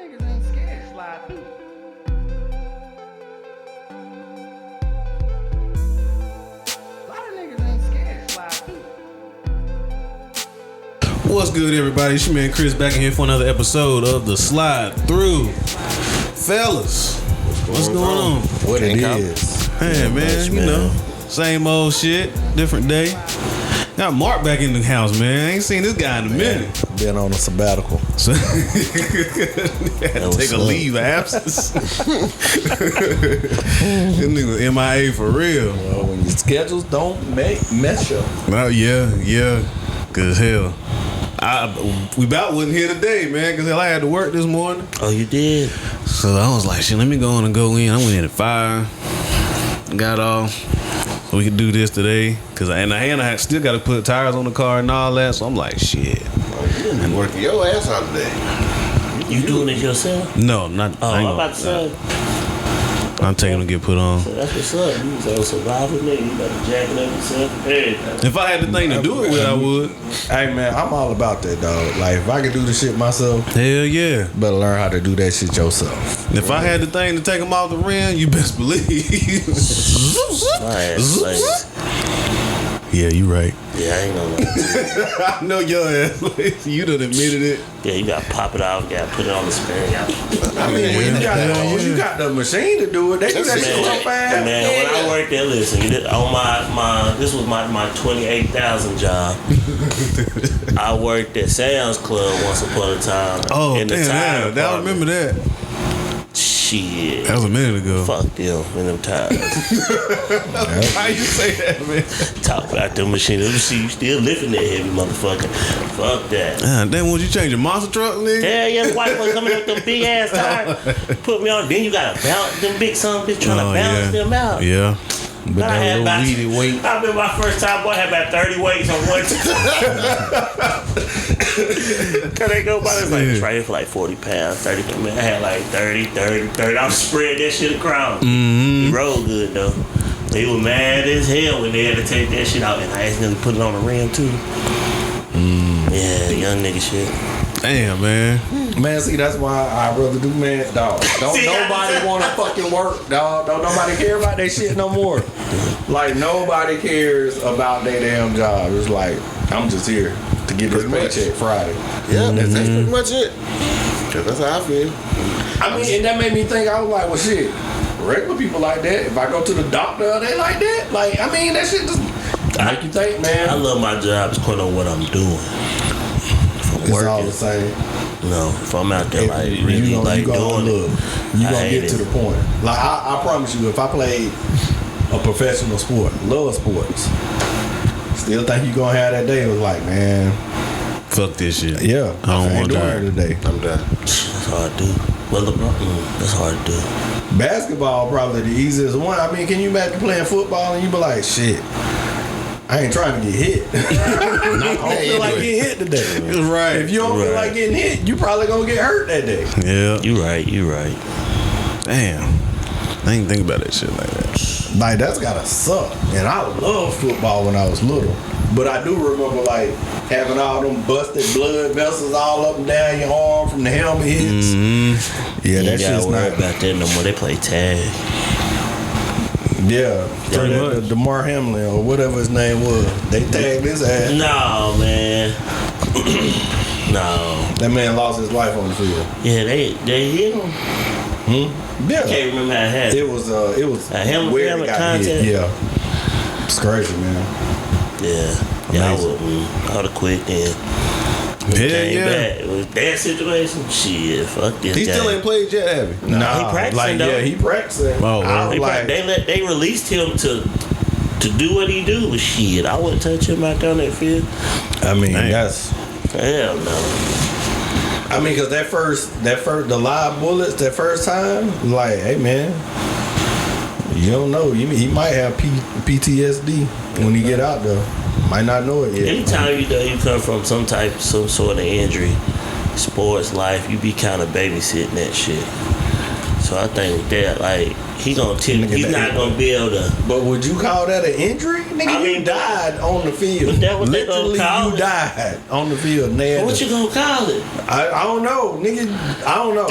niggas ain't scared. Slide through. What's good, everybody? It's your man Chris back in here for another episode of the Slide Through. Fellas, what's going on? What it is. Hey, man, you know, same old shit, different day. Got Mark back in the house, man. I ain't seen this guy in a minute. Been on a sabbatical. So, had to take a leave of absence. This nigga was MIA for real. Well, when your schedules don't mess up. Oh, yeah. Cause hell, we about wasn't here today, man. Cause hell, I had to work this morning. Oh, you did? So I was like, shit, let me go on and go in. I went in at 5. Got off. So we could do this today. Cause I still got to put tires on the car and all that. So I'm like, shit. You done been working your ass out today. You doing it yourself? No, not. Oh, I'm about to say. I'm taking them to get put on. So that's what's up. You was on survival, nigga. You better jacking up yourself. Hey. If I had the thing to do it with, I would. Hey, man, I'm all about that, dog. Like, if I could do the shit myself, hell yeah. Better learn how to do that shit yourself. If I had the thing to take them off the rim, you best believe. Yeah, you right. Yeah, I ain't gonna lie. I know your ass. You done admitted it. Yeah, you gotta pop it off. You gotta put it on the spare. I mean, when you got the machine to do it, they do that shit so fast. Man, when I worked there, listen, on this was my 28,000 job. I worked at Sam's Club once upon a time. Oh, in the damn, I remember that. Shit. That was a minute ago. Fuck them in them tires. Why you say that, man? Talk about them machines. Let me see you still lifting that heavy motherfucker. Fuck that. Then once you change your monster truck, nigga? Hell yeah, the white boy coming up with them big ass tires. Put me on. Then you gotta balance them big son bitch trying to balance them out. Yeah. But that little weedy weight. I remember my first time, boy, I had about 30 weights on one Cause they go by this like trade for like 40 pounds, 30 pounds. I had like 30. I spread that shit across. He rolled good though. They were mad as hell when they had to take that shit out, and I accidentally put it on the rim too. Yeah, young nigga shit. Damn, man. Man, see, that's why I'd rather do man, dog. Don't nobody want to fucking work, dog. Don't nobody care about that shit no more. Like, nobody cares about their damn job. It's like, I'm just here to get this paycheck Friday. Yeah, that's pretty much it. Cause that's how I feel. I mean, and that made me think, I was like, well, shit, regular people like that. If I go to the doctor, they like that. Like, I mean, that shit just make you think, man. I love my job. It's quite on what I'm doing. It's working. All the same. No, if I'm out there like really you like doing it, you gonna get to the point. Like I promise you, if I played a professional sport, love sports, still think you gonna have that day. It was like, man, fuck this shit. Yeah, I don't want that today. I'm done. That's hard to do. Well, LeBron, that's hard to do. Basketball probably the easiest one. I mean, can you imagine playing football and you be like, shit, I ain't trying to get hit. I don't feel like getting hit today. Right. If you don't feel like getting hit, you probably gonna get hurt that day. Yeah. You right. Damn. I ain't think about that shit like that. Like, that's gotta suck. And I loved football when I was little. But I do remember, like, having all them busted blood vessels all up and down your arm from the helmet hits. Mm-hmm. Yeah, that shit's not not about that no more. They play tag. Yeah, DeMar Hamlin or whatever his name was. They tagged his ass. No, man. No. That man lost his life on the field. Yeah, they hit him. Yeah. I can't remember how it happened. It was a helmet contest. Yeah. It's crazy, man. Yeah, I would have quit then. Back. It was that situation. Shit, fuck this He guy. still ain't played yet, have he? No, he practicing though. Yeah, he practicing. They released him to do what he do. Shit, I wouldn't touch him out there on that field. I mean, that's hell no. I mean, cause that first the live bullets that first time, like, hey man, you don't know. He might have PTSD when he get out there. Might not know it yet. Anytime you come from some sort of injury, sports life, you be kind of babysitting that shit. So So I think that like he gonna tip. He's not gonna be able to. But would you call that an injury? Nigga, I mean, you died on the field. But that what they Literally, gonna call you it? died on the field. Nailed What it. you gonna call it? I don't know, nigga. I don't know.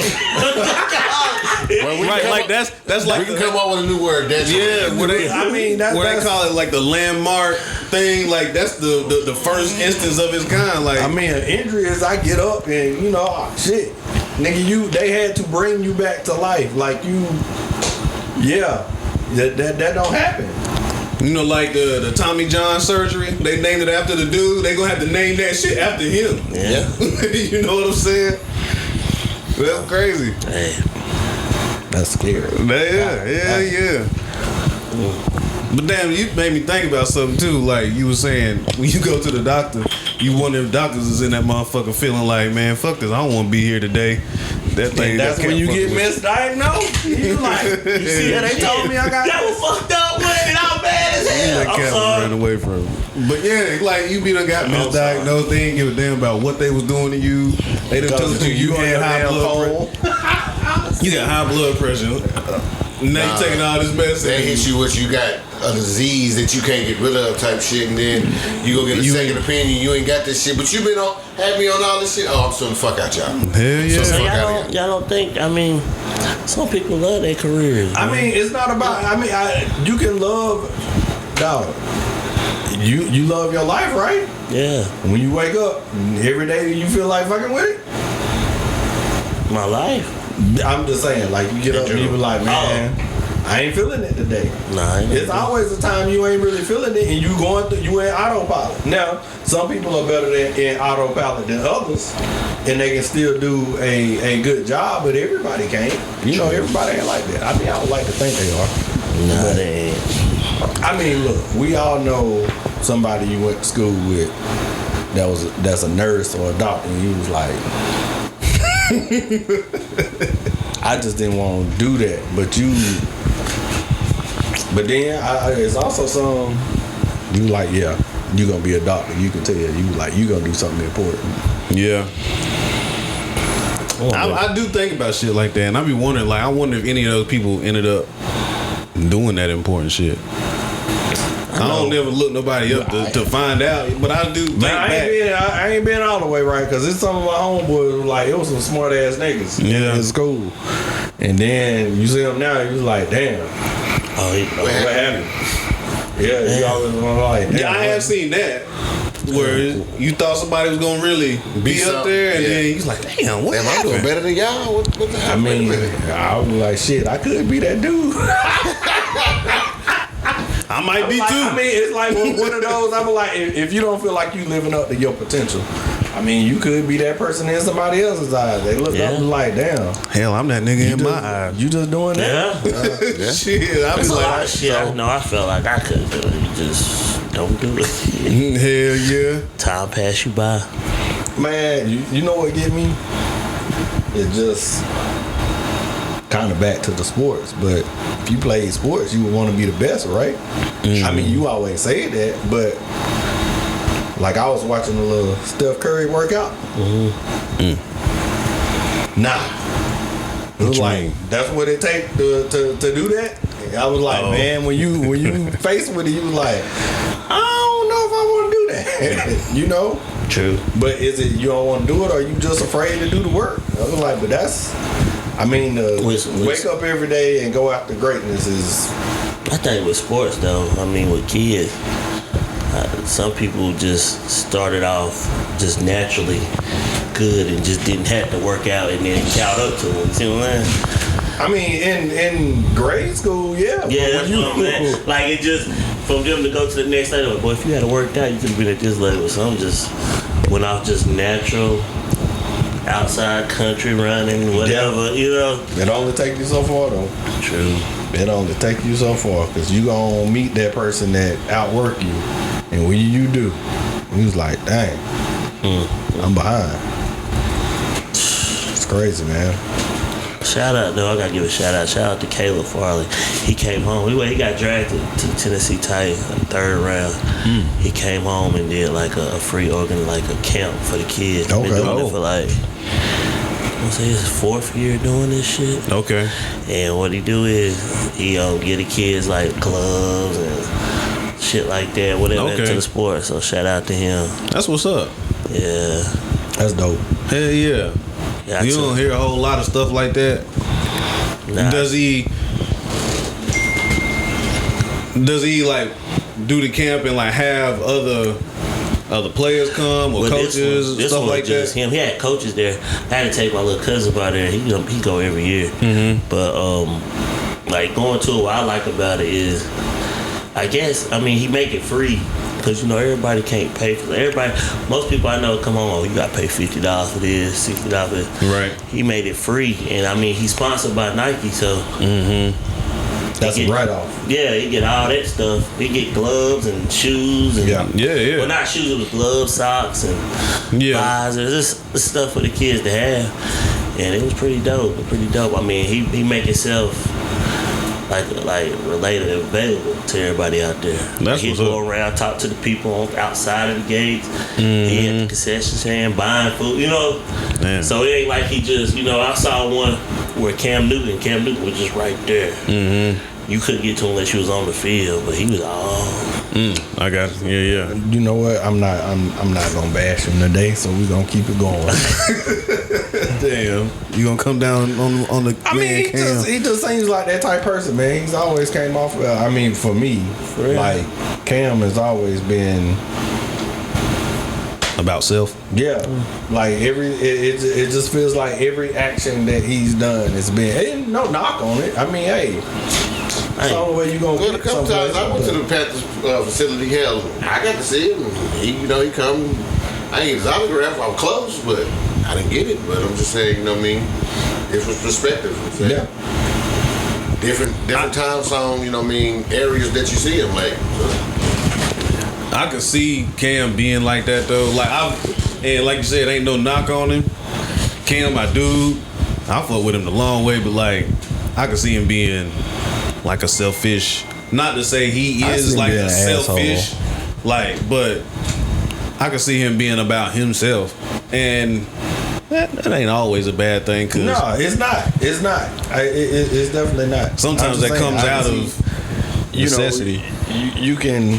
Right, like that's like We can come up with a new word. That's yeah, where they I mean, that's where they call it like the landmark thing. Like that's the first instance of its kind. Like I mean, an injury is I get up and shit, nigga. They had to bring you back to life. Like you, yeah, that don't happen. you know, like the Tommy John surgery. They named it after the dude. They gonna have to name that shit after him. Yeah. You know what I'm saying? That's crazy. Hey. That's scary. Yeah. But damn, you made me think about something too. Like you were saying, when you go to the doctor, you wonder if doctors is in that motherfucker feeling like, man, fuck this, I don't want to be here today. That thing. And that's that when you can't get fuck with. misdiagnosed. You like, you see how they told me I got That was fucked up with it. I'm bad as hell. That I'm cat sorry. ran away from him. But yeah, like you be done got misdiagnosed. They didn't give a damn about what they was doing to you. They done told you had high blood pressure. You got high blood pressure. Now you taking all this medicine. They hit you with you got a disease that you can't get rid of type shit, and then you go get a second opinion. You ain't got this shit, but you been on had me on all this shit. Oh, I'm suing the fuck out y'all. Hell yeah. So Fuck outta y'all don't think? I mean, some people love their careers. I mean, it's not about. I mean, you can love, dog. You love your life, right? Yeah, When you wake up every day, you feel like fucking with it. my life. I'm just saying, like you get up and you be like, man, I ain't feeling it today. Nah, I ain't It's always a time you ain't really feeling it, and you in autopilot. Now, some people are better in autopilot than others, and they can still do a good job, but everybody can't. You know, everybody ain't like that. I mean, I would like to think they are. Nah, they ain't. I mean, look, we all know somebody you went to school with that's a nurse or a doctor, and you was like, I just didn't want to do that, but then it's also some you like, yeah, you gonna be a doctor. You can tell you like you gonna do something important. Yeah. I do think about shit like that, and I be wondering, like, I wonder if any of those people ended up doing that important shit. I don't never look nobody up to find out, but I do think back. I ain't been all the way right because it's some of my homeboys like it was some smart ass niggas in school, and then you see them now, you was like, damn, what happened? Yeah, you always like, damn, Yeah, I have seen that. Where you thought somebody was gonna really be up there, and then he's like, "Damn, what Damn, I'm happened?" doing better than y'all. What the hell? I mean, I was like, shit, I could be that dude. I might be Like, too. I mean, it's like one of those. I'm like, if you don't feel like you living up to your potential, I mean, you could be that person in somebody else's eyes. They look up and like, damn, Hell, I'm that nigga in my eyes. you just doing that? Yeah. Shit, I There's was a lot like, of shit. I felt like I could do it. You just don't do it. hell yeah. Time pass you by. Man, you know what get me? It's just kind of back to the sports. But if you play sports, you would want to be the best, right? I mean, you always say that, but like I was watching a little Steph Curry workout. Nah. It was like, that's what it take to do that. I was like, man, when you faced with it, you was like, I don't know if I want to do that. You know? True. But is it you don't want to do it, or you just afraid to do the work? I was like, but that's, I mean, wake up every day and go after greatness is. I think with sports though, I mean with kids, some people just started off just naturally good and just didn't have to work out and then count up to them. See what I'm saying? I mean, in grade school, yeah. Yeah, that's what I'm saying. Like it just from them to go to the next level. Boy, if you had worked out, you could have been at this level. So I'm just went off just natural, outside country running, whatever, you know. It only take you so far though. True. It only take you so far because you gonna meet that person that outwork you, and when you do, he was like, dang, I'm behind. It's crazy, man. Shout out though, I gotta give a shout out to Caleb Farley. He came home. He got drafted to the Tennessee Titans, third round. He came home and did like a free organ, like a camp for the kids. Been doing it for like I'll say his 4th year doing this shit. Okay. And what he do is he get the kids like gloves and shit like that, whatever into the sport. So shout out to him. That's what's up. Yeah. That's dope. Hell yeah. You don't hear a whole lot of stuff like that. Nah. Does he like do the camp and like have other players come or coaches this stuff one like just that? Him. He had coaches there. I had to take my little cousin by there. He go every year. Mm-hmm. But like going to it, what I like about it is, I guess, I mean, he make it free. Because, you know, everybody can't pay for it. Most people I know come on, you got to pay $50 for this, $60 for this. Right. He made it free. And, I mean, he's sponsored by Nike, so. Mm-hmm. That's a write-off. Yeah, he get all that stuff. He get gloves and shoes. And, Yeah. Well, not shoes, but gloves, socks, and visors. This stuff for the kids to have. And it was pretty dope. I mean, he make himself like related and available to everybody out there. That's he what's go up. around, talk to the people outside of the gates. He at the concession stand buying food, you know. Damn. So it ain't like he just, you know, I saw one where Cam Newton was just right there. Mm-hmm. You couldn't get to him unless you was on the field, but he was all. I got it. Yeah. You know what? I'm not gonna bash him today, so we're gonna keep it going. Damn. You gonna come down on the I mean, he just seems like that type person, man. He's always came off. I mean, for me, like Cam has always been about self. Yeah, like it just feels like every action that he's done has been. Ain't no knock on it. I mean, hey. That's the only way you gonna Well, a get couple times I went to the Panthers facility. Hell, I got to see him. He come. I ain't get his autograph. I was close, but I didn't get it. But I'm just saying, you know what I mean? Different perspective. Yeah. Different time zone. You know what I mean? Areas that you see him like. So. I could see Cam being like that though. And like you said, ain't no knock on him. Cam, my dude, I fuck with him the long way, but like I could see him being like a selfish. Not to say he is like a selfish, like, but I could see him being about himself, and that ain't always a bad thing. Cause no, it's not. It's not. It's definitely not. Sometimes that comes out of necessity. You can.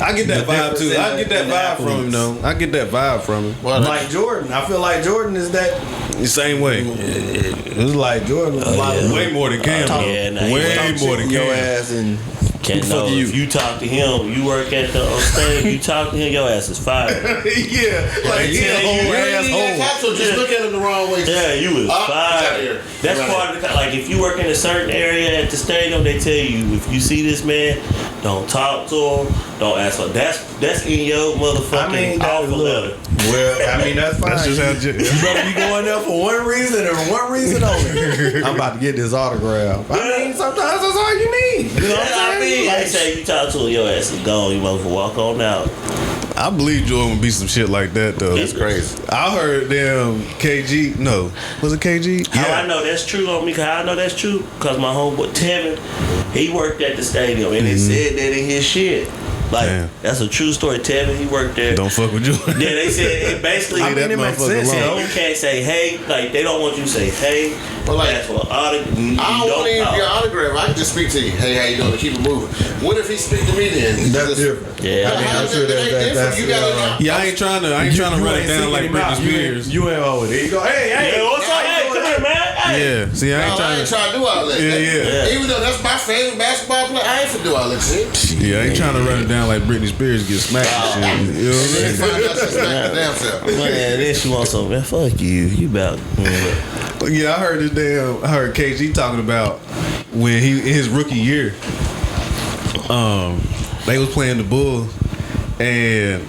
I get that vibe too. I get that vibe from him though. I get that vibe from him. Well, like Jordan, I feel like Jordan is that the same way. It's like Jordan, way more than Cam. Way more than your Cam. ass and. Can't know if you talk to him, you work at the stage, you talk to him, your ass is fired. Yeah, like he a whole asshole. So just look at him the wrong way. Yeah, you was fired. That's part of the like if you work in a certain area at the stadium, they tell you if you see this man, don't talk to him, don't ask for that's in your motherfucking offer letter. Well, I mean that's fine. That's just how you better be going there for one reason and one reason only. I'm about to get this autograph. I mean, sometimes that's all you need. You know what I'm saying? Like say you talk to him, your ass is gone. You motherfucker walk on out. I believe Jordan would be some shit like that though. That's crazy. I heard them KG. No, was it KG? How I know that's true on me? How I know that's true? Cause my homeboy Tevin, he worked at the stadium and it said that in his shit. Like that's a true story. Tevin, he worked there. Don't fuck with Jordan. Yeah, they said it basically. I mean, it makes sense. You can't say hey. Like they don't want you to say hey. Well, like, ask for an autograph. I don't want to your autograph. I can just speak to you. Hey, how you doing? Keep it moving. What if he speak to me then? That's different. Yeah, I mean, I'm sure that's you gotta. Yeah, I ain't trying to run it down like Britney Spears. You ain't over there. You go, hey, yeah, what's up? Hey, come here, man. Hey. Yeah, see, I ain't trying to do all that. Yeah. Even though that's my favorite basketball player, I ain't finna do all that shit. Yeah, I ain't trying to run it down like Britney Spears get smacked and shit. You know what I'm saying? Find out she's smacked the damn self. Man, then she wants something. Man, fuck you. You about. Yeah, I heard KG talking about when his rookie year, they was playing the Bulls and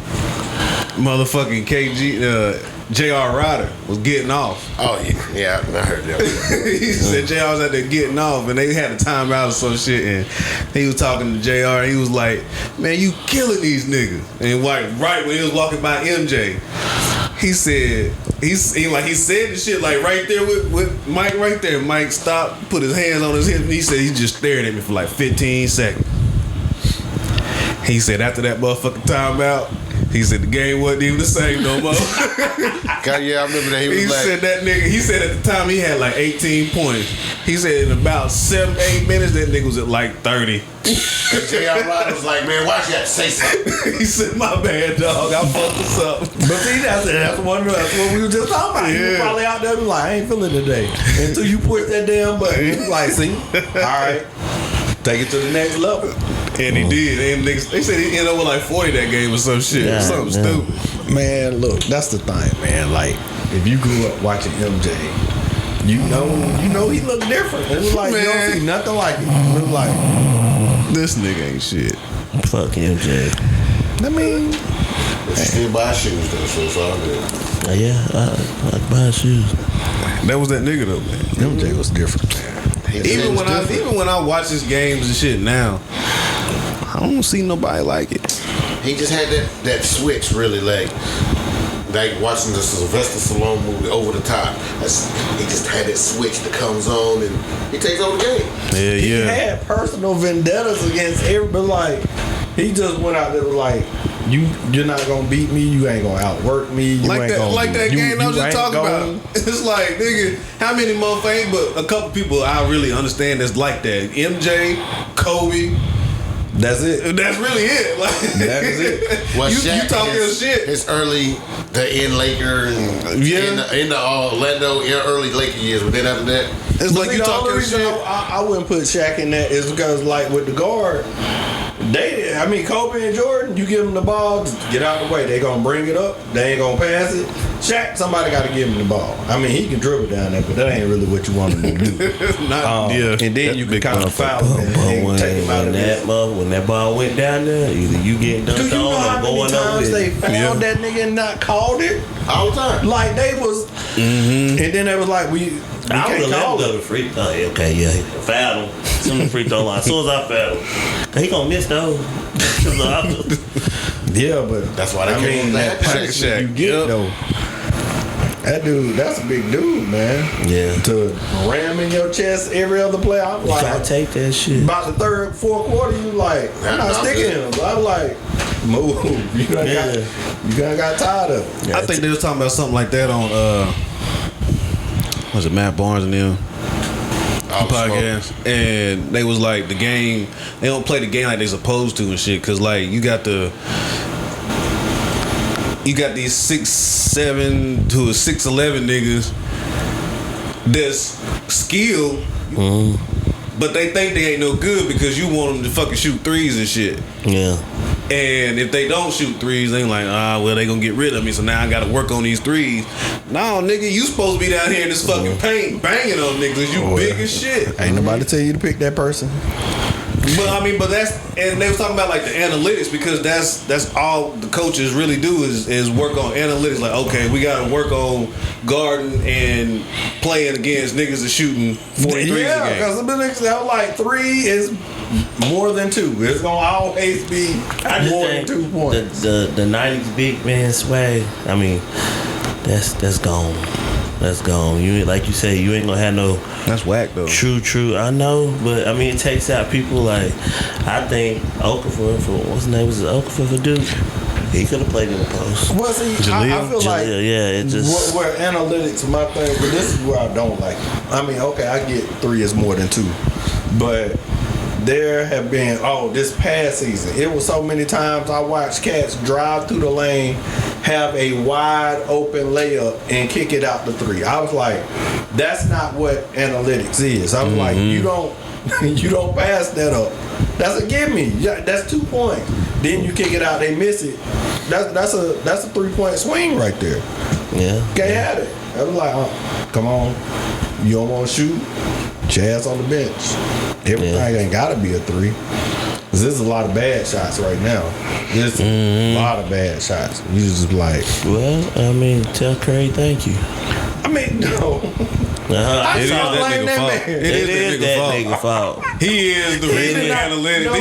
motherfucking KG, J.R. Ryder was getting off. Oh yeah, I heard that. He said J.R. was out there getting off and they had a timeout or some shit and he was talking to J.R. and he was like, man, you killing these niggas. And like right when he was walking by MJ, he said he said the shit like right there with Mike right there. Mike stopped, put his hands on his hip, and he said he just stared at me for like 15 seconds. He said after that motherfucking timeout, He said the game wasn't even the same no more. God, yeah, I remember that. He was He like, said that nigga. He said at the time he had like 18 points. He said in about 7-8 minutes that nigga was at like 30. J.R. Rodgers was like, man, why you have to say something? He said, "My bad, dog. I fucked us up." But see, that's what we were just talking about. You were probably out there like, I ain't feeling today. Until you push that damn button. You like, see, all right, take it to the next level. And he did. And niggas, they said he ended up with like 40 that game or some shit. Yeah, Something stupid. Man, look, that's the thing, man. Like, if you grew up watching MJ, you know he looked different. It was like, you don't see nothing like it. It was like, This nigga ain't shit. Fuck MJ. I mean, But you still buy shoes, though, so it's all good. Yeah, I buy shoes. That was that nigga though, man. MJ was different, man. Even when I watch his games and shit now, I don't see nobody like it. He just had that switch, really, like watching the Sylvester Stallone movie, Over the Top. He just had that switch that comes on and he takes over the game. He had personal vendettas against everybody. Like, he just went out there like, you're not gonna beat me. You ain't gonna outwork me. You Like ain't that, gonna, like that game I was just talking gonna, about. It's like, nigga, how many motherfuckers? Ain't but a couple people I really understand that's like that. MJ, Kobe. That's it. That's really it. Like, That is it. Well, you Shaq talking your his, shit. His early, in Laker, and in the Orlando, early Laker years, but then after that, It's like See, you the talking only your reason shit. I wouldn't put Shaq in that is because, like, with the guard, Kobe and Jordan, you give them the ball, just get out the way. They gonna bring it up. They ain't gonna pass it. Shaq, somebody got to give him the ball. I mean, he can dribble down there, but that ain't really what you want him to do. Not, And then you can kind of foul him and take him out of there. When that ball went down there, either you getting Do dunked you know on how or many going over times it. they fouled that nigga and not called it? all the time. Like, they was, and then they was like, we I can't would have call let him go it. to free throw. Okay, yeah, fouled him. Some of the free throw line. As soon as I fouled him, he gonna miss those. Yeah, but That's why they I came mean, with that that punishment you get though. That dude, that's a big dude, man. Yeah. To ram in your chest every other play, I'm like, Gotta take that shit. about the third, fourth quarter, you like, I'm not sticking him. I'm like, move. You done got tired of it. I think they was talking about something like that on was it Matt Barnes and them podcast, and they was like the game. They don't play the game like they supposed to and shit, cause like you got these 6'7" to a 6'11" niggas that's skilled, but they think they ain't no good because you want them to fucking shoot threes and shit. Yeah. And if they don't shoot threes, they like, well, they gonna get rid of me, so now I gotta work on these threes. No, nigga, you supposed to be down here in this fucking paint banging on niggas. You big as shit. Ain't nobody tell you to pick that person. But I mean, and they was talking about like the analytics, because that's all the coaches really do is work on analytics. Like, okay, we gotta work on guarding and playing against niggas that shooting 43s a game. Yeah, because the niggas that like 3 is more than 2. It's gonna always be I just more than think 2 points. the 90s big man swag, I mean, that's gone. That's gone. You, like you say, you ain't gonna have no That's whack though. true. I know, but I mean, it takes out people like, I think Okafor for what's his name, was it Okafor for Duke? He could have played in the post. Well, see, I feel like it just where analytics my thing, but this is where I don't like it. I mean, okay, I get 3 is more than 2, but there have been this past season, it was so many times I watched cats drive through the lane, have a wide open layup and kick it out the 3. I was like, that's not what analytics is. I'm like, you don't pass that up. That's a give me. That's 2 points. Then you kick it out, they miss it. That's a 3-point swing right there. yeah. Can't have it. I was like, come on, you don't want to shoot? Chaz on the bench. Everything ain't gotta be a 3. Cause there's a lot of bad shots right now. There's a lot of bad shots. You just like, Well, I mean, tell Curry thank you. I mean, no. I It is saw that blame nigga that fault. man. It is that nigga fault. fault. He is the reason is. analytics. No.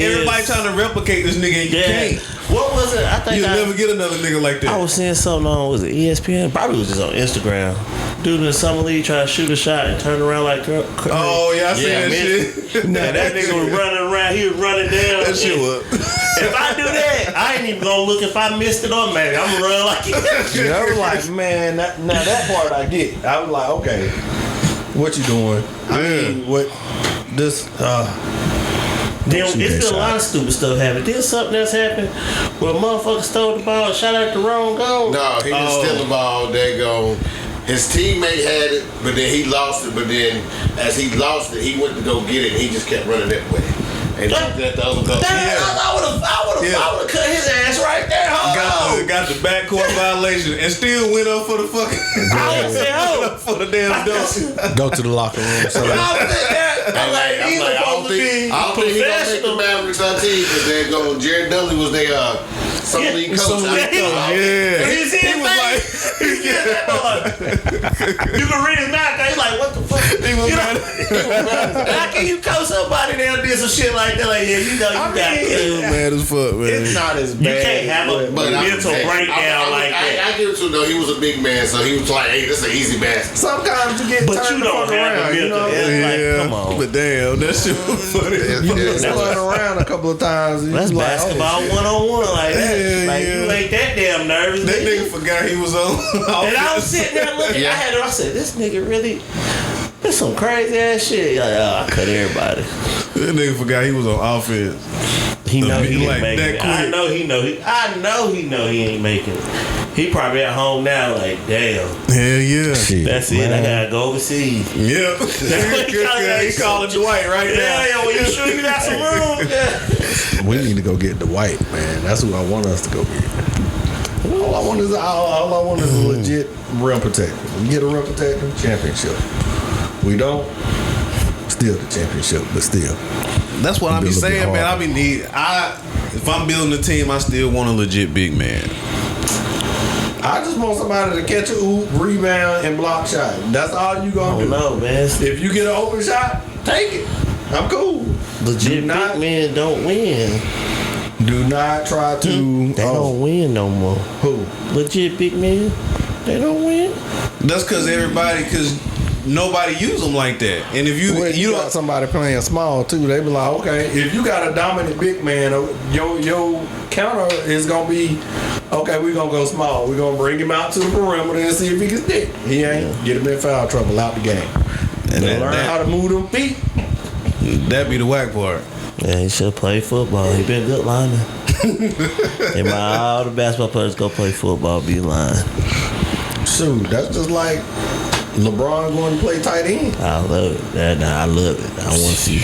Everybody trying to replicate this nigga and you Yeah. can't. What was it? I think You'll never get another nigga like that. I was seeing something on, was it ESPN? Probably was just on Instagram. Dude in the summer league trying to shoot a shot and turn around like Curry. Oh, yeah, I seen that missed. shit. Nah, that nigga was running around. He was running down. That shit was. If I do that, I ain't even gonna look if I missed it or maybe I'm gonna run like it. Yeah, I was like, man, now that part I get. I was like, okay, what you doing? I mean, what this? Then it's been a lot of stupid stuff happening. Then something else happened where a motherfucker stole the ball, shot at the wrong goal. No, he didn't steal the ball. They go. His teammate had it, but then he lost it. But then, as he lost it, he went to go get it. And he just kept running that way. And took that the other goal. I would have cut his ass right there. Got the backcourt violation and still went up for the fucking. I would say, for the damn dunk. Go to the locker room. So I don't think he gonna make the Mavericks on team because they're going. Jared Dudley was their summer league coach. Yeah. You see his like, you can read his mouth. He's like, what the fuck? He was mad. How can you coach somebody that did some shit like that? Like, yeah, you know, you got He was mad as fuck, man. it's not as You bad. can't have a mental breakdown like that. I give it to him though. He was a big man, so he was like, "Hey, this is an easy basket." Sometimes you get But turned you don't the fuck have around, the you know. mental. Like, come on. But damn, that shit was funny. You get spun around a couple of times. And That's you like, basketball 1-on-1 like that. Yeah, Like, yeah. you ain't that damn nervous. That nigga forgot he was on. And I was sitting there looking. I said, this nigga really. This some crazy ass shit. Like, I cut everybody. That nigga forgot he was on offense. He know he ain't like making that it. quick. I know he know he ain't making it. He probably at home now like, damn. Hell yeah. That's it. I gotta go overseas. Yep. He calling Dwight right now. Yeah, well, you sure you got some room? Yeah. we need to go get Dwight, man. That's who I want us to go get. All I want is a legit rim protector. We get a rim protector, championship. We don't, still the championship, but still. That's what I be Build a big saying, man. heart. If I'm building a team, I still want a legit big man. I just want somebody to catch a oop, rebound, and block shot. That's all you gonna do. No, man. If you get an open shot, take it. I'm cool. Legit Do not- big men don't win. Do not try to. They don't win no more. Who? Legit big men, they don't win. That's because nobody use them like that. And if Well, you don't, got somebody playing small too, they be like, okay, if you got a dominant big man, your counter is gonna be, okay, we're gonna go small. We're gonna bring him out to the perimeter and see if he can stick. He ain't. Get him in foul trouble out the game. And that- learn how to move them feet. that be the whack part. Yeah, he should play football. He been a good lineman. All the basketball players go play football, be line. Shoot, that's just like LeBron going to play tight end. I love it. I love it. I want to see.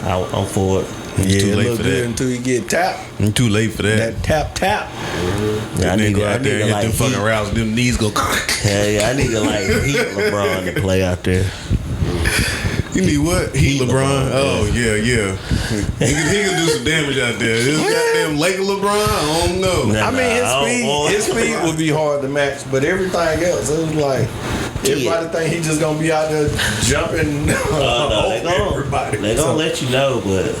I'm for it. Yeah, too it late look for good that. until you get tapped. I'm too late for that. That tap. That nigga out there hit them fucking routes, them knees go. Hell yeah, I need to like heat LeBron to play out there. You need what? Heat LeBron? Oh yeah. He can do some damage out there. This goddamn Laker LeBron, I don't know. I mean, his speed would be hard to match, but everything else, it was like everybody think he just gonna be out there jumping No, everybody. They gonna let you know, but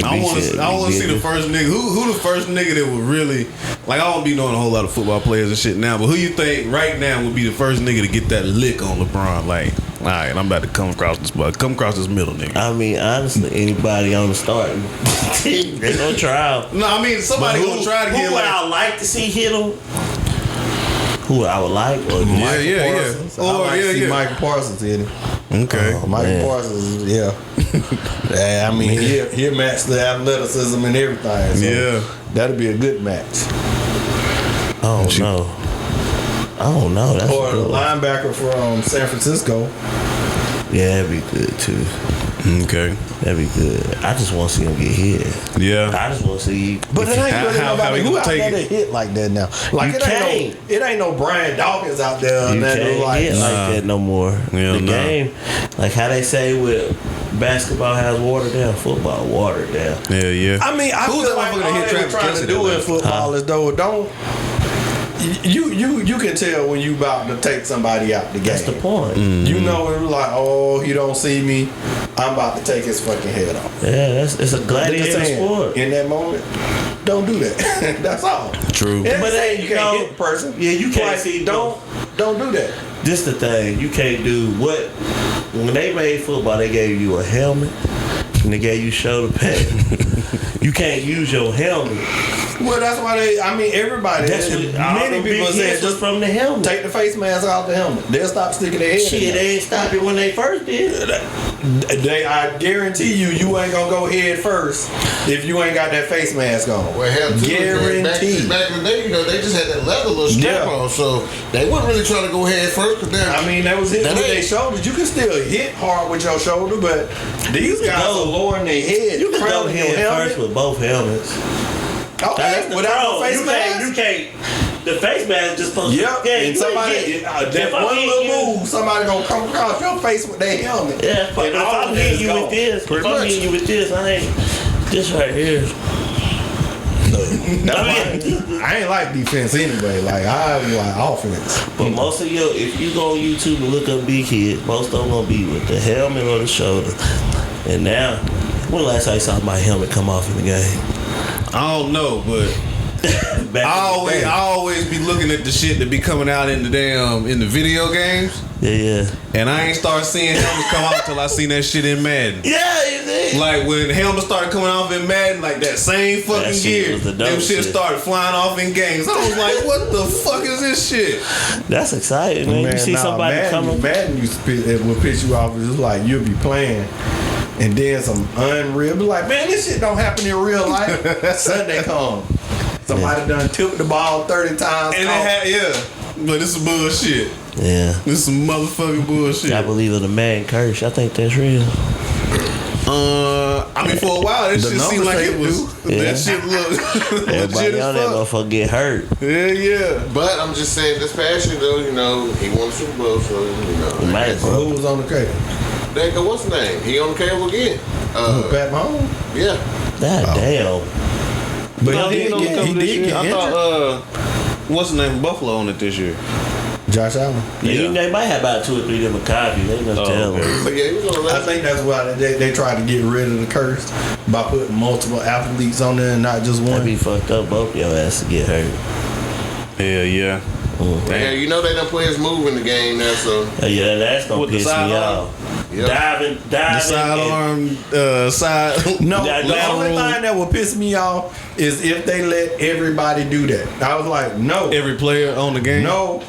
I want to see the first nigga. Who the first nigga that would really like? I don't be knowing a whole lot of football players and shit now, but who you think right now would be the first nigga to get that lick on LeBron? Like, all right, I'm about to come across this middle nigga. I mean, honestly, anybody on the starting team, they gonna try. No, I mean somebody gonna try to get who like. I like to see hit him. Who I would like, or Yeah. Parsons. I like to see Michael Parsons hit him. Okay. Michael Parsons, yeah. Yeah, I mean, he'll match the athleticism and everything. So Yeah. that'll be a good match. Oh no. Oh no, that's Or the good. linebacker from San Francisco. Yeah, that'd be good too. Okay. That'd be good. I just want to see him get hit. Yeah. I just want to see. But it ain't really How nobody he who gonna out take there it? that hit like that now. Like You it ain't no Brian Dawkins out there. You that can't like, hit like that no more. Yeah, The no. game, like how they say with basketball has watered down, football watered down. Yeah. I mean, I Who's feel that like motherfucker that all hit they were Travis trying Kelce to do that in football is though you can tell when you about to take somebody out the game. That's the point. You know, it was like, oh, he don't see me. I'm about to take his fucking head off. Yeah, it's a gladiator sport. In that moment, don't do that. That's all. True. But But then you can't no, hit the person. yeah, you can't Like, see. Don't do that. This the thing. You can't do what when they made football. They gave you a helmet and they gave you shoulder pads. You can't use your helmet. Well, that's why everybody. That's what Many people said just from the helmet. take the face mask off the helmet. They'll stop sticking their head. Shit, in there. they ain't stopped it when they first did. I guarantee you ain't gonna go head first if you ain't got that face mask on. Well, hell, too, Guaranteed. back in the day, they just had that leather little strap Yeah. on, so they weren't really trying to go head first. Cause That was hitting That with their ain't- shoulders. You can still hit hard with your shoulder, but these guys are lowering their head. You can go crowning your head helmet. first with both helmets. Okay, That's the without no problem. face You mask. can't. The face mask is just supposed Yep, to. and somebody, that if I'm one hitting little you- move, somebody gonna come across your face with their helmet. Yeah, but And if all I'm of that hitting is you gone. with this, Pretty if I'm much. hitting you with this, I ain't. This right here. I ain't like defense anyway. Like I like offense. But most of if you go on YouTube and look up big kids, most of them gonna be with the helmet or the shoulder. And now, when the last time you saw my helmet come off in the game? I don't know, but Back I in the day. always be looking at the shit that be coming out in the video games, Yeah. and I ain't start seeing helmets come out till I seen that shit in Madden. Yeah, you see? Like when helmets started coming off in Madden, like that same fucking That shit year, was the them dope shit shit. started flying off in games. I was like, what the fuck is this shit? That's exciting, man. You see somebody coming. Madden used to it would piss you off. It's just like you'll be playing, and then some unreal. Be like, man, this shit don't happen in real life. Sunday come, somebody done tipped the ball 30 times. And but this is bullshit. Yeah. This is some motherfucking bullshit. I believe in the man curse. I think that's real. For a while, that The shit seemed like it numbers was. Yeah. That shit looked legit Everybody on that as fuck. motherfucker get hurt. Yeah. But I'm just saying, this past year though, he won the Super Bowl, so Man, Who was on the cable? They go, what's his name? He on the cable again. Pat Mahomes. Yeah. God damn. But No, he ain't did on the get, cover he this did year. get I injured. thought, what's the name? Buffalo on it this year. Josh Allen. Yeah. They might have about 2 or 3 different copies. They must tell okay. them. But yeah, he was on the I last. think that's why they tried to get rid of the curse by putting multiple athletes on there and not just That'd one. be fucked up. Both your ass to get hurt. Hell yeah. Yeah, they done put his move in the game now, so. Yeah, that's gonna With the piss me sidearm? off. Yep. Diving. The sidearm, side. No, Yeah, the lateral. only thing that would piss me off is if they let everybody do that. I was like, no, Every player on the game. no.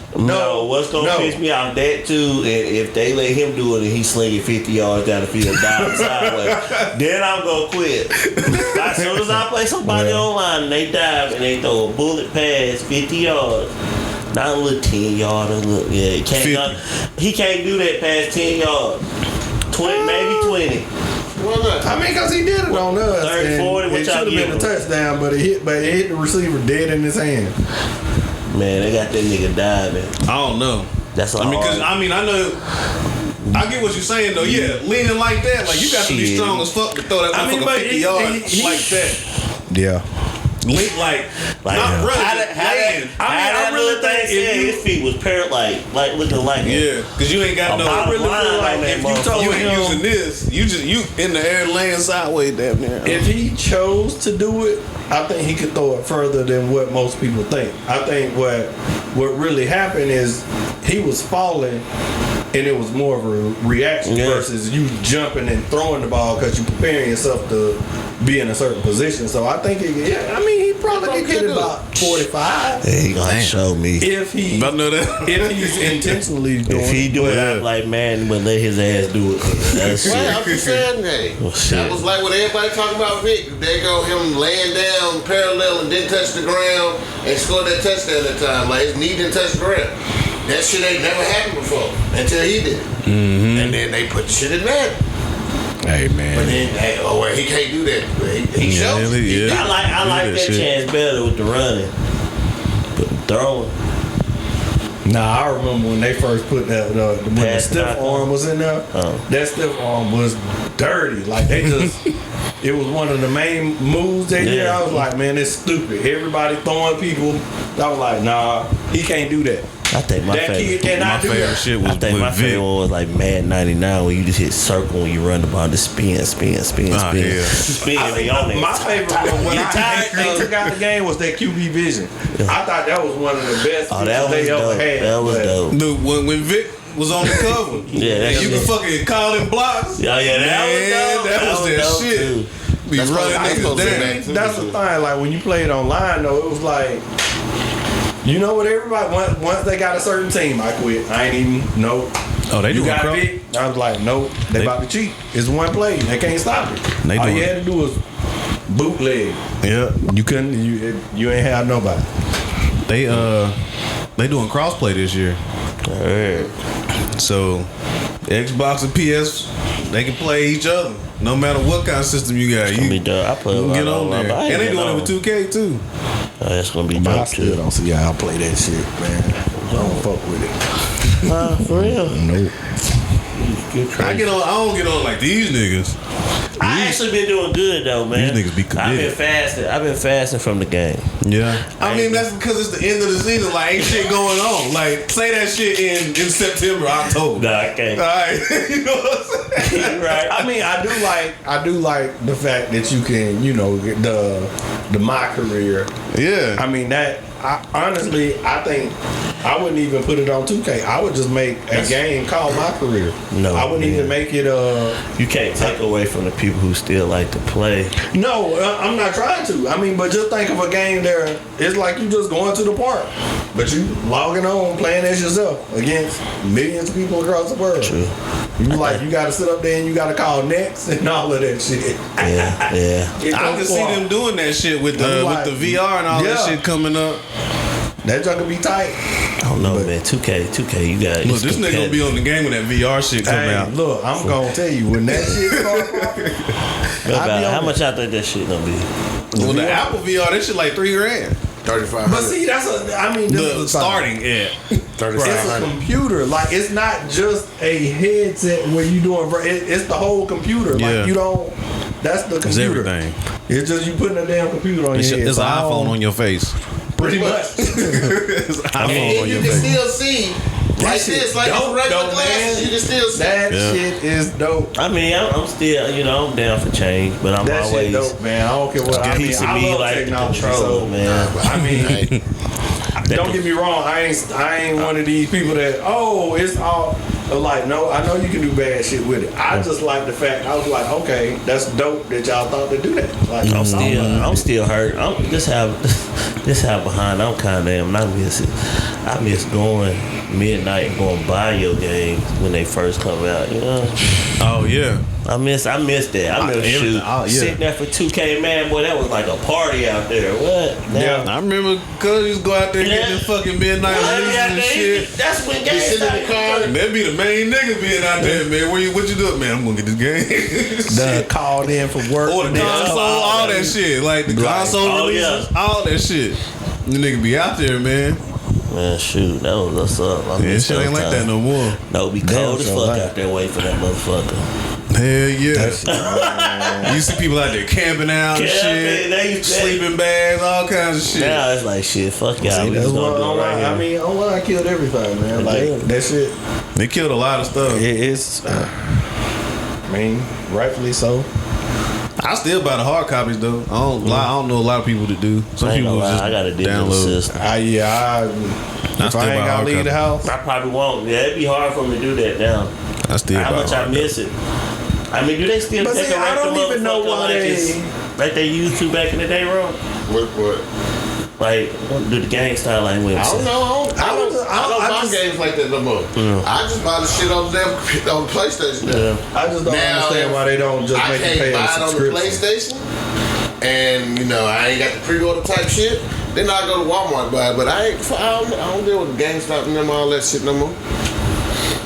What's gonna piss me off that too? And if they let him do it and he's slinging 50 yards down the field, diving sideways, then I'm gonna quit. As soon as I play somebody online and they dive and they throw a bullet pass 50 yards. Not a little 10 yard, he can't do that past 10 yards. 20, maybe 20. Why not? I mean, because he did it on us. 30, and 40, what it y'all should have been a give him? touchdown, but it hit the receiver dead in his hand. Man, they got that nigga diving. I don't know. That's all. I know. I get what you're saying though. Yeah, leaning like that, like you got to be Shit. strong as fuck to throw that motherfucker but 50 he- yards he- like that. Yeah. Like not running. laying. I really think if you- his feet was like looking like Yeah, because you ain't got no. I really feel like if you told you ain't using this, you in the air laying sideways damn near. If he chose to do it, I think he could throw it further than what most people think. I think what really happened is he was falling, and it was more of a reaction versus you jumping and throwing the ball because you're preparing yourself to be in a certain position. So I think, he probably could get it about 45 he gonna show me. if he I know that. if he's intentionally doing If he do it, Yeah. I'm like, man, but let his ass do it. That's Well, shit. I'm just saying, hey, Well, shit. that was like what everybody talking about Vic. They go him laying down parallel and didn't touch the ground and scored that touchdown that time. Like his knee didn't touch the ground. That shit ain't never happened before until he did it. Mm-hmm. And then they put the shit in that. Hey But man, then, he can't do that. But he shows. yeah. I like that shit. chance better with the running. But throwing. nah, I remember when they first put that when the Pass stiff back arm was in there. Oh. That stiff arm was dirty. Like they just it was one of the main moves that year. I was like, man, it's stupid. Everybody throwing people. I was like, nah, he can't do that. I think my That kid favorite. cannot do that. shit was I think my with Vic. favorite one was like Mad 99 when you just hit circle when you run the ball, just spin. yeah. Spin, and on it. My favorite one when they took out the game was that QB vision. I thought that was one of the best Oh, that was they ever dope. had. That was but- dope. Dude, when Vic was on the cover, Yeah, that and you shit. can fucking call them blocks. Yeah, that Man, was dope. that was that dope, shit. too. Be That's running supposed- niggas supposed to be down. back. That's the thing. Like when you played online, though, it was like, you know what? Everybody once they got a certain team, I quit. I ain't even no. Oh, they You doing got crap. Vic. I was like, nope. They about to cheat. It's one play. They can't stop it. They All doing- you had to do was bootleg. Yeah, You couldn't. You ain't have nobody. they doing crossplay this year. Alright. So Xbox and PS, they can play each other no matter what kind of system you got. Gonna be You dope. I put can it get right on there, but I ain't and they getting doing it on. with 2K too. That's gonna be But I dope still too. don't see how I play that shit, man. I don't fuck with it. For real. Nope. I don't get on like these niggas. I actually been doing good though, man. These niggas be committed. I've been fasting from the game. Yeah, I mean that's because it's the end of the season. Like ain't shit going on. Like say that shit in September, October. Nah, I can't. All right, you know what I'm saying? Right. I mean, I do like the fact that you can, get the my career. Yeah, I mean that. Honestly, I think I wouldn't even put it on 2K. I would just make a game called My Career. No, I wouldn't man. even make it. You can't take away from the people who still like to play. No, I'm not trying to. I mean, but just think of a game there. It's like you just going to the park, but you logging on, playing as yourself against millions of people across the world. True. You you got to sit up there and you got to call next and all of that shit. Yeah. It I goes can see far. them doing that shit with I'm like, the VR and all that yeah. shit coming up. That junk could be tight. I don't know, man. 2K, you got. Look, this nigga gonna be on the game when that VR shit come Hey, out. look, I'm gonna tell you when that shit starts. How much I think that shit gonna be? Well, the Apple VR, that shit like $3,000. 3,500. But see, that's this The is a starting, yeah. It's a 3,500. computer. Like it's not just a headset where you doing. It's the whole computer. Yeah. Like you don't. That's the computer. It's everything. It's just you putting a damn computer on It's your head. an So I iPhone don't- on your face. Pretty much. It's an iPhone on And you your can face. still see like shit this, like dope, it's regular though, glasses. man. You can still see. That Yeah. shit is dope. I mean, I'm still, I'm down for change, but I'm That always shit dope, man. I don't care what. I mean, piece of I me love like the technology. controller, So, man. I mean, don't get me wrong. I ain't one of these people that it's all like. No, I know you can do bad shit with it. I just like the fact. I was like, okay, that's dope that y'all thought to do that. Like, I'm still hurt. This how behind I'm kind of damn. I miss it. I miss going midnight and going buy your games when they first come out. You know. Oh, yeah. I miss that. I miss shoot. yeah. Sitting there for 2K, man, boy, that was like a party out there. What? Yeah. I remember cuz used to go out there and get Yeah. them fucking midnight releases and shit. That's when You games sit in the car. And that'd be the main nigga being out there, man. What you doing, man? I'm gonna get this game. Done called in for work. Or the console, all that shit. Like the console Oh, releases, yeah. all that shit. The nigga be out there, man. Man, shoot, that was what's up. I Yeah, miss shit ain't those like that times. no more. No, be cold as so fuck like- out there waiting for that motherfucker. Hell yeah. You see people out there camping out and Camping, they- shit, sleeping bags, all kinds of shit. Now it's like shit. Fuck y'all. See, We that's just what gonna do it right here. I mean, online killed everything, man. They Like did. that shit. They killed a lot of stuff. It's. I mean, rightfully so. I still buy the hard copies though. I don't lie. I don't know a lot of people that do. Some I ain't people gonna lie, just I got a digital download. system. If I I ain't still buy gotta hard leave the copies. house, I probably won't. Yeah, it'd be hard for me to do that now. I still How buy much I hard miss it. I mean, do they still But take see, a I don't even know motherfucker why like they used to back in the day, bro? What? Like, do the gang style like I don't know. I don't buy just- games like that no more. I just buy the shit on the damn on the PlayStation. Yeah. I just don't Now, understand why they don't just I make you can't pay buy a it on the subscription. PlayStation, and I ain't got the pre-order type shit. Then I go to Walmart buy it, but I don't deal with GameStop and them all that shit no more.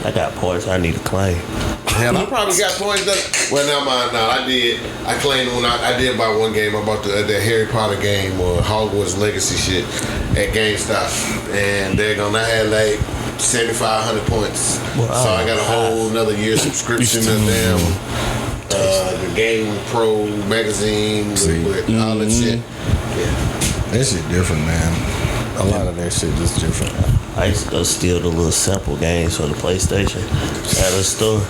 I got points I need to claim. Hell, I probably got points that. Well, now mine. No, I did. I claimed when I did buy one game. I bought the Harry Potter game or Hogwarts Legacy shit at GameStop, and they're gonna have like 7,500 points. So I got a whole another year subscription to them. the Game Pro magazine with all that shit. Yeah. That shit different, man. A lot of that shit is different. I used to go steal the little sample games from the PlayStation at a store.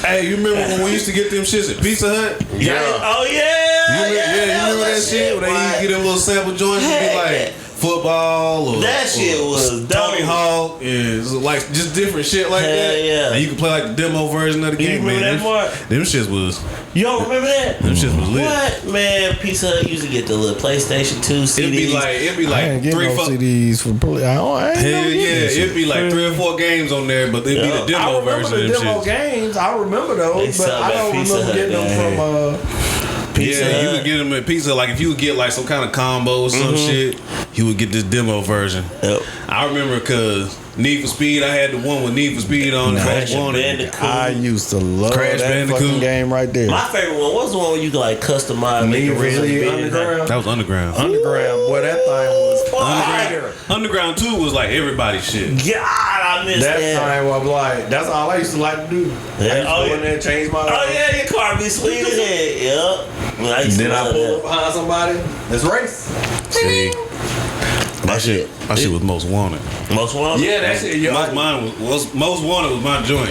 Hey, you remember when we used to get them shits at Pizza Hut? Yeah. Oh yeah. You remember that shit? When they used to get them little sample joints and be like football or that shit was Tony dope. Hawk is like just different shit like Hell that. yeah. And you can play like the demo version of the game, remember man. that part? Them shits was You don't remember that? them shits was lit. What man? Pizza Hut used to get the little PlayStation 2 CDs. It'd be I like ain't get 3 no 4 CDs for play. I ain't Hell never get yeah, that shit. it'd be like 3 or 4 games on there, but it'd be the I demo remember version the of them demo shits. games. I remember those, They but sell I that don't Pizza remember Hut getting them game. from. Pizza Yeah, you Hut. would get them at Pizza. Like if you would get like some kind of combo or some shit, you would get this demo version. Yep. I remember because Need for Speed, I had the one with Need for Speed on it. Crash One. Bandicoot. I used to love Crash that Bandicoot. fucking game right there. My favorite one was the one where you could like customize, make Need it for really Speed big. Underground. That was Underground. Underground, boy, that thing was fire. Underground 2 was like everybody's shit. God, I missed That that. thing was like, that's all I used to like to do. I used to Oh, go in there and change my Oh yeah, your car be sweet as hell. Yep. I used to Then I love pull that. up behind somebody. Let's race. See, my shit was Most Wanted. Most one. Yeah, that shit. Most Wanted was my joint.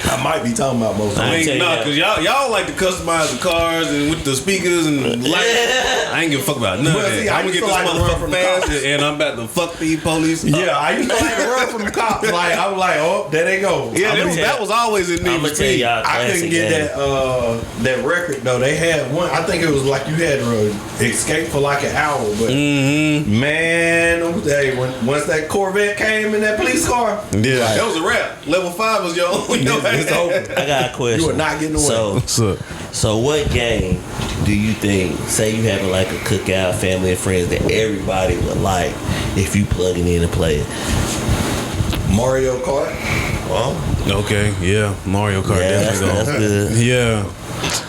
I might be talking about most. I tell ain't you nah, that. cause y'all like to customize the cars and with the speakers and lights. I ain't give a fuck about none of Well, that. see, I I'm gonna used get to this like to run from the motherfucker fast cops. and I'm about to fuck these police. up. Yeah, I used to like to run from the cops. Like I was like, oh, there they go. Yeah, I'ma that was always in Need I'm for gonna tell Speed. y'all a I couldn't classic get game. that record though. They had one. I think it was like you had to escape for like an hour. But man, hey, once that Corvette came in that police car, Yeah, that was a rap. Level 5 was your own. it's over. I got a question. You are not getting away. What's up? So what game do you think, say you having like a cookout, family and friends that everybody would like if you plug it in and play it? Mario Kart. Okay, yeah, Mario Kart. Yeah, that's definitely good. go. Yeah.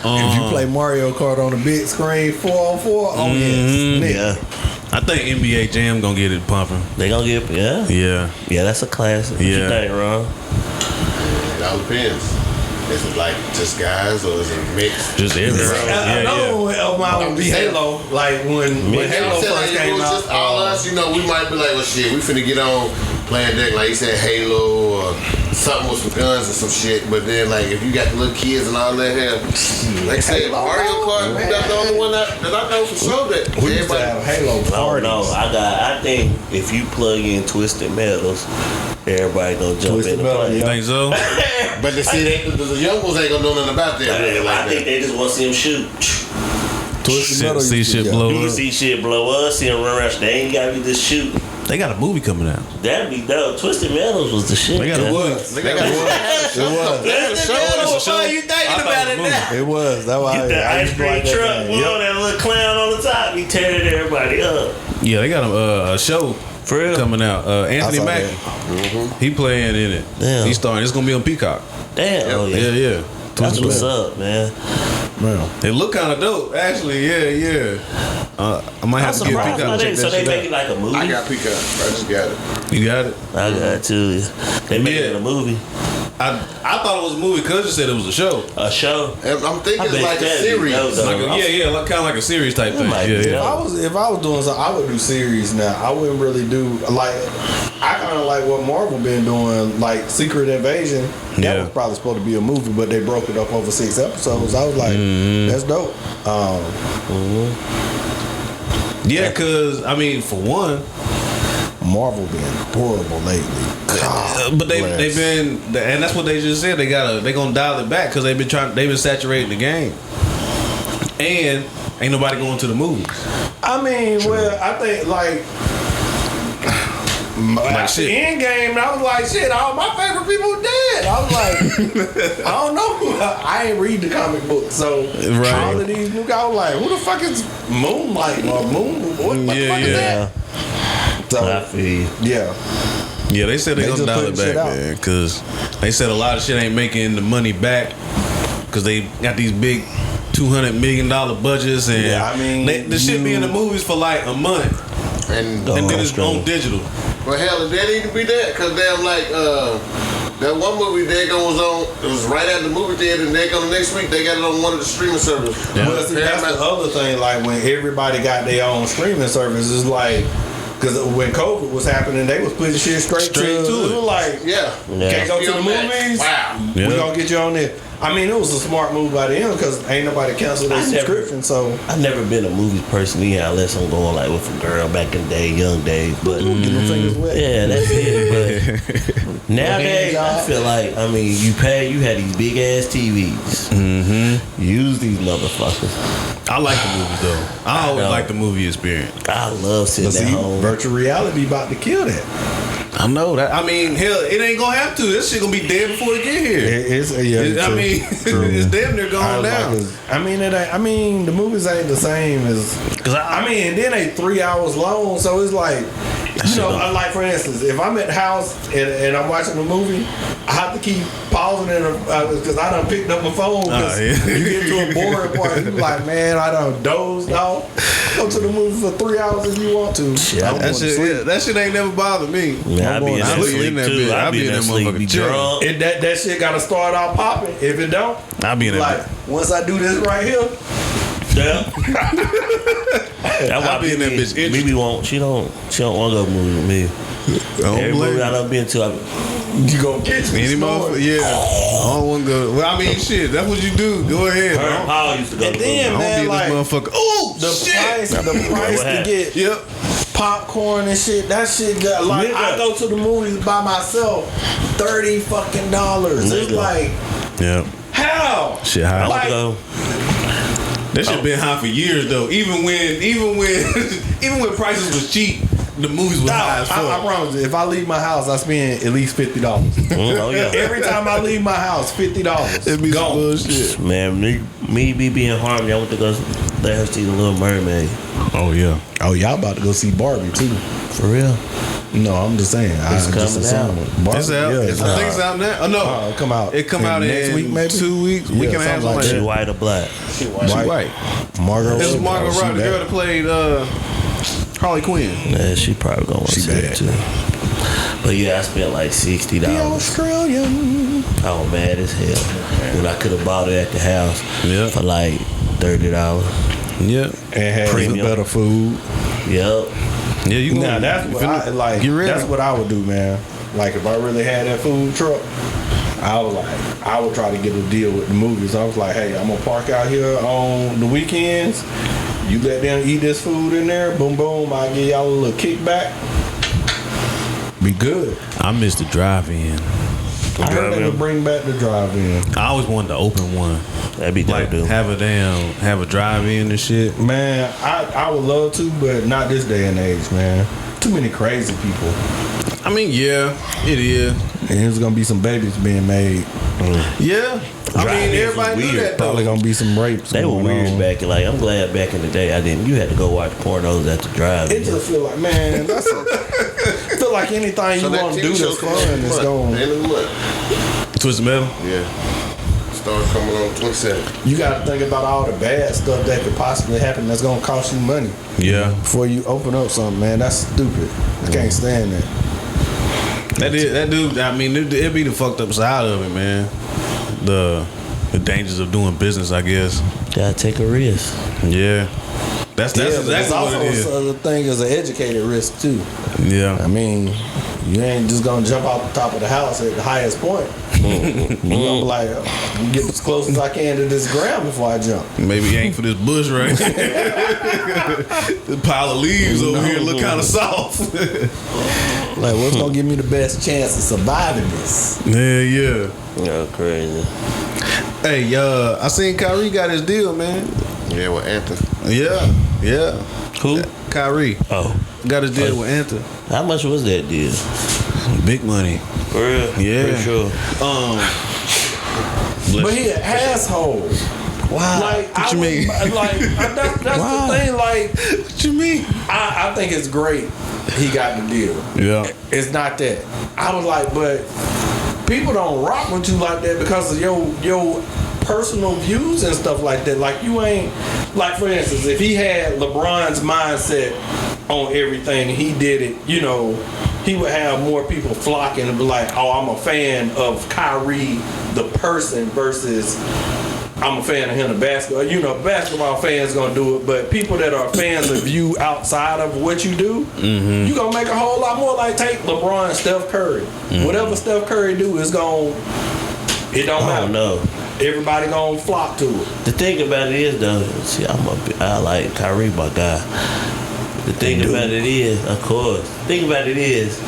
If you play Mario Kart on the big screen 4-on-4, oh yes, nigga. Yeah. I think NBA Jam gonna get it pumping. They gonna get, yeah. Yeah. That's a classic. What you Yeah. think, Ron? It all depends. Is it like just guys or is it mixed? Just everybody. Another one of mine would be Halo. Like when Halo first came out. Just all us, you know, we might be like, well, shit, we finna get on playing deck, like you said, Halo or something with some guns and some shit. But then, like, if you got the little kids and all that hell, like say Mario Kart, that's the only one that I know for sure that We used to have Halo I don't parties. know. I think if you plug in Twisted Metals, everybody gonna jump Twisted in and Metal, play. You think so? But the young ones ain't gonna know nothing about that. Really, like I think that. they just want to see him shoot. Twisted Metal See used to- shit yeah. blow You can up. see shit blow up, see him run rush. They ain't gotta be just shooting. They got a movie coming out. That'd be dope. Twisted Metals was the shit. They got yeah. a what? They got one. Twisted Metals, why you thinking about it now? It was. That was Get the I ice used to cream like that truck, game. boy, Yep. that little clown on the top, he tearing everybody up. Yeah, they got a show For real? coming out. Anthony I saw Mack, that. he playing in it. Damn. He's starring. It's gonna be on Peacock. Damn, oh yeah. Yeah. That's what's up, man. Man. It look kind of dope, actually. Yeah. I might I'm have to give surprised Peacock by a check that. So that they shit make out. it like a movie? I got Peacock. I just got it. You got it. I got it too. They make it Yeah. a movie. I thought it was a movie because you said it was a show. A show. And I'm thinking I it's bet like a that'd be series. dope, though. Like like kind of like a series type thing. might be Yeah. dope. If I was doing something, I would do series now. I wouldn't really do like I kind of like what Marvel been doing, like Secret Invasion. That Yeah. was probably supposed to be a movie, but they broke it up over 6 episodes. I was like, that's dope. Yeah, because I mean, for one, Marvel been horrible lately. God but they've bless. been, and that's what they just said. They gonna dial it back because they've been saturating the game, and ain't nobody going to the movies. I mean, well, I think like after shit. Endgame, I was like, shit, all my favorite people dead. I was like, I don't know. I ain't read the comic book, so Right. all of these new guys, I was like, who the fuck is Moonlight or Moon? What the fuck is that? I So feel you. yeah, Yeah, they said They they gonna just dial it putting shit back, out. man, because they said a lot of shit ain't making the money back because they got these big $200 million budgets, and Yeah, I mean, the shit be in the movies for like a month, And and then that's it's on true. digital. well, hell, if that need to be that, cause damn, like, That one movie Dagon was on, it was right at the movie theater, and Dagon the next week they got it on one of the streaming services. Yeah. Well, see, that's the other thing. Like when everybody got their own streaming services, like because when COVID was happening, they was putting shit straight to it. It was like, can't go to the movies. Wow, we gonna get you on there. I mean, it was a smart move by them because ain't nobody canceled their subscription. So I've never been a movie person either, unless I'm going like with a girl back in the day, young days. But get them fingers wet. yeah, that's it. But nowadays, I feel like you had these big ass TVs. Mm-hmm. Use these motherfuckers. I like the movies though. I always like the movie experience. I love sitting at home. Virtual reality about to kill that. I know that. I mean, hell, it ain't gonna have to. This shit gonna be dead before it get here. It's it's damn near going down. I mean, it ain't. I mean, the movies ain't the same as. Cause I mean, and then they 3 hours long, so it's like. You know, like for instance, if I'm at the house and I'm watching a movie, I have to keep pausing it because I done picked up my phone. Because you get to a boring part, you like, man, I done dozed off. Go to the movie for 3 hours if you want to. That shit ain't never bothered me. Yeah, I be in that sleep too. I be in that sleep, be drunk. That shit gotta start out popping. If it don't, I be in that. Like once I do this right here. Yeah. That's why I be in that bitch. Mimi won't. She don't want to go movie with me. Every movie I done been to, you gonna catch me? Any motherfucker? Yeah. I don't want to go. Well, I mean, shit. That's what you do. Go ahead. Her and Paul used to go. And then, man, like this motherfucker. Oh, the price to get popcorn and shit. That shit got like. I go to the movies by myself, $30 fucking. It's like, how? High. Like, that shit been high for years though. Even when prices was cheap, the movies was high as fuck. I promise you, if I leave my house, I spend at least $50. Oh yeah. Every time I leave my house, $50. It be some bullshit. Man, me being Harmony, I went to go let her see The Little Mermaid. Oh yeah. Oh, y'all about to go see Barbie too? For real? No, I'm just saying. It's coming out. It's out. I think it's out now. Oh no, it come out. It come out next week, maybe 2 weeks. Week and a half. Like She white or black? She white. Margot. This is Margot Robbie, the girl that played Harley Quinn. Yeah, she probably gonna want to see it too. But yeah, I spent like $60. The Australian. I was mad as hell when I could have bought it at the house for like $30. Yep. And had better food. Yep. Yeah, you now that's what I like. That's what I would do, man. Like if I really had that food truck, I would try to get a deal with the movies. I was like, hey, I'm gonna park out here on the weekends. You let them eat this food in there. Boom, boom. I give y'all a little kickback. Be good. I miss the drive-in. I heard they would bring back the drive-in. I always wanted to open one. That'd be dope, dude. Have a drive-in and shit. Man, I would love to, but not this day and age, man. Too many crazy people. I mean, yeah, it is. And there's gonna be some babies being made. Yeah. I mean, everybody knew that though. Probably gonna be some rapes. They were weird back in, like, I'm glad back in the day I didn't. You had to go watch pornos at the drive-in. It just feel like, man, that's feel like anything you want to do that's fun is going. End of the month. Twisted Metal? Yeah. Starts coming on 27th. You got to think about all the bad stuff that could possibly happen that's going to cost you money. Yeah. Before you open up something, man, that's stupid. I can't stand that. That dude, I mean, it'd be the fucked up side of it, man. The dangers of doing business, I guess. Gotta take a risk. Yeah. That's exactly what it is. Also, the thing is an educated risk too. Yeah. I mean, you ain't just gonna jump off the top of the house at the highest point. You gonna be like, I'm get as close as I can to this ground before I jump. Maybe you ain't for this bush right here. This pile of leaves over here look kind of soft. Like, what's gonna give me the best chance of surviving this? Yeah. Yeah, crazy. Hey, I seen Kyrie got his deal, man. Yeah, with Anthony. Yeah. Who? Kyrie. Oh. Got his deal with Anthony. How much was that deal? Big money. For real? Yeah. For sure. But he an asshole. Wow. Like, what you mean? Like, that's wow. the thing. Like, what you mean? I think it's great he got the deal. Yeah. It's not that. I was like, but people don't rock with you like that because of your personal views and stuff like that. Like, you ain't, like, for instance, if he had LeBron's mindset on everything. He did it, you know, he would have more people flocking and be like, oh, I'm a fan of Kyrie, the person, versus I'm a fan of him, the basketball. You know, basketball fans gonna do it, but people that are fans of you outside of what you do, you gonna make a whole lot more. Like take LeBron, Steph Curry. Whatever Steph Curry do is gonna, it don't matter. No. Everybody gonna flock to it. The thing about it is though, see, I like Kyrie, my guy. The thing about it is, of course. The thing about it is,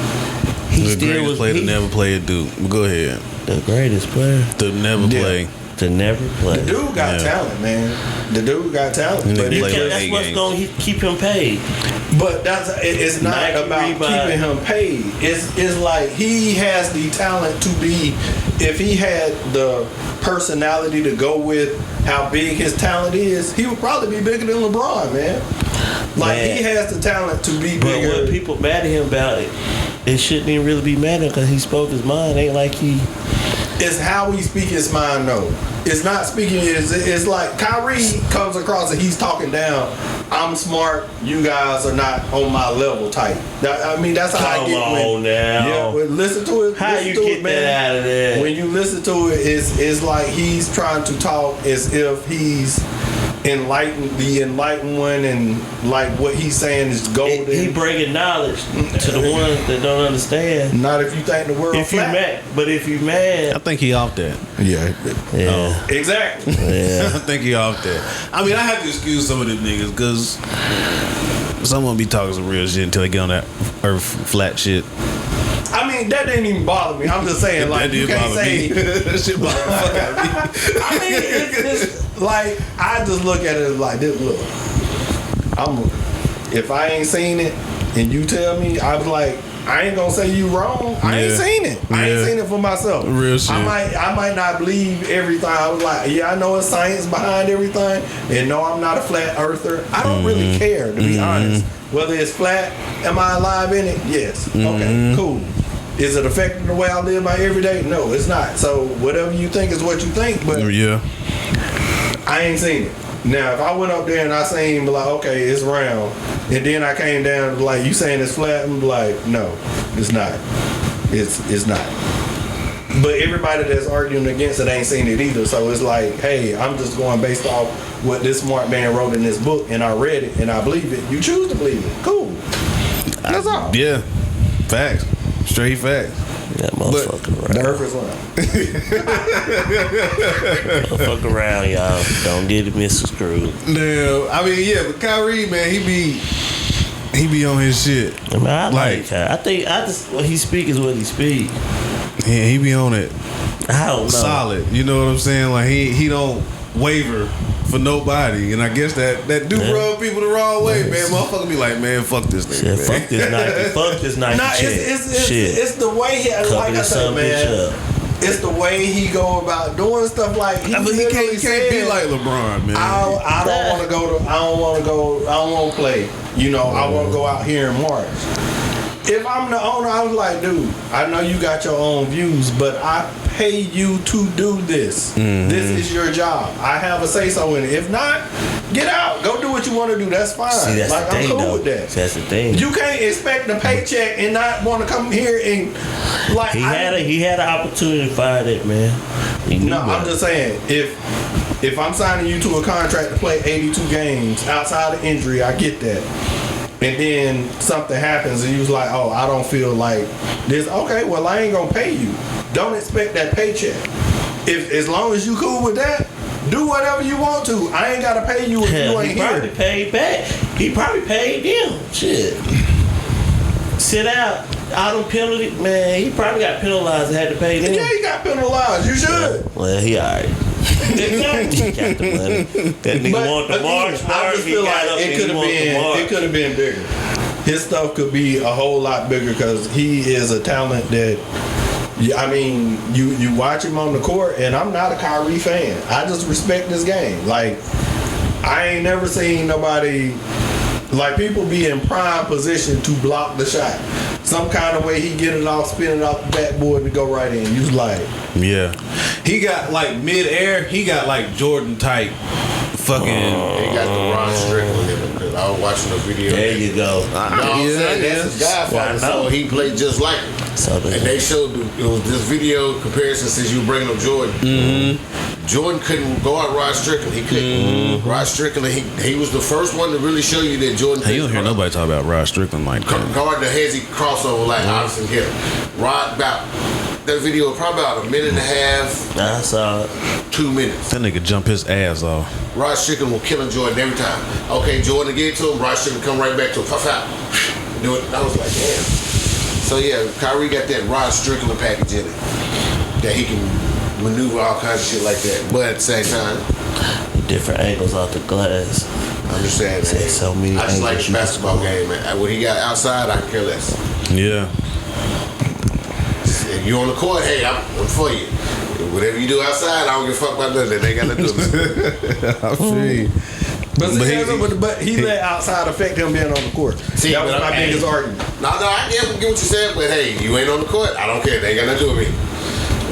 he The still greatest was player to never play at Duke. Go ahead. the greatest player To never play. to never play. The dude got talent, man. The dude got talent. And But they it play can't- like That's what's games. going to keep him paid. But it's not Nike, about Reebok. keeping him paid. It's like he has the talent to be. If he had the personality to go with how big his talent is, he would probably be bigger than LeBron, man. Like Man. he has the talent to be But bigger. what people mad at him about it shouldn't even really be mad at him because he spoke his mind. Ain't like he. It's how he speak his mind, though. It's not speaking. It's like Kyrie comes across and he's talking down. I'm smart. You guys are not on my level type. I mean, that's how I Come get on now. Yeah, but listen to it. How listen you to get it, man. that out of there? When you listen to it, it's like he's trying to talk as if he's the enlightened one, and like what he's saying is golden. He bringing knowledge to the ones that don't understand. Not if you think the world If you flat. mad, but if you mad, I think he off that. Yeah, yeah, exactly. yeah. I think he off that. I mean, I have to excuse some of them niggas because someone be talking some real shit until they get on that earth flat shit. I mean, that didn't even bother me. I'm just saying, like, That you did can't bother say. me. That shit bothered the fuck out of me. I mean, it's like I just look at it as like this. Look, if I ain't seen it and you tell me, I'm like, I ain't gonna say you wrong. I ain't Yeah. seen it. I ain't Yeah. seen it for myself. Real shit. I might not believe everything. I was like, yeah, I know it's science behind everything, and no, I'm not a flat earther. I don't really care, to be honest. Whether it's flat, am I alive in it? Yes. Okay, cool. Is it affecting the way I live my everyday? No, it's not. So whatever you think is what you think, but Yeah. I ain't seen it. Now, if I went up there and I seen, like, okay, it's round, and then I came down, like, you saying it's flat, I'm like, no, it's not. It's not. But everybody that's arguing against it ain't seen it either, so it's like, hey, I'm just going based off what this smart man wrote in this book, and I read it, and I believe it. You choose to believe it. Cool. That's all. Yeah. Facts. Straight facts. That motherfucker The around. earth is round. Fuck around, y'all. Don't get it misconstrued. No, I mean, yeah, but Kyrie, man, he be on his shit. I mean, I Like- like her. I think what he speak is what he speak. Yeah, he be on it I don't know. solid. You know what I'm saying? Like he don't waver for nobody, and I guess that do Yeah. rub people the wrong way, man. Motherfucker be like, man, fuck this nigga, Yeah, man. fuck this Nike. Fuck this Nike Nah, shit. it's the way he, Cover like I this said, son of a bitch man. up. It's the way he go about doing stuff. Like he But he literally can't be said, like LeBron, man. I don't want to go to. I don't want to play. You know, I want to go out here and march. If I'm the owner, I was like, dude, I know you got your own views, but I pay you to do this. This is your job. I have a say so in it. If not, get out. Go do what you want to do. That's fine. See, that's like the I'm thing, cool though. with that. That's the thing. You can't expect a paycheck and not want to come here and like. He had an opportunity to fire that man. He knew No, I'm better. just saying if I'm signing you to a contract to play 82 games outside of injury, I get that. And then something happens and you was like, oh, I don't feel like this. Okay, well, I ain't gonna pay you. Don't expect that paycheck. If as long as you cool with that, do whatever you want to. I ain't gotta pay you if you Hell, ain't he probably here. paid back. He probably paid them. Shit. Sit out. All them penalty, man. He probably got penalized and had to pay them. Yeah, you got penalized. You should. Well, he alright. Exactly. He got the money. That nigga But want the again, march. I just He feel got like up it and could he have want the been. march. It could have been bigger. His stuff could be a whole lot bigger because he is a talent that. I mean, you watch him on the court, and I'm not a Kyrie fan. I just respect this game. Like, I ain't never seen nobody. Like, people be in prime position to block the shot. Some kind of way he get it off, spin it off the backboard to go right in. You was like, Yeah, he got like mid-air. He got like Jordan type, fucking. He got the Ron Strickland in him. 'cause I was watching a video. There you go. No, I'm saying that's his Godfather. I know. So he played just like him. So And they showed it was this video comparison since you were bringing up Jordan. Jordan couldn't guard Rod Strickland. He couldn't. Rod Strickland, he was the first one to really show you that Jordan Hey, you don't couldn't hear nobody talk about Rod Strickland like that. guard the hezzy crossover like Anderson Hill. Rod about that video probably about a minute and a half, I saw it. 2 minutes. That nigga jump his ass off. Rod Strickland will kill Jordan every time. Okay, Jordan get to him, Rod Strickland come right back to him. Puff out. Do it. I was like, damn. So yeah, Kyrie got that Rod Strickland package in it. That he can maneuver all kinds of shit like that. But at the same time, Different angles off the glass. I'm just saying, Say man, so many I just like angles the you basketball can game, man. What he got outside, I can care less. Yeah. If you on the court, hey, I'm for you. Whatever you do outside, I don't give a fuck about nothing. They ain't got nothing to do with it. I feel you. But he let outside affect him being on the court. See, that was but my hey, biggest argument. No, I get what you said, but hey, you ain't on the court. I don't care. They ain't got nothing to do with me.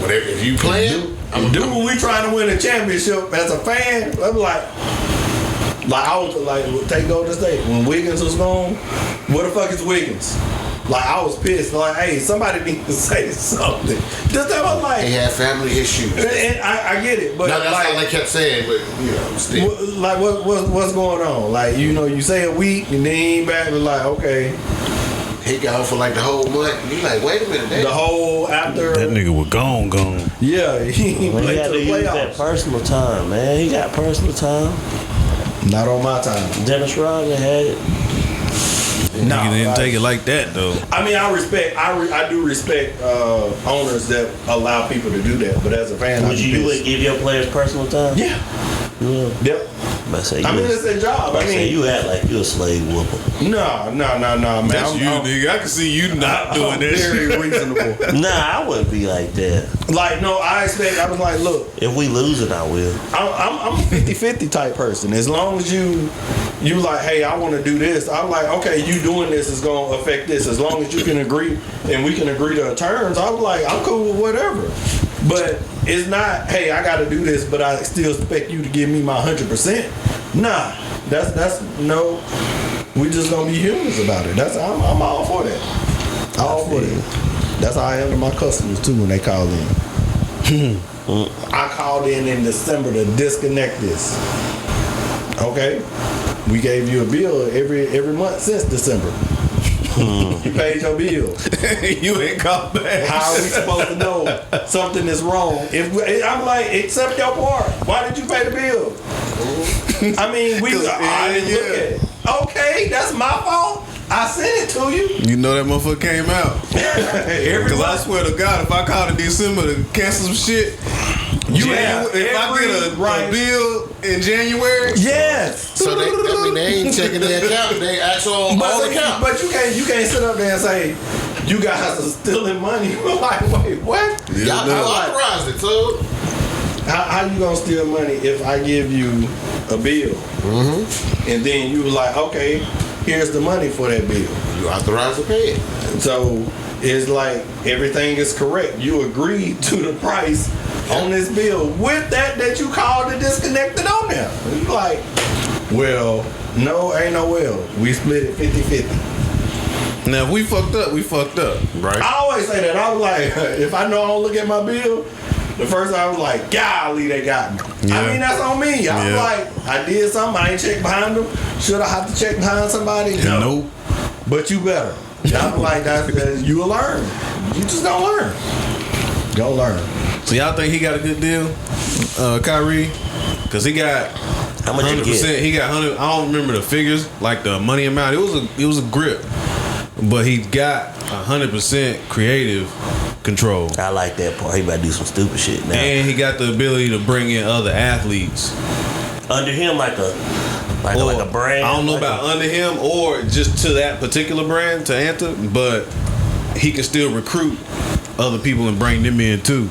Whatever, if you playing, I'm Dude, when we trying to win a championship as a fan, I'm like I was like, take Golden State. When Wiggins was gone, where the fuck is Wiggins? Like, I was pissed. Like, hey, somebody needs to say something. Just that was like, he had family issues. and I get it, but No, that's like, all they kept saying, but you know, still. like what's going on? Like, you know, you say a week and then he ain't back. But like, okay, He got for like the whole month. You like, wait a minute, the whole after. That nigga was gone. Yeah, he Well, he played had to to the use that playoffs. personal time, man. He got personal time. Not on my time. Dennis Rodman had it. No, Nigga didn't take it like that though. I mean, I do respect owners that allow people to do that. But as a fan, Would you would give your players personal time? Yeah. Yep. I say I you mean, was- it's their job. I say mean, you act like you a slave whooper. no, man. That's I'm, you, I'm, nigga. I can see you not doing I'm that very shit. reasonable. Nah, I wouldn't be like that. Like, no, I was like, look, If we losing, I will. I'm a 50-50 type person. As long as you like, hey, I want to do this. I'm like, okay, you doing this is going to affect this. As long as you can agree and we can agree to terms, I'm like, I'm cool with whatever. But it's not, hey, I got to do this, but I still expect you to give me my 100%. Nah, that's no. We just gonna be humans about it. I'm all for that. All for that. That's how I handle my customers too when they call in. I called in December to disconnect this. Okay, we gave you a bill every month since December. You paid your bill. You ain't called back. How are we supposed to know something is wrong? I'm like, accept your part. Why did you pay the bill? I mean, I didn't look at it. Okay, that's my fault. I sent it to you. You know that motherfucker came out. Every Because I month. swear to God, if I called in December to cancel some shit, You have if I get a bill in January, Yes. So that mean they ain't checking their account. They actual all account. But you can't sit up there and say you guys are stealing money. Like, wait, what? Y'all authorized it, so How you gonna steal money if I give you a bill and then you were like, okay, here's the money for that bill. you authorized to pay it. So it's like everything is correct. You agreed to the price on this bill with that you called to disconnect it on there. You like, well, no, ain't no well. We split it 50-50. now if we fucked up, we fucked up, right? I always say that. I was like, if I know I don't look at my bill, the first time I was like, golly, they got me. Yeah. I mean, that's on me. I was Yeah. like, I did something. I ain't checked behind them. Should I have to check behind somebody? No. Nope. But you better. I'm like, that's you will learn. You just gonna learn. Go learn. So y'all think he got a good deal, Kyrie? Because he got How much you 100%. get? He got 100. I don't remember the figures, like the money amount. It was a grip, but he got 100% creative control, I like that part. He about to do some stupid shit now. and he got the ability to bring in other athletes. Under him, like a brand. I don't know like about under him or just to that particular brand to enter, but he can still recruit other people and bring them in too.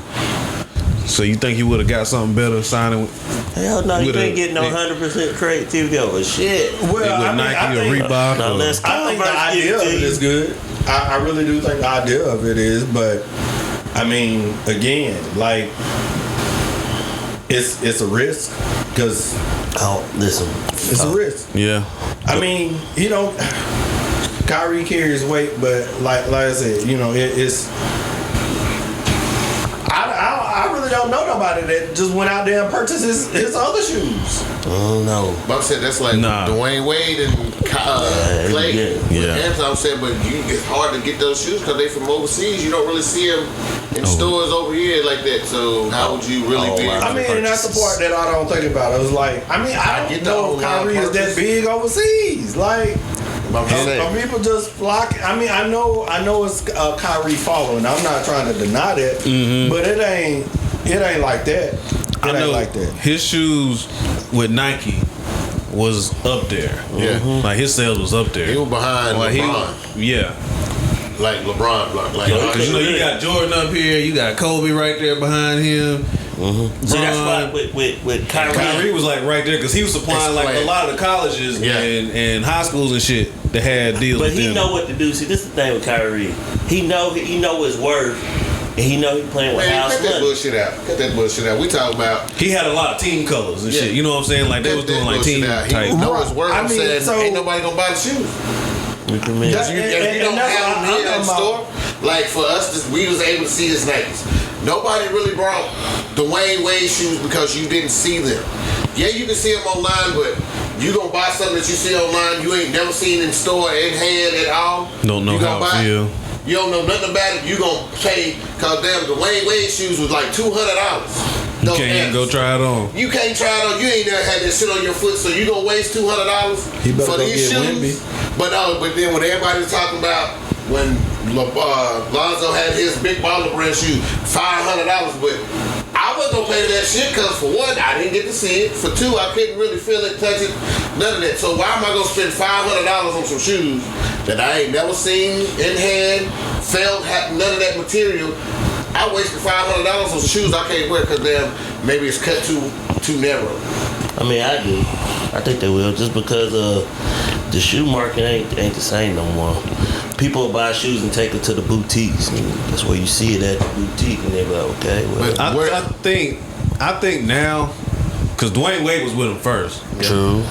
So you think he would have got something better signing? Hell no, you with ain't a- getting no 100% creativity over shit. Well, With Nike or Reebok? Now or- let's I think the Converse idea give of it to it you. is good. I really do think the idea of it is, but I mean, again, like it's a risk because Oh, listen. it's a risk. Yeah. I mean, he don't. Kyrie carries weight, but like I said, you know, it's. I really don't know nobody that just went out there and purchased his other shoes. Oh no. But I said that's like Dwayne Wade and Clay. Yeah. I'm saying, but it's hard to get those shoes because they from overseas. You don't really see them in stores over here like that. So how would you really be? I mean, and that's the part that I don't think about. It was like, I mean, I don't know if Kyrie is that big overseas. Like, are people just flocking? I mean, I know it's Kyrie following. I'm not trying to deny that, but it ain't like that. It ain't like that. His shoes with Nike was up there. Yeah. Like his sales was up there. He was behind LeBron. Like LeBron block. Like, because you know you got Jordan up here, you got Kobe right there behind him. So that's why with Kyrie was like right there because he was supplying like a lot of the colleges and high schools and shit that had deals. But with he them. know what to do. See, this is the thing with Kyrie. He know his worth, and he know he playing with house cut that money. bullshit out. Cut that bullshit out. We talking about. He had a lot of team colors and shit. You know what I'm saying? Like they was doing like team type. He know his worth. I'm saying so, ain't nobody gonna buy the shoes. What you mean? If you don't have them here in the store, like for us, we was able to see his Nikes. Nobody really brought Dwayne Wade shoes because you didn't see them. Yeah, you can see them online, but you gonna buy something that you see online you ain't never seen in store in hand at all. Don't know how it feel. You don't know nothing about it. You gonna pay because damn Dwayne Wade shoes was like $200. You can't even go try it on. You can't try it on. You ain't never had that shit on your foot, so you gonna waste $200 for these shoes. But then when everybody was talking about when Lonzo had his big baller brand shoe, $500, but I wasn't gonna pay that shit because for one, I didn't get to see it. For two, I couldn't really feel it, touch it, none of that. So why am I gonna spend $500 on some shoes that I ain't never seen in hand, felt, none of that material? I wasted $500 on some shoes I can't wear because maybe it's cut too narrow. I mean, I do. I think they will just because the shoe market ain't the same no more. People buy shoes and take it to the boutiques. And that's where you see it at the boutique, and they're like, okay. Well, I think now, because Dwayne Wade was with him first. True.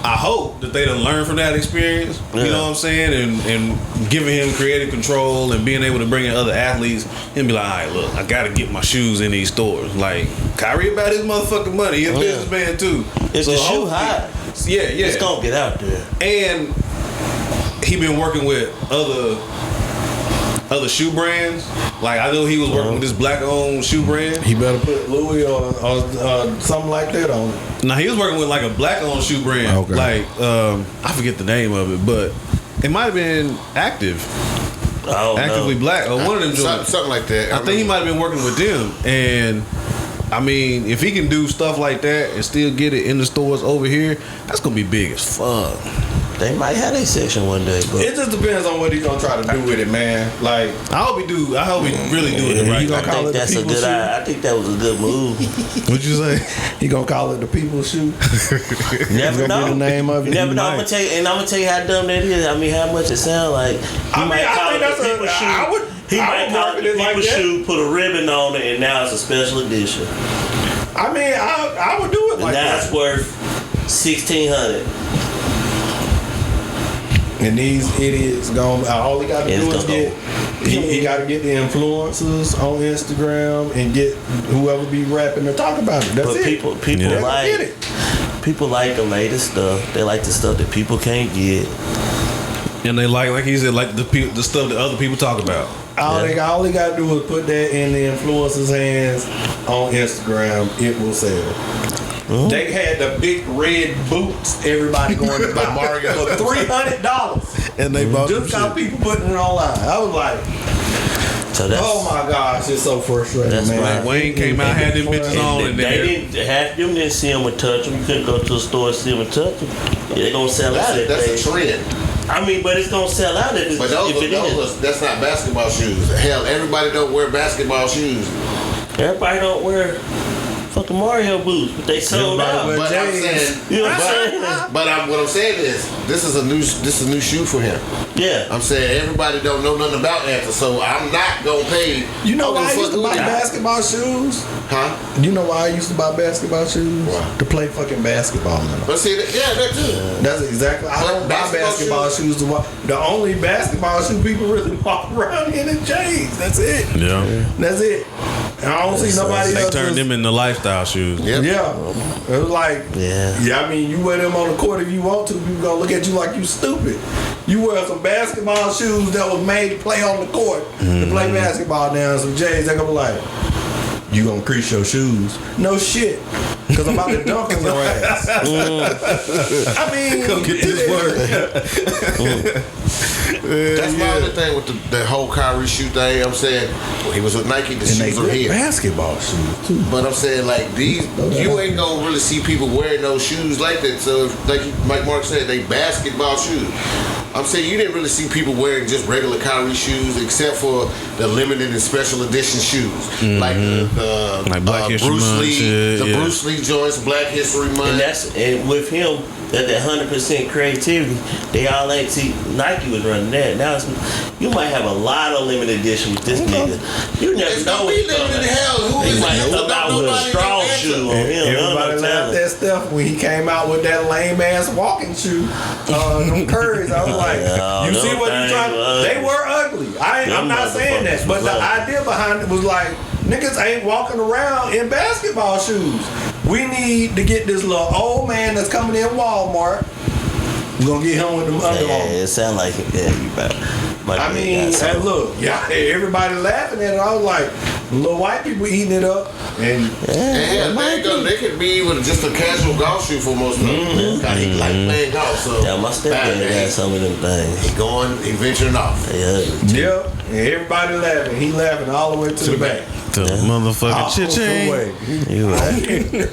I hope that they done learn from that experience. You know what I'm saying, and giving him creative control and being able to bring in other athletes and be like, all right, look, I gotta get my shoes in these stores. Like Kyrie about his motherfucking money. He's a businessman too. If the shoe high, it's gonna get out there. And he been working with other shoe brands. Like I know he was working with this black-owned shoe brand. He better put Louis or something like that on it. Now he was working with like a black-owned shoe brand. Okay. Like I forget the name of it, but it might have been Actively Black or one of them. Something like that. I think he might have been working with them. And I mean, if he can do stuff like that and still get it in the stores over here, that's gonna be big as fuck. They might have a section one day, but it just depends on what he's gonna try to do with it, man. Like I hope he really do it right. I think that's a good idea. I think that was a good move. What'd you say? He gonna call it the people's shoe. Never know. The name of it. You never know. I'm gonna tell you how dumb that is. I mean, how much it sounds like. He might call it the people's shoe. He might call it the people's shoe. Put a ribbon on it, and now it's a special edition. I mean, I would do it like that. That's worth $1,600. And these idiots all he got to do is he got to get the influencers on Instagram and get whoever be rapping to talk about it. That's it. People like the latest stuff. They like the stuff that people can't get. And they like he said, like the stuff that other people talk about. All he got to do is put that in the influencers' hands on Instagram. It will sell. They had the big red boots. Everybody going to buy Mario for $300, and they bought just got people putting it online. I was like, oh my gosh, it's so frustrating, man. Like Wayne came out, had them bitches on, and half them didn't see them and touch them. You couldn't go to a store and see them and touch them. Yeah, they're gonna sell out. That's a trend. I mean, but it's gonna sell out if that's not basketball shoes. Hell, everybody don't wear basketball shoes. Everybody don't wear. fucking Mario boots, but they sold out. But I'm saying, You know what I'm saying? what I'm saying is, this is a new shoe for him. Yeah. I'm saying everybody don't know nothing about Anthem, so I'm not gonna pay. You know why I fuck used to who buy they- basketball shoes? Huh? You know why I used to buy basketball shoes? Why? To play fucking basketball in them. But see, that too. That's exactly. I don't buy basketball shoes to walk. The only basketball shoe people really walk around in is J's. That's it. Yeah. That's it. And I don't see nobody They else. turned them into lifestyle shoes. Yep. Yeah. It was like, Yeah. I mean, you wear them on the court if you want to. People gonna look at you like you stupid. You wear some basketball shoes that was made to play on the court to play basketball now. Some J's, they gonna be like, you gonna crease your shoes? No shit. Because I'm about to dunk on your ass. I mean, Come get this work. That's my other thing with the whole Kyrie shoe thing. I'm saying, when he was with Nike, the And they shoes are good here. basketball shoes too. But I'm saying, like, these, you ain't gonna really see people wearing those shoes like that. So, like Mark said, they basketball shoes. I'm saying you didn't really see people wearing just regular Kyrie shoes, except for the limited and special edition shoes, like the Like Black History Bruce Month Lee, shit, the yeah. Bruce Lee joints, Black History Month. And with him, that 100% creativity, they all ain't see Nike was running that. Now you might have a lot of limited edition with this nigga. You never It's know gonna be what's coming. limited hell. Who He is might it? come out with a straw shoe on him. Everybody laughed at Steph when he came out with that lame ass walking shoe. Them Currys, I was like, No, you see them what you things trying? were ugly. They were ugly. I'm Them not saying that, motherfuckers but the was ugly. idea behind it was like, niggas ain't walking around in basketball shoes. We need to get this little old man that's coming in Walmart. We're gonna get him with them Under Yeah, Armour. it sound like you better. I mean, and look, yeah, everybody laughing at it. I was like, little white people eating it up, and And they could be even just a casual golf shoe for most of them. He like playing golf, so Yeah, my stepdad had some of them things. he venturing off. Yeah. yep, and everybody laughing. He laughing all the way to the back. The motherfucking cha-ching. You right.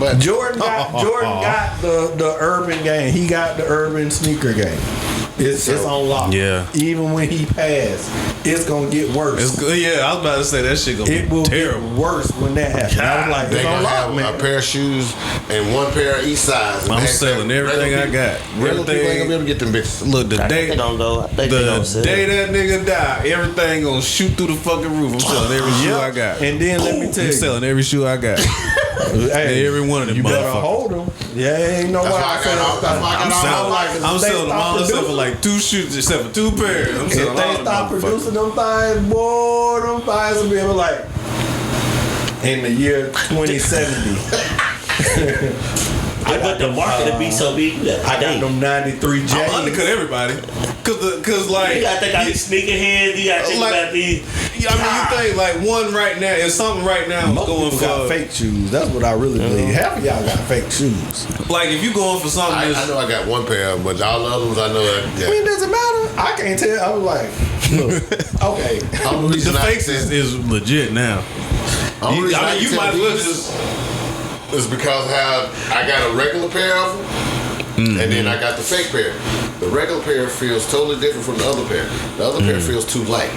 But Jordan got the urban game. He got the urban sneaker game. It's on lock. Yeah. Even when he passed, it's gonna get worse. It's good. Yeah, I was about to say that shit gonna It will be terrible. get worse when that happens. I was like, they it's on gonna lock, have man. a pair of shoes and one pair of each size. And I'm that's selling it. everything I got. Regular people ain't gonna be able to get them bitches. Look, the I think day they gonna go. I think they gonna sell. that nigga die, everything gonna shoot through the fucking roof. I'm selling every shoe I got. And then let me tell I'm you, selling every shoe I got. hey, every one of them you better motherfuckers. hold them. Yeah, ain't no That's way why I got all- that's why I got all my I'm selling them all except for like 2 shoes, except for 2 pairs. I'm If selling all they them stop motherfuckers. producing them things, boy, them things will be able like in the year 2070. But the market will be so big. You got I got them 93 J's. I'm undercut everybody, cause like You gotta think about these sneakerheads. You gotta think Like- about these. I mean, you think like one right now is something right now Most going people for got fake shoes. That's what I really believe. Half of y'all got fake shoes. like if you going for something I that's know I got one pair, but all the other ones I know that. I mean, does it matter? I can't tell. I was like, look, okay. the fakes is legit now. I mean, you might as well just. It's because how I got a regular pair of them, and then I got the fake pair. The regular pair feels totally different from the other pair. The other pair feels too light.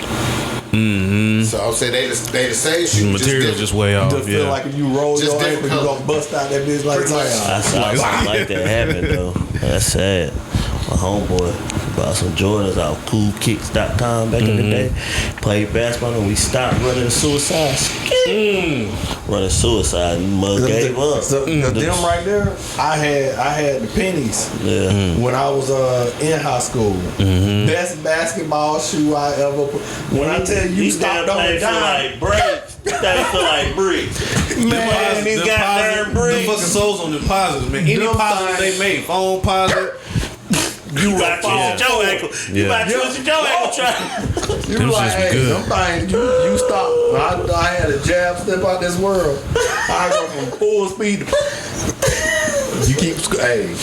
So I'm saying they the same shoe, Material just just way off. Just feel Yeah. like if you roll Just your ankle, different you color. gonna bust out that bitch like Pretty much. that. I saw something like that happen though. That's sad. My homeboy bought some Jordans off coolkicks.com back in the day. Played basketball and we stopped running suicide. Running suicide and mother gave up. So them right there, I had the pennies Yeah. when I was in high school. Best basketball shoe I ever put. When I tell you, These stopped damn on the things feel dime. like bricks. These things feel like bricks. Man, these them goddamn positive- bricks. The fucking souls on the positives, man. Any Them positive things. they made, phone positive. You got twisted your ankle. You got twisted your ankle trying. You Them like, shits was hey, good. them things, you stop. I had a jab step out this world. I go from full speed to. You keep, hey.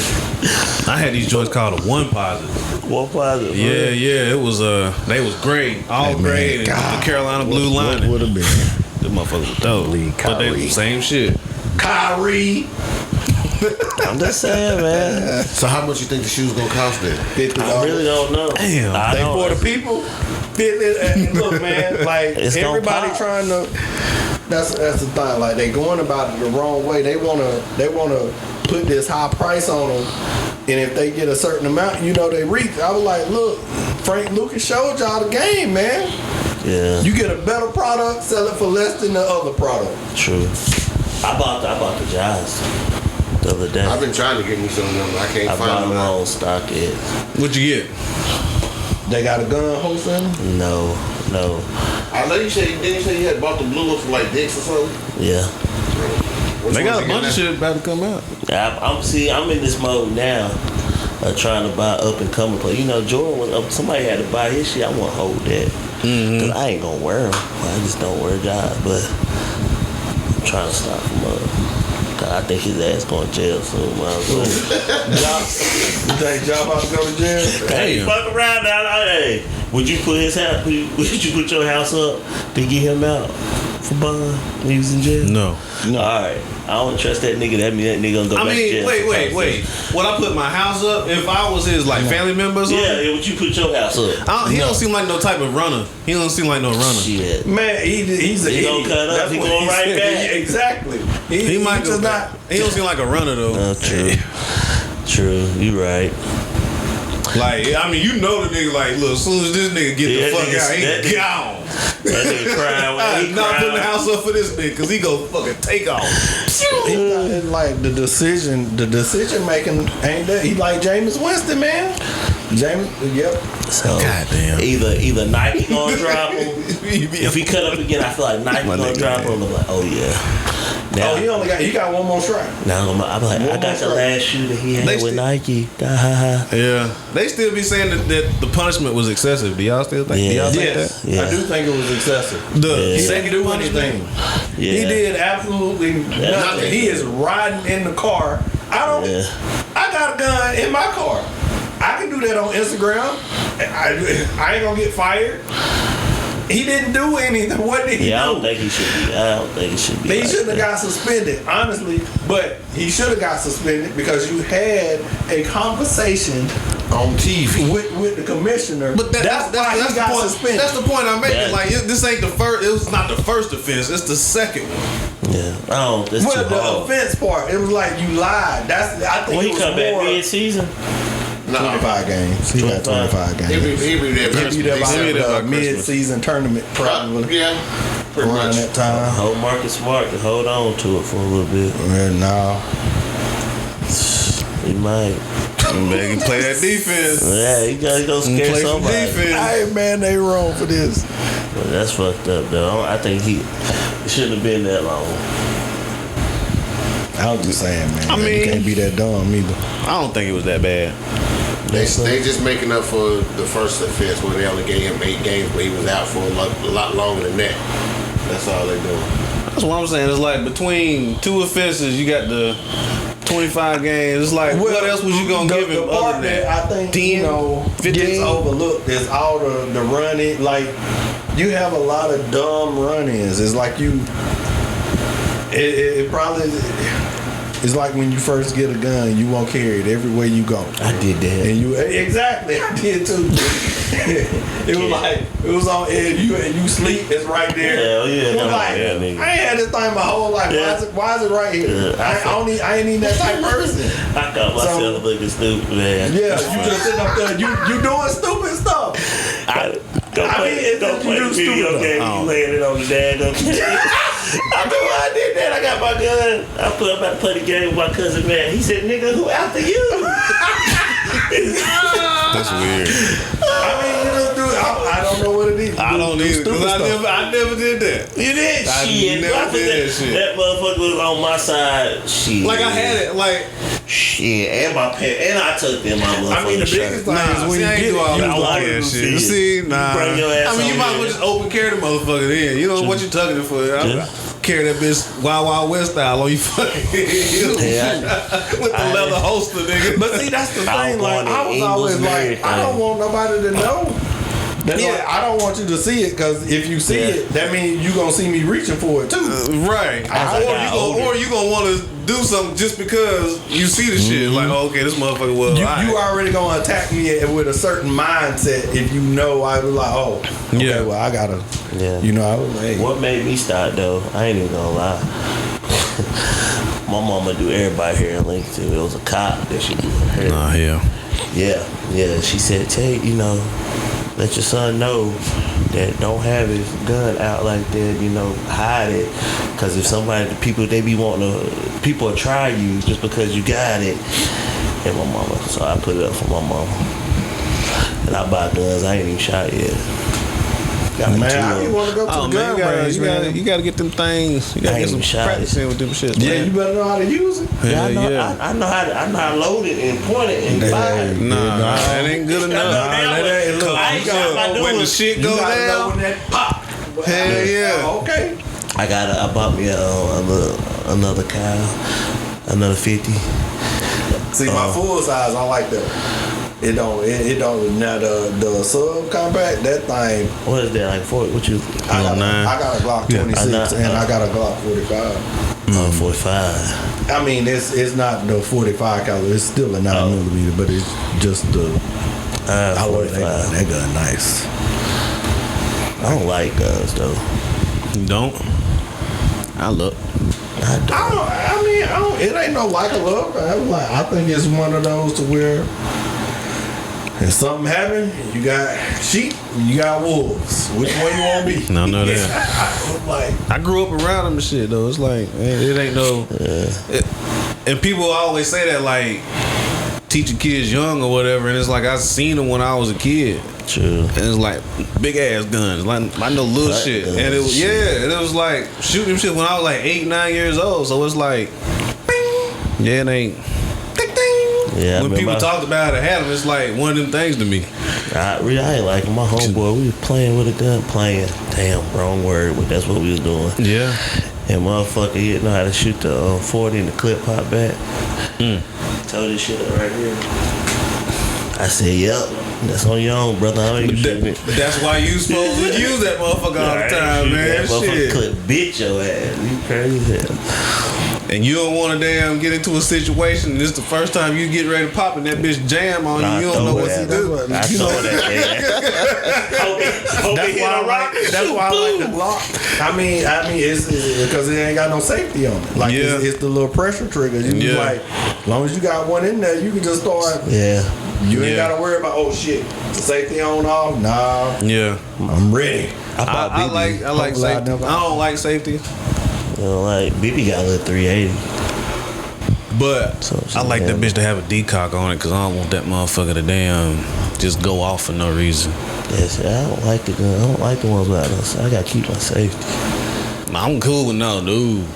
I had these joints called a one positive. What positive? Yeah, it was they was gray, all gray, and the Carolina blue lining. Would have been Them motherfuckers were dope, but they Kyrie. the same shit. Kyrie. I'm just saying, man. So how much you think the shoes gonna cost then? I really don't know. Damn. I They don't for know. the people. And look, man, like It's gonna everybody pop. trying to. That's the thing. Like they going about it the wrong way. They wanna put this high price on them, and if they get a certain amount, they reach. I was like, look, Frank Lucas showed y'all the game, man. Yeah. You get a better product, sell it for less than the other product. True. I bought the Jazz the other day. I've been trying to get me some of them. I can't I find bought them them out. on StockX. What'd you get? They got a gun wholesale? No. I know you say you had bought the blue ones for like Dicks or something? Yeah. Which They got ones a you bunch of getting shit about to come out. I'm in this mode now, trying to buy up and coming. But Jordan was up. Somebody had to buy his shit. I want to hold that because I ain't gonna wear them. I just don't wear jobs. But I'm trying to stop him up. I think his ass going to jail soon. Might as well. You think Job about to go to jail? Hey, fuck around now. Hey, would you put his house? Would you put your house up to get him out for bond when he was in jail? No. All right. I don't trust that nigga. That mean that nigga gonna go back to jail. Wait. Would I put my house up if I was his family member or something? Yeah, would you put your house up? He don't seem like no type of runner. He don't seem like no runner. Shit. Man, he's He gonna cut up. That's He what going right said. back. Yeah, exactly. He might just go back. He don't seem like a runner though. True. You right. Like, I mean, the nigga, like, look, as soon as this nigga get the fuck out, he gone. That nigga crying when I'm he not putting the crying. house up for this nigga, because he go fucking take off. It's like the decision making ain't that. He like Jameis Winston, man. Yep. So Goddamn. either Nike gonna drop him. If he cut up again, I feel like Nike gonna drop him. I'm like, oh yeah. Now, He got one more strike. now I'm like, I got the last shoe that he had They with still- Nike. Ha. Yeah. They still be saying that the punishment was excessive. Do y'all still think? Do y'all think Yes, that? Yeah. I do think it was excessive. The He second didn't do punishment? anything. Yeah. He did absolutely nothing. He is riding in the car. Yeah. I got a gun in my car. I can do that on Instagram. I ain't gonna get fired. He didn't do anything. What did he do? I don't think he should be. He like shouldn't have that. got suspended, honestly. But he should have got suspended because you had a conversation On TV. with the commissioner. But that's why he the got point. suspended. That's the point I'm making. Yeah. Like, this ain't the first. It was not the first offense. It's the second one. Yeah. That's Well, too the hard. offense part, it was like you lied. I think When it he was come back more mid-season, 25 games. He got 25 games. He be there He'll be there by He be there by the Christmas. mid-season tournament, probably Yeah. Pretty around much. that time. hold Marcus Smart to hold on to it for a little bit. Well, no. He might. Man, he play that defense. Yeah, he gotta go scare Play some somebody. defense. Hey, man, they wrong for this. But that's fucked up, though. I think it shouldn't have been that long. I was just saying, man. I you mean- can't be that dumb either. I don't think it was that bad. They just making up for the first offense where they only gave him 8 games, but he was out for a lot longer than that. That's all they doing. That's what I'm saying. It's like between two offenses, you got the 25 games. It's like, what else was you gonna give him the part other than that I think 10, 15? gets overlooked is all the running. Like you have a lot of dumb run-ins. It's like it probably. It's like when you first get a gun, you won't carry it everywhere you go. I did that. And you exactly, I did too. It was like it was on, and you sleep. It's right there. Hell yeah, It was no, like, yeah, nigga. I ain't had this thing my whole life. Yeah. Why is it right here? Yeah, I ain't even that type of person. I got myself looking stupid, man. Yeah, you just sitting up there. You doing stupid stuff. Go play it's that you the do video stupid game. stuff. You laying it on the daggone I did that. I got my gun. I put about to play the game with my cousin, man. He said, nigga, who after you? That's weird. I mean, you just do. I don't know what it is. I don't either, because I never did that. You did? I Shit. never I put did that shit. That motherfucker was on my side. Shit. Like, I had it, like, Shit. And my pants. And I took them my motherfucking I mean, the shirt. biggest thing nah, is when see, you I ain't get do all it, that you all like that it. shit. see See, it. nah. Bring your ass I mean, you over might as well here. just open carry the motherfucker then. You know what you tucking it for. Yeah. Carry that bitch Wild Wild West style on you fucking with the leather holster, nigga. But see, that's the I was thing. Like born in I was Ingles always and like, everything. I don't want nobody to know That's why I don't want you to see it, because if you see it, that means you gonna see me reaching for it too. Right. Or you gonna want to do something just because you see the shit. Like, oh, okay, this motherfucker was. You already gonna attack me with a certain mindset if you know I was like, oh, okay, well I gotta. Yeah. You know, I was like, hey. What made me start though? I ain't even gonna lie. My mama do everybody here in Lincoln. It was a cop that she do her hair. Nah, yeah. Yeah. She said, Tate, you know, let your son know that don't have his gun out like that, you know, hide it. Because if people will try you just because you got it. And my mama, so I put it up for my mama. And I buy guns, I ain't even shot yet. Man, I didn't want to go to the gun range, man. You gotta get them things. You gotta get some practicing with them shits. Yeah, man. you better know how to use it. I know how to load it and point it and fire it. Nah, that ain't good enough. When the shit go down, when that pop. hell yeah. Okay. I bought me another cow, another 50. See, my full size, I like that. It don't. Now the subcompact, that thing. What is that like? What you? I got a Glock 26 and I got a Glock 45. 45. I mean, it's not the 45 caliber. It's still a 9mm, but it's just the. I like that gun. Nice. I don't like guns though. You don't? I look. I don't. It ain't no like or love. I think it's one of those to where. If something happened, you got sheep, you got wolves. Which one you want to be? No, that. Like, I grew up around them and shit though. It's like it ain't no. And people always say that like teaching kids young or whatever, and it's like I seen them when I was a kid. True. And it's like big ass guns, like no little shit. Guns. And it was and it was like shooting shit when I was like 8, 9 years old. So it's like, bing, it ain't. Yeah, when people talked about it, had them, it's like one of them things to me. I ain't like my homeboy. We was playing with a gun, Damn, wrong word, but that's what we was doing. Yeah. And motherfucker, he didn't know how to shoot the 40 and the clip pop back. Told this shit up right here. I said, yep, that's on your own, brother. I ain't shooting it. But that's why you supposed to use that motherfucker all the time, man. Shit. Clip bitch your ass. You crazy as hell. And you don't want to damn get into a situation and it's the first time you get ready to pop and that bitch jam on you. You don't know what to do. I saw that. That's why I like the Glock. I mean, it's because it ain't got no safety on it. Like it's the little pressure trigger. You like, as long as you got one in there, you can just start. Yeah. You ain't gotta worry about the safety on off. Nah. Yeah. I'm ready. I like safety. I don't like safety. You know, like BB got a little 380. But I like that bitch to have a decock on it because I don't want that motherfucker to damn just go off for no reason. Yes, I don't like the gun. I don't like the ones without us. I gotta keep my safety. I'm cool with no dude.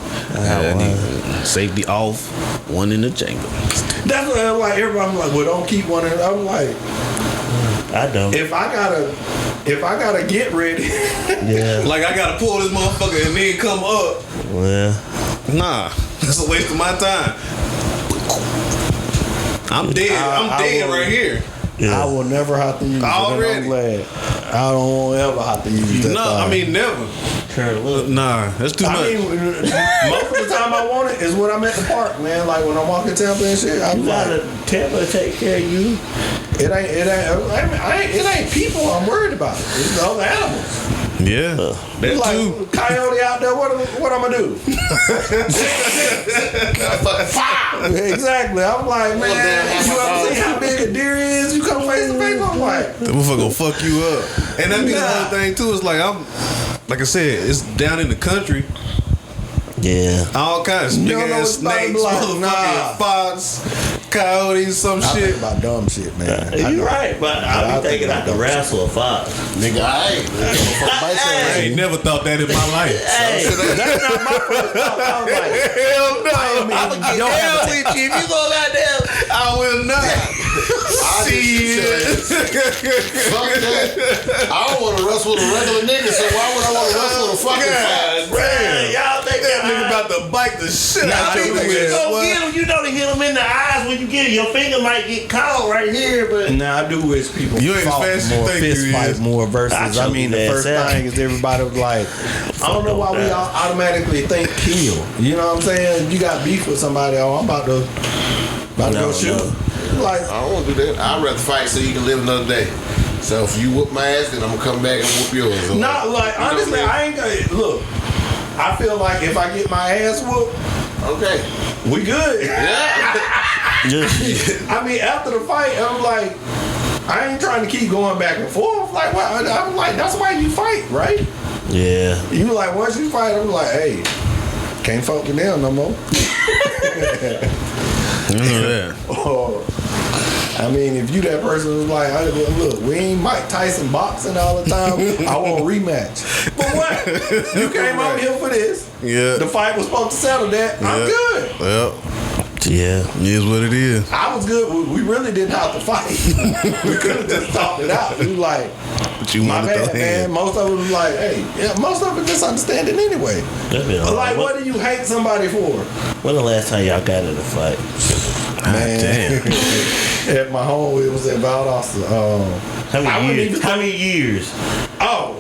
Safety off, one in the chamber. That's what I'm like. Everybody's like, well, don't keep one in. I'm like, I don't. If I gotta get ready, like I gotta pull this motherfucker and then come up. Well, nah, that's a waste of my time. I'm dead. I'm dead right here. Yeah. I will never have to use it. I'm glad. I don't ever have to use that. No, I mean never. Nah, that's too much. I mean, most of the time I want it is when I'm at the park, man. Like when I'm walking Tampa and shit. I'm gotta Tampa to take care of you. It ain't people I'm worried about. It's the other animals. Yeah, that's like too. Coyote out there. What I'm gonna do? Exactly. I'm like, man, you ever see how big a deer is? You come face to face. I'm like, that motherfucker gonna fuck you up. And that be the other thing too. It's like like I said, it's down in the country. Yeah. All kinds of big ass snakes, motherfucking fox, coyotes, some shit. I think about dumb shit, man. You're right, but I be thinking I can wrestle a fox. Nigga, I ain't never thought that in my life. Hey, that's not my first thought. I was like, hell no. I'm gonna get down with you. If you go goddamn, I will not. See fuck that. I don't want to wrestle with a regular nigga, so why would I want to wrestle with a fucking fox? y'all think that nigga about to to bite the shit out of your You ass. don't boy. get him. You know to hit him in the eyes when you get him. Your finger might get caught right here, but Now I do wish people You ain't as fought fast as you more, think fist you fight is. more versus. I I mean, the choke first his ass thing is everybody was like, I don't know why we all automatically think kill. You know what I'm saying? You got beef with somebody. Oh, I'm about to go shoot. Like, I don't want to do that. I'd rather fight so you can live another day. So if you whoop my ass, then I'm gonna come back and whoop yours. Or- not like You know honestly, what I I ain't gonna look. I feel like if I get my ass whooped, mean? Okay. we good. Yeah. I mean, after the fight, I'm like, I ain't trying to keep going back and forth. Like, what? I'm like, that's why you fight, right? yeah. You like, once you fight, I'm like, hey, can't fuck with them no more. You know that. Or, I mean, if you that person who's like, hey, look, we ain't Mike Tyson boxing all the time. I want a rematch. But what? You came out here for this. Yeah. The fight was supposed to settle that. I'm good. Well, Yeah. it is what it is. I was good. We really didn't have to fight. We could have just talked it out. We was like, But you my want to throw bad, man. hands. Most of it was like, hey, yeah, most of it misunderstanding anyway. That's been a But long- like, what do you hate somebody for? When the last time y'all got in a fight? Man, at my home, it was at Valdosta. How I many wouldn't years? even- How many years? Oh,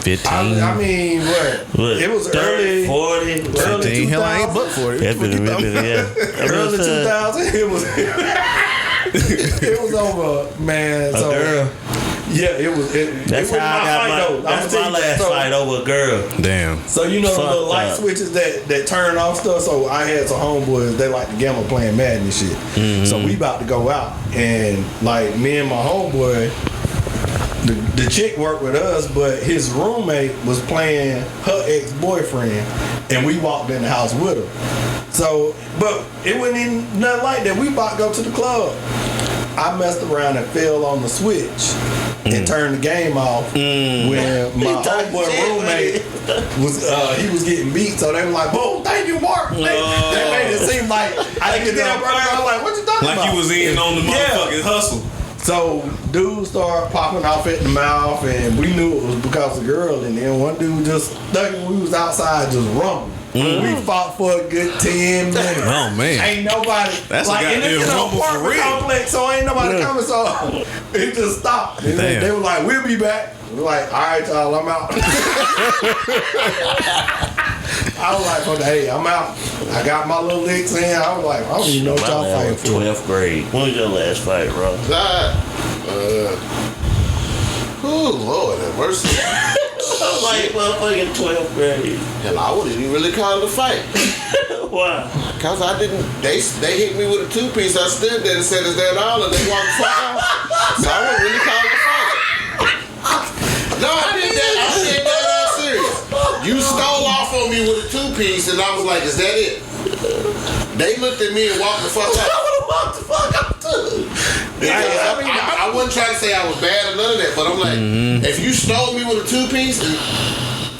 15. I mean, what? What, It was 30, early, 40? early 15. Hell, I ain't 2000. buck for it. That What you been, talking about? yeah. Early 2000. It was. It was over, man. A So, girl. yeah, it was. It That's was how I my got fight, my. though. That's I'm my last so- fight over a girl. Damn. So you know the Fucked little light up. switches that turn off stuff. So I had some homeboys. They like to gamble playing Madden and shit. So we about to go out, and like me and my homeboy, the chick worked with us, but his roommate was playing her ex-boyfriend, and we walked in the house with her. So, but it wasn't even nothing like that. We about to go to the club. I messed around and fell on the switch and turned the game off when my homeboy roommate was he was getting beat. So they were like, "Boom, thank you, Mark." They made it seem like I didn't get that. I was like, "What you talking about?" Like you was in on the Yeah. motherfucking hustle. So dudes started popping off at the mouth, and we knew it was because of the girl. And then one dude just stuck. We was outside just rumbling. We fought for a good 10 minutes. Oh, man. Ain't nobody. That's a like, and goddamn it's in an rumble for apartment real. complex, so ain't nobody coming. So it just stopped. And Damn. they were like, "We'll be back." We're like, "All right, y'all, I'm out." I was like, "Hey, I'm out. I got my little licks in." I was like, "I don't even know what My y'all man fighting was for." 12th grade. When was your last fight, bro? Oh Lord, have mercy. Like motherfucking 12th grade. Hell, I wouldn't even really call it a fight. Why? Cause I didn't. They hit me with a 2-piece. I stood there and said, "Is that all?" And they walked the fuck out. So I wouldn't really call it a fight. No, I did that. I did that all serious. You stole off on me with a 2-piece, and I was like, "Is that it?" They looked at me and walked the fuck out. Walk the fuck up too. I wouldn't try to say I was bad or none of that, but I'm like, if you stole me with a 2-piece,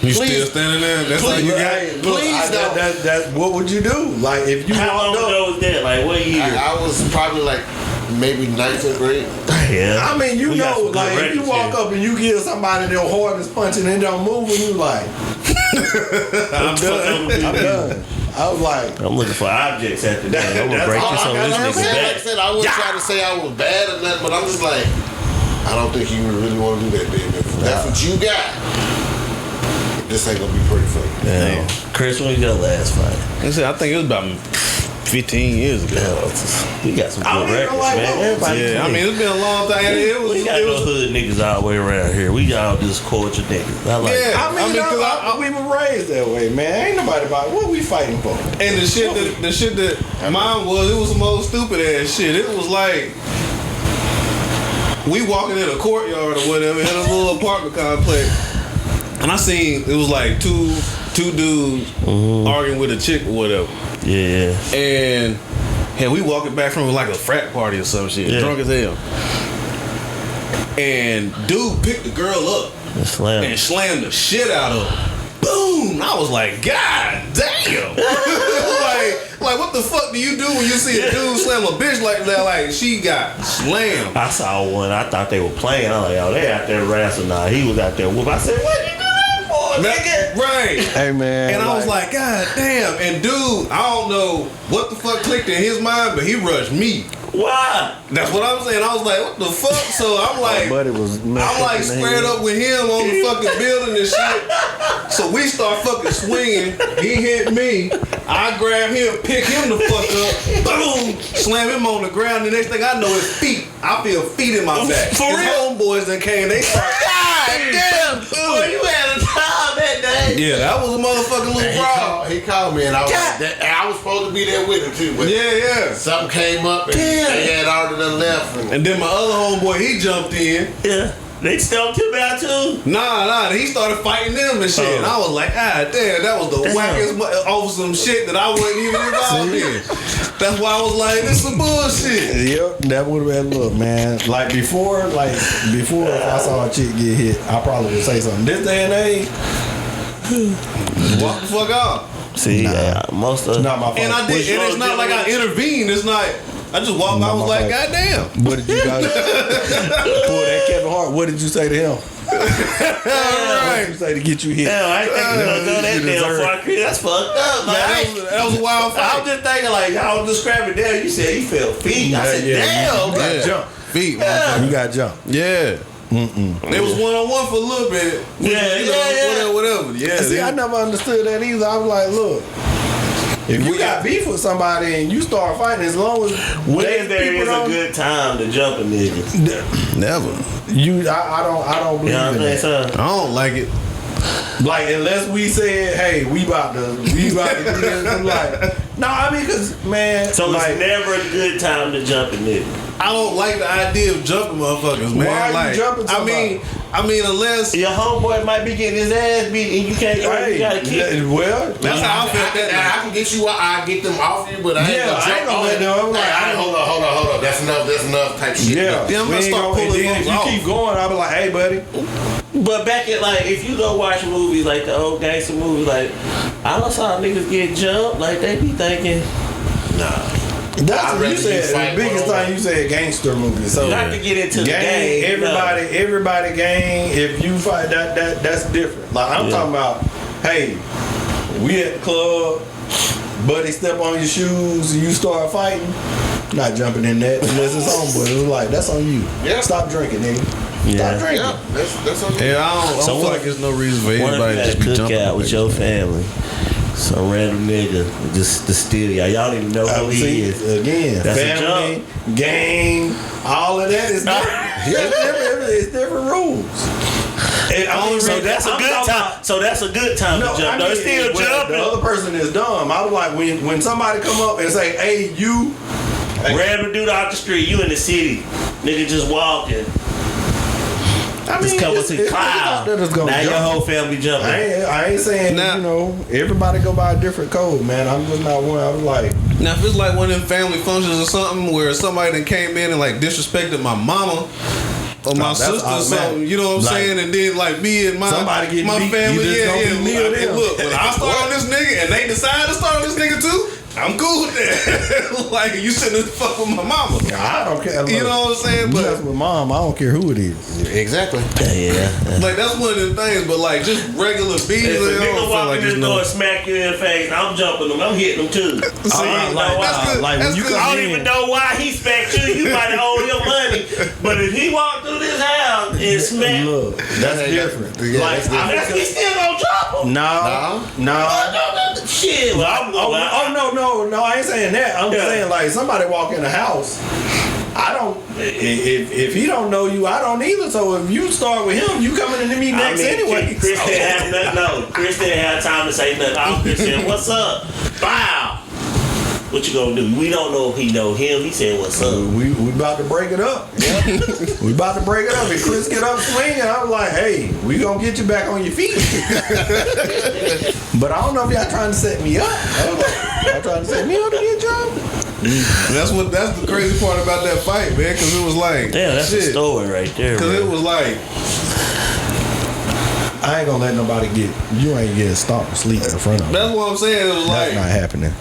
You Please. still standing there? That's like you got. Hey, look, Please don't. that what would you do? Like if you How long walked up. ago was that? Like what year? I was probably like maybe 9th grade. Yeah. I mean, you We got know, some good like if you records walk here. up and you give somebody their hardest punch and they don't move, and you like, I'm done. I'm done. I was like, I'm looking for objects after that. I'm gonna That's break all this I on got this to nigga say. Like I back. said, I wouldn't try to say I was bad or nothing, but I'm just like, I don't think you would really want to do that, baby. If that's what you got, this ain't gonna be pretty for you. Yeah. Chris, when was your last fight? I said, I think it was about 15 years ago. We got some I don't good even records, like man. what- Everybody Yeah, I clean. mean, it's been a long time. It was. We got It no was hood niggas all the way around here. We all just culture niggas. I like Yeah. that. I mean, 'cause we were raised that way, man. Ain't nobody about what we fighting for. and the shit that mine was, it was the most stupid ass shit. It was like we walking in a courtyard or whatever in a little apartment complex, and I seen it was like two dudes arguing with a chick or whatever, Yeah. and we walking back from like a frat party or some shit, Yeah. drunk as hell, and dude picked the girl up Slam. and slammed the shit out of her. Boom! I was like, God damn! like what the fuck do you do when you see a dude slam a bitch like that? Like she got slammed. I saw one. I thought they were playing. I'm like, oh, they out there wrestling now. He was out there whoop. I said, what you do that for? nigga. Right. Hey man. And I was like, God damn. And dude, I don't know what the fuck clicked in his mind, but he rushed me. Why? That's what I'm saying. I was like, what the fuck? So I'm like, buddy was I'm like squared up with him on the fucking building and shit. So we start fucking swinging. He hit me. I grab him, pick him the fuck up. Boom! Slam him on the ground. The next thing I know is feet. I feel feet in my back. For His real? homeboys that came, they start. God damn, boy, you had a time that day. Yeah, that was a motherfucking little problem. He called me and I was like, and I was supposed to be there with him too, but Yeah. something came up and they had already done left. And then my other homeboy, he jumped in. Yeah. They stumped him out too. Nah, he started fighting them and shit. And I was like, damn, that was the wackest over some shit that I wasn't even involved in. That's why I was like, this some bullshit. Yep, that would have been look, man. Like before, if I saw a chick get hit, I probably would say something. This day and age, Walk the fuck off. See, most of not my fault. And I did, and it's not like I intervened. It's not. I just walked. I was like, God damn. What did you guys? Boy, that Kevin Hart. What did you say to him? What did you say to get you hit? Damn, I ain't thinking about that damn fuck. That's fucked up, man. That was a wild I fight. was just thinking like I was describing there. You said he felt feet. I said, damn, You got Yeah. jump. Feet. You got jump. Yeah. It was 1-on-1 for a little bit. Yeah. Whatever. Yeah. See, I never understood that either. I was like, look. If you got beef with somebody and you start fighting, as long as when there is a good time to jump a nigga. Never. I don't believe You know what I'm in saying? that. I don't like it. Like unless we said, hey, we about to do this. I'm like, no, I mean, cause man, So like, it's never a good time to jump a nigga. I don't like the idea of jumping motherfuckers, man. Why are you like, jumping somebody? I mean, unless Your homeboy might be getting his ass beat and you can't. hey, You gotta kick. well, that's how I felt I that. can get you. I get them off you, but I ain't gonna jump gonna on let it. them. I'm like, Hold on. That's enough type shit. yeah, Yeah, I'm we gonna ain't start gonna- pulling and then if folks you off. keep going, I'll be like, hey, buddy. But back at like, if you go watch movies like the old gangster movies, like I done saw niggas get jumped. Like they be thinking, That's I'd what you rather said. you fight The biggest one-on-one. thing you said, gangster movie. So not to get into the game. everybody gang. If you fight that's different. Like I'm talking about, hey, we at the club, buddy step on your shoes, and you start fighting. Not jumping in that unless it's on, but it was like that's on you. Yeah. Stop drinking, nigga. Yeah. Stop drinking. Yeah, that's on you. Yeah, I don't So feel what- like there's no reason for What if anybody you to had just a be jumping. cookout with your family? Some random nigga just to steal y'all. Y'all don't even know who he See, is. again, That's a family, gang, all of that is different. It's different rules. And only So reason- that's a I'm good talking time. So that's a good time No, to jump. I No, mean, it's still well, jumping. the other person is dumb. I was like, when somebody come up and say, "Hey, you," Random dude out the street. You in the city. Nigga just walking. I mean, Just come it's- to it's out cloud. there that's gonna Now your jump. whole family jumping. I ain't saying Nah. everybody go by a different code, man. I'm just not one. I was like, Now, if it's like one of them family functions or something where somebody that came in and like disrespected my mama or my that's sister or automatic. something, you know what I'm Like, saying? And then like me and somebody getting my beat, family, you just gonna be near Hey, them. look, when I start on this nigga and they decide to start on this nigga too, I'm cool with that. Like you shouldn't fuck with my mama. I don't care. You know what I'm saying? But But with mom, I don't care who it is. Exactly. Yeah. like that's one of them things. But like just regular beats, If a I don't nigga feel walk like in this there's door no. and smack you in the face, I'm jumping him. I'm hitting him too. See, I don't know why. that's good. Like, when That's you good. come I don't even know why he smacked you. You might have owed him money. But if he walked through this house and smacked, Look, that's different. Yeah, Like, that's different. he still gonna drop him. No. Shit. Well, I'm Oh no! I ain't saying that. I'm just Yeah. saying like somebody walk in the house. I don't. If he don't know you, I don't either. So if you start with him, you coming into me next anyway. Chris didn't have nothing. No, Chris didn't have time to say nothing. I'm Chris said, "What's up?" Bow. What you gonna do? We don't know if he know him. He said, "What's up?" We about to break it up. We about to break it up. If Chris get up swinging, I'm like, hey, we gonna get you back on your feet. But I don't know if y'all trying to set me up. Y'all trying to set me up to get jumped. That's the crazy part about that fight, man. Because it was like, Damn, that's a shit. story right there. Because Bro. it was like, I ain't gonna let nobody you ain't getting stomped to sleep in front of me. that's what I'm saying. It was That's not like, happening.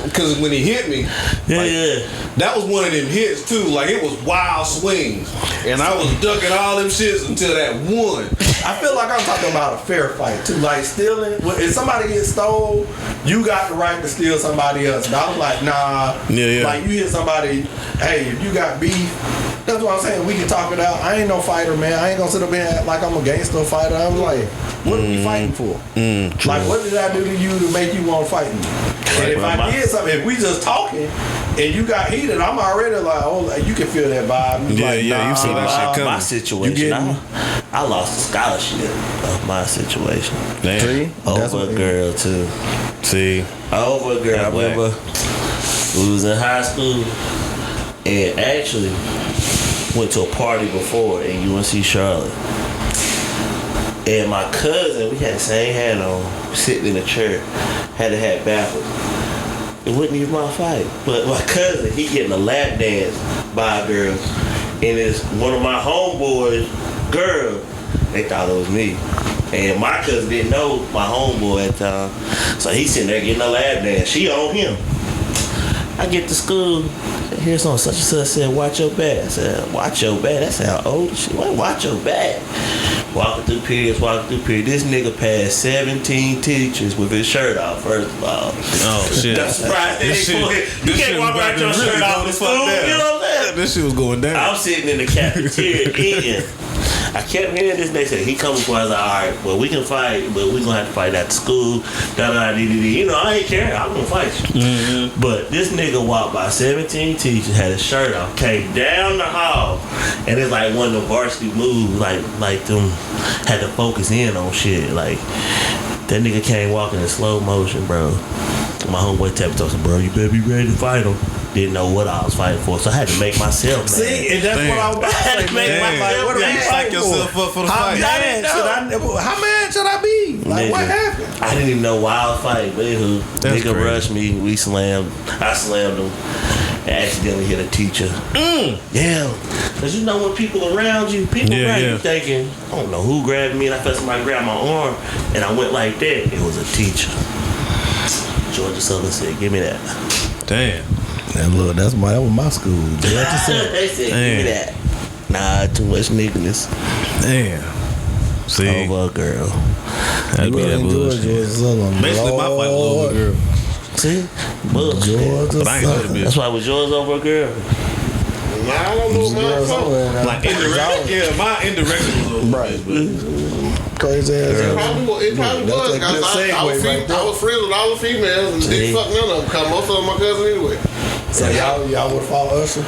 because when he hit me, Yeah. that was one of them hits too. Like it was wild swings, and I was ducking all them shits until that one. I feel like I'm talking about a fair fight too. Like stealing, if somebody gets stole, you got the right to steal somebody else. And I was like, nah. Yeah. Like you hear somebody, hey, if you got beef, that's what I'm saying. We can talk it out. I ain't no fighter, man. I ain't gonna sit up here and act like I'm a gangster fighter. I'm like, what are we fighting for? Like, what did I do to you to make you want to fight me? And if I did something, if we just talking and you got heated, I'm already like, oh, you can feel that vibe. You like, you see that shit coming. My situation, I lost the scholarship of my situation. Damn. Over a girl too. See, Over a girl. I remember we was in high school and actually went to a party before in UNC Charlotte. And my cousin, we had the same hat on, sitting in a chair, had the hat backwards. It wasn't even my fight. But my cousin, he getting a lap dance by a girl. And it's one of my homeboys' girls. They thought it was me. And my cousin didn't know my homeboy at the time. So he's sitting there getting a lap dance. She on him. I get to school. Here's on such and such said, watch your back. I said, watch your back? That sound old shit. Watch your back. Walking through periods. This nigga passed 17 teachers with his shirt off, first of all. oh shit. I'm surprised they didn't pull it. You can't walk around your shirt off in school. You know what I'm saying? This shit was going down. I'm sitting in the cafeteria eating. I kept hearing this nigga say, he coming for us. I was like, all right, well, we can fight, but we gonna have to fight at the school. You know, I ain't care. I'm gonna fight you. Mm-hmm. But this nigga walked by 17 teachers, had his shirt off, came down the hall, and it's like one of the varsity moves, like them had to focus in on shit. Like that nigga came walking in slow motion, bro. My homeboy tapped me, bro, you better be ready to fight him. Didn't know what I was fighting for, so I had to make myself mad. See, and that's what I was about to say. Like, what are you fighting yourself for? up for the How fight. mad should I be? Like, Nigga, what happened? I didn't even know why I was fighting. But anywho, That's nigga crazy. rushed me. I slammed him. And accidentally hit a teacher. Yeah. Because you know when people around you, you thinking, I don't know who grabbed me, and I felt somebody grab my arm, and I went like that. It was a teacher. Georgia Southern said, give me that. Damn. And look, that was my school. They said, give me that. Nah, too much nigginess. Damn. See, Over a girl. that'd be that bullshit. Basically, my fight was over a girl. See? Bullshit. But I ain't heard of it. That's why it was yours over a girl. Nah, I don't know my phone. Like indirect, yeah, my indirection was over. Right. Crazy ass. It probably was. That's a good segue right there. I was friends with all the females and didn't fuck none of them. Cause most of them my cousin anyway. So y'all would follow Usher?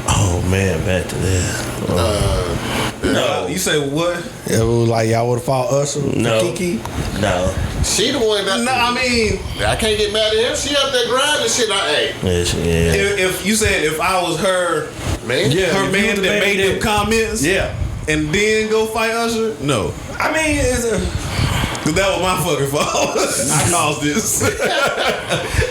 Oh man, back to that. No, you say what? It was like y'all would follow Usher? No. Kiki? No. She the one that. No, I mean, I can't get mad at him. She up there grinding shit. Yeah. if you said if I was her, Man, her man that made them comments, Yeah. and then go fight Usher, no. I mean, it's a... Cause that was my fucking fault. I caused this.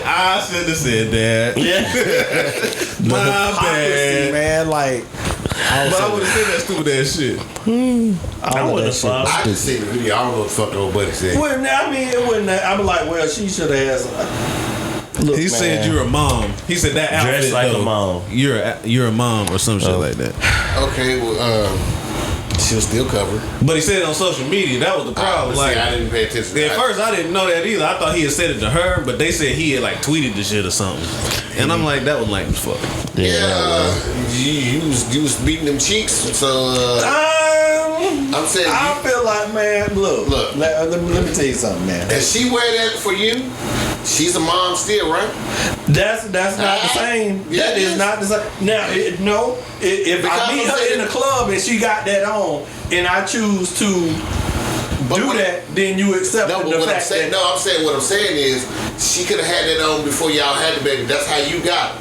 I shouldn't have said that. Yeah. My hypocrisy, bad. man. Like, But I would have said that stupid ass shit. I wouldn't have fought. I just seen the video. I don't know what the fuck the old buddy said. wouldn't, I mean, it wouldn't. I'm like, well, she should have asked. Look, He said you're a mom. He said that outfit Dressed like though, a mom. You're a mom or some shit like that. Okay, well, she was still covered. But he said it on social media. That was the problem. Like, Like I didn't pay attention. at first, I didn't know that either. I thought he had said it to her, but they said he had like tweeted the shit or something. And I'm like, that was lame as fuck. You was beating them cheeks. So I'm saying, I feel like, man, look. Let me tell you something, man. and she wear that for you. She's a mom still, right? That's not the same. Yeah, That it is is. not the same. Now, if Because I meet I'm her saying- in the club and she got that on, and I choose to do that, then you accept No, but the what I'm fact saying, that. what I'm saying is, she could have had that on before y'all had the baby. That's how you got it.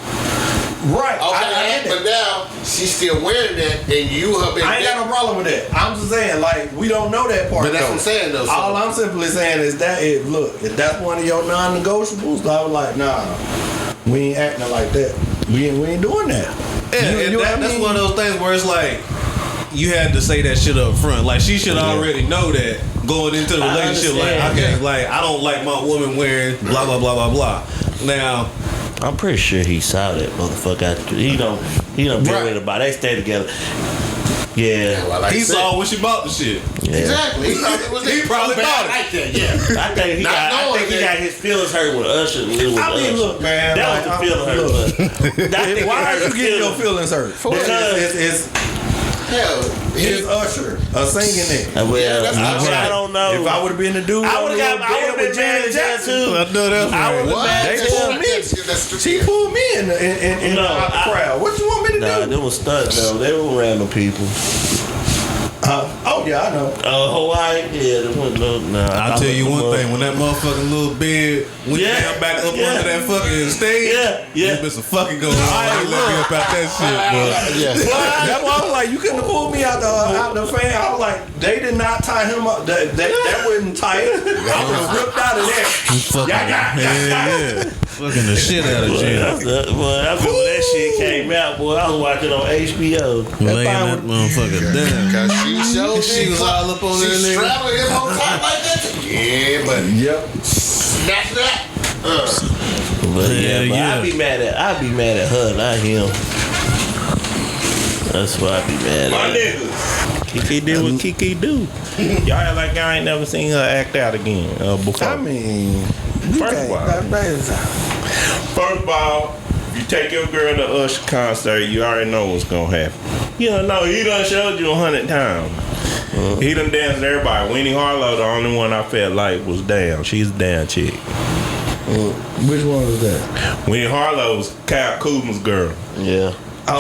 Right. Okay, I get but that. now she's still wearing that, and you have been. I ain't got no problem with that. I'm just saying, like, we don't know that part. But that's though. what I'm saying, though. So All I'm simply saying is that if that's one of your non-negotiables, I was like, nah, we ain't acting like that. We ain't doing that. Yeah, You know what I that's mean? one of those things where it's like you had to say that shit up front. Like she should already know that going into the relationship. Like, understand. like I don't like my woman wearing blah blah blah blah blah. Now, I'm pretty sure he saw that motherfucker. He don't feel Right. it about. They stay together. Yeah. Well, like He I said, saw when she bought the shit. exactly. He probably was He probably bought it. like that. Yeah. I think he Not got. I knowing think he that- got his feelings hurt with Usher. I mean, look, man. That was the feeling hurt. But I think Why he are hurt you his getting your feelings. feelings hurt? Because- Hell, It's Usher singing it. Well, that's I don't know. If I would have been the dude, I would have been mad at that too. I know that's I right. would what? have been They pulled me. She pulled me in No, out the I- crowd. What you want me to Nah, do? they was stunts though. They were random people. Oh yeah, I know. Hawaii, yeah, there wasn't no. Nah, I'll tell you one thing, when that motherfucking little bed went down back up under that fucking stage, Yeah. there's been some fucking going on. I ain't let me up out that shit, bro. That's why I was like, you couldn't have pulled me out the fan. I was like, they did not tie him up. That wasn't tight. I would have ripped out of there. Yeah. Fucking the shit out of Jim. Boy, I remember when that shit came out, boy. I was watching on HBO. Laying that motherfucker down. Cause she was all up on that She nigga. straddled him on top like that. Yeah, but Yep. snatch that. But Yeah. I'd be mad at her, not him. That's why I'd be mad My at. niggas. Kiki did what Kiki do. Y'all act like y'all ain't never seen her act out again before. I mean, First of all. First of all, you take your girl to Usher concert, you already know what's gonna happen. You don't know, he done showed you 100 times. He done danced with everybody. Winnie Harlow, the only one I felt like was down. She's a down chick. which one was that? Winnie Harlow's Kyle Kuzma's girl. Yeah.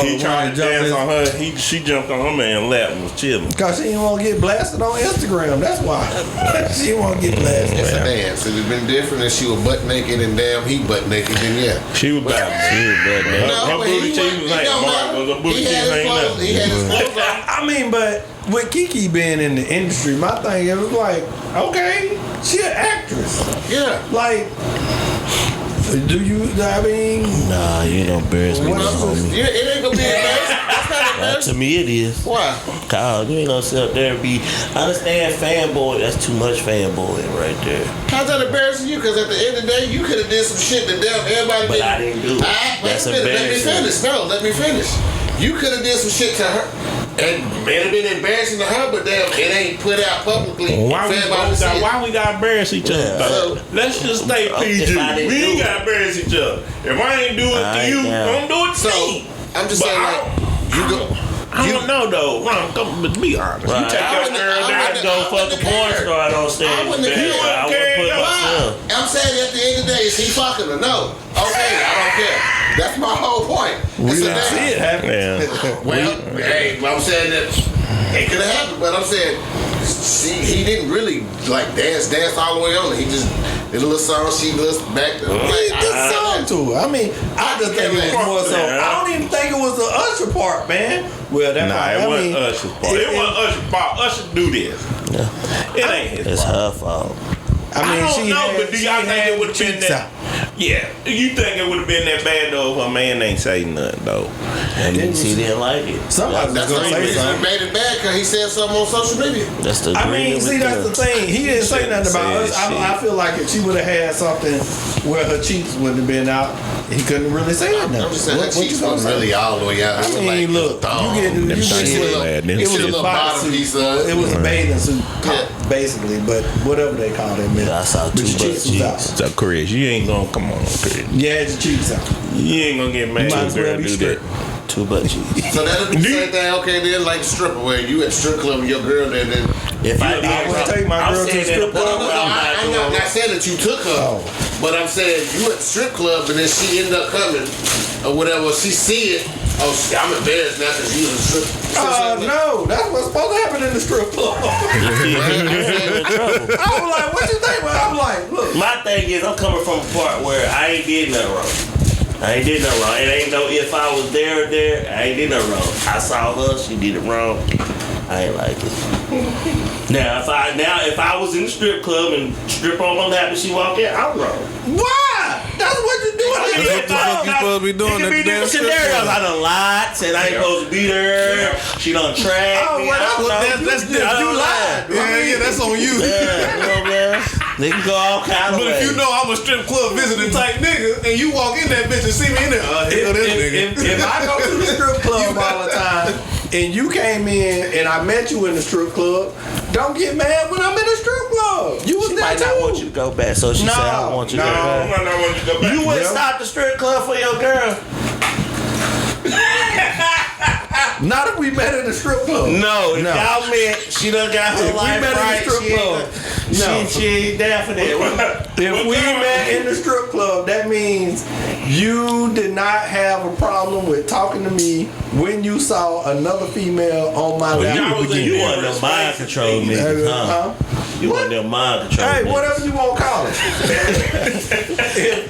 He tried to dance on her. She jumped on her man lap and was chilling. Because she didn't want to get blasted on Instagram. That's why. She didn't want to get blasted. It's a dance. It'd have been different if she was butt naked and damn he butt naked. Then yeah. She was bad. Her but booty he cheeks wasn't- was like it don't Mark. matter. Her booty He cheeks had his ain't clothes. nothing. He had his clothes on. I mean, but with Kiki being in the industry, my thing it was like, okay, she an actress. Yeah. Like, do you? I mean, Nah, you don't embarrass me, What no, else is- homie. Yeah, it ain't gonna be embarrassing. That's not To embarrassing. me, it is. Why? Kyle, you ain't gonna sit up there and be. I understand fanboy. That's too much fanboying right there. How's that embarrassing you? Because at the end of the day, you could have did some shit that damn everybody But did. I didn't do it. That's Let me embarrassing. finish. No, let me finish. You could have did some shit to her. And it have been embarrassing to her, but damn, it ain't put out publicly. Why for everybody to see it. we gotta embarrass each other? Yeah. though? Let's just stay PG. If I didn't We do ain't it. gotta embarrass each other. If I ain't do it I to ain't you, down. don't do it to So, me. I'm just But saying, like, you go. I don't know though. Ron, come, but be honest. Right. You take I your wouldn't- girl I there. wouldn't- Go fuck a porn star on stage. I wouldn't have man. cared. I would put myself. I'm saying at the end of the day, is he fucking or no? Okay, I don't care. That's my whole point. It's a see dance. it happen. Yeah. Well, hey, I'm saying that it could have happened, but I'm saying he didn't really like dance all the way on it. He just did a little song. She listened back. He did song to her. I mean, I just think it was more so. I don't even think it was the Usher part, man. Well, that Nah, part, it I wasn't mean, Usher's part. It wasn't Usher's part. Usher do this. It ain't his It's fault. her fault. I mean, I don't she know, had, but do y'all she think had it would have been cheeks that? out. Yeah. You think it would have been that bad though if her man ain't say nothing though? That means he didn't like it. Somebody was That's the gonna only say reason it something. made it bad because he said something on social media. That's the. I mean, agreement see, with that's them. the thing. He didn't say nothing about us. I feel like if she would have had something where her cheeks wouldn't have been out, he couldn't really say nothing. I'm just saying that cheeks gonna wasn't really all the way out. I It was mean, like look, thong. you getting Them things it look bad, them was shit. a Little bottom bodysuit. piece of it. It was a bathing suit, Yeah. basically, but whatever they call that, man. I saw But two your butt cheeks was out. cheeks. So Chris, you ain't gonna come on, Chris. Yeah, your cheeks out. You ain't gonna get mad You might if as a girl well be do that. Two butt cheeks. So that'll be the same thing. Okay, then like stripper where you at the strip club and your girl there, then If I did, I would take my I'm girl to saying the that strip the club. part No, where I'm I'm not not saying that you took her, Oh. but I'm saying you at the strip club and then she ended up coming or whatever. She see it. Oh, I'm embarrassed now because you was a strip. No, that's what's supposed to happen in the strip club. in trouble. I was like, what you think? But I'm like, look. My thing is, I'm coming from a part where I ain't did nothing wrong. I ain't did nothing wrong. It ain't no if I was there or there. I ain't did nothing wrong. I saw her. She did it wrong. I ain't like it. Now if I was in the strip club and strip on my lap and she walked in, I'm wrong. Why? That's what you doing. That's what the fuck you supposed to be doing It at could be the damn different strip scenarios. club. I done lied, said I ain't supposed to be there. She done tracked Oh, me. well, I don't know. that's different. You lied. Yeah, that's on you. Yeah, you know, man. They can go all kind of But ways. if you know I'm a strip club visiting type nigga, and you walk in that bitch and see me in there, here go this nigga. If I go to the strip club all the time, and you came in and I met you in the strip club, don't get mad when I'm in the strip club. You was She there might too. not want you to go back, so she said, I don't want you to go I back. might not want you to go back. You wouldn't Yeah. stop the strip club for your girl? Not if we met in the strip club. No, if y'all met, she done got her If we life met in the right. strip She club, ain't, she ain't down for that. If we met in the strip club, that means you did not have a problem with talking to me when you saw another female on my lap. y'all was in You there. want them mind control niggas, huh? Huh? You want them mind control Hey, niggas. whatever you want to call it.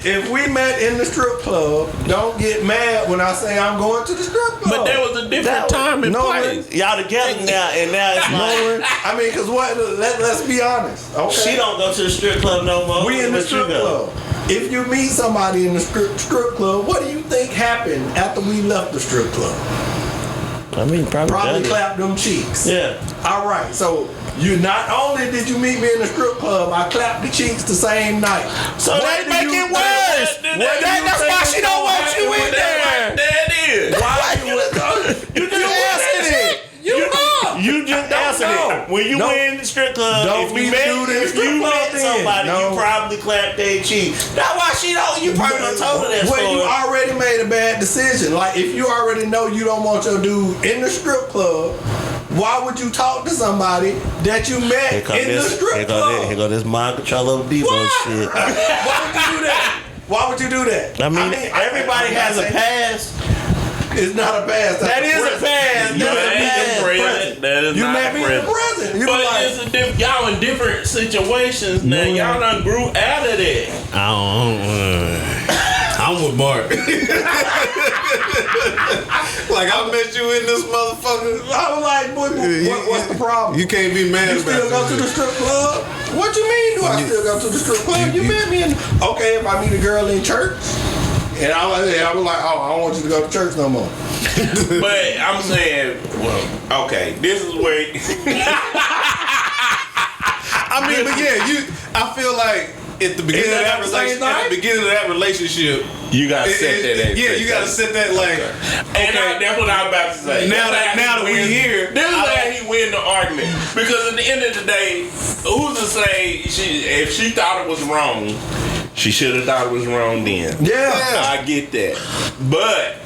if we met in the strip club, don't get mad when I say I'm going to the strip club. But there was a different time and No, place. Y'all together now, and now it's like, I mean, because what? Let's be honest. Okay. she don't go to the strip club no more. We in the But you strip go. club. If you meet somebody in the strip club, what do you think happened after we left the strip club? I mean, probably Probably done it. clap them cheeks. Yeah. All right. So you not only did you meet me in the strip club, I clapped the cheeks the same night. So What they do make you it think- worse. what do you That's think why is she don't gonna want you happen in with there. There it is. Why you You just answered it. You just answered know. it. When you Don't- went in the strip club, don't if be you met, dude in the if strip you club met then. somebody, No. you probably clapped their cheek. That's why she don't. You probably done told her that Well, story. you already made a bad decision. Like, if you already know you don't want your dude in the strip club, why would you talk to somebody that you met Here come in the this. strip club? Here go this mind control of Devo shit. Why would you do that? Why would you do that? I mean, everybody I'm has not a saying- past. It's not a past. That is a present. past. You That's a met me in past. the present. That is You not met me in the present. present. You But were like, it's a y'all in different situations now. Y'all done grew out of that. I'm with Mark. Like I met you in this motherfucker. I was like, boy, what's the problem? You can't be mad You about still go to the this. strip club? What you mean? Do I still go to the strip club? You met me in. Okay, if I meet a girl in church, and I was like, oh, I don't want you to go to church no more. But I'm saying, well, okay, this is where. I mean, but yeah, I feel like at the beginning of that relationship, You gotta set that. yeah, you gotta set that like. And that's what I was about to say. Now that we here, this is how he win the argument. Because at the end of the day, who's to say if she thought it was wrong, she should have thought it was wrong then. Yeah. I get that. But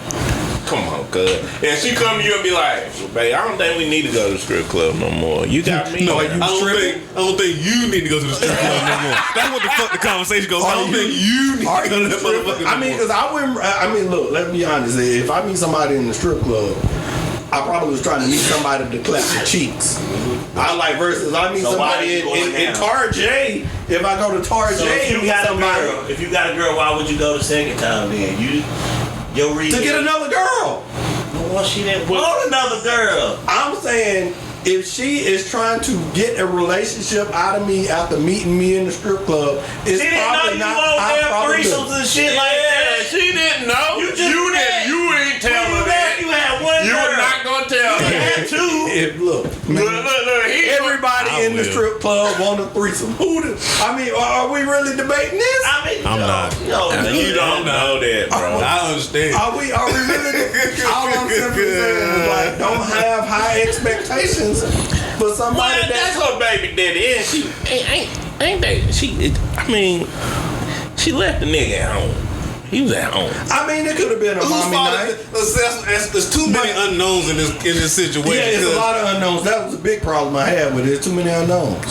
come on, cuz. And she come to you and be like, well, babe, I don't think we need to go to the strip club no more. You got me. no, I now. don't think you need to go to the strip club no more. That's what the fuck the conversation goes. I don't think you need to go to that motherfucker. I mean, because I wouldn't. I mean, look. Let's be honest. If I meet somebody in the strip club, I probably was trying to meet somebody to clap the cheeks. I like versus I meet So why somebody you going in down? Tarjay. If I go to Tarjay, So if and you meet got a somebody girl, why would you go the second time then? Your reason to get another girl. Well, she didn't want another girl. I'm saying if she is trying to get a relationship out of me after meeting me in the strip club, it's She didn't know probably you not. won't I have probably threesomes do. and shit like that. She didn't know. You just met. You ain't tell When her you that. left, you had one You girl. were not gonna tell her. You had two. Look, man, Look. everybody I in the will. strip club want a threesome. I mean, are we really debating this? I mean, I'm not. You don't know that, bro. I understand. Are we really? All I'm simply saying is like, don't have high expectations for somebody Well, that's her baby daddy, and she ain't that. She left the nigga at home. He was at home. I mean, it could have been a Whose mommy fault night. is it? There's too many unknowns in this situation. Yeah, it's a 'cause lot of unknowns. That was a big problem I had with it. There's too many unknowns.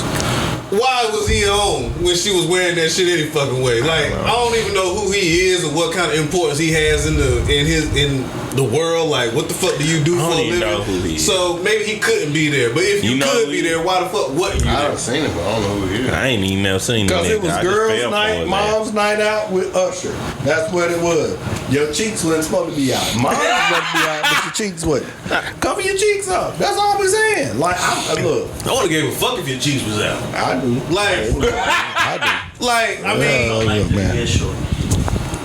Why was he on when she was wearing that shit any fucking way? Like I don't even know who he is or what kind of importance he has in the world. Like what the fuck do you do I for a don't even living? know who he is. So maybe he couldn't be there. But if you, You know could who be he there, why the fuck wasn't you I there? done seen it, but I don't know who he is. I ain't even never seen Because it was I just girls' fell for night, his mom's night out with Usher. That's what it was. Your cheeks wasn't supposed to be out. Mine was supposed to be out, but your cheeks wasn't. Cover your cheeks up. That's all we're saying. Like, look, I would have gave a fuck if your cheeks was out. I do. Like, I I mean, look, man. Yeah, sure.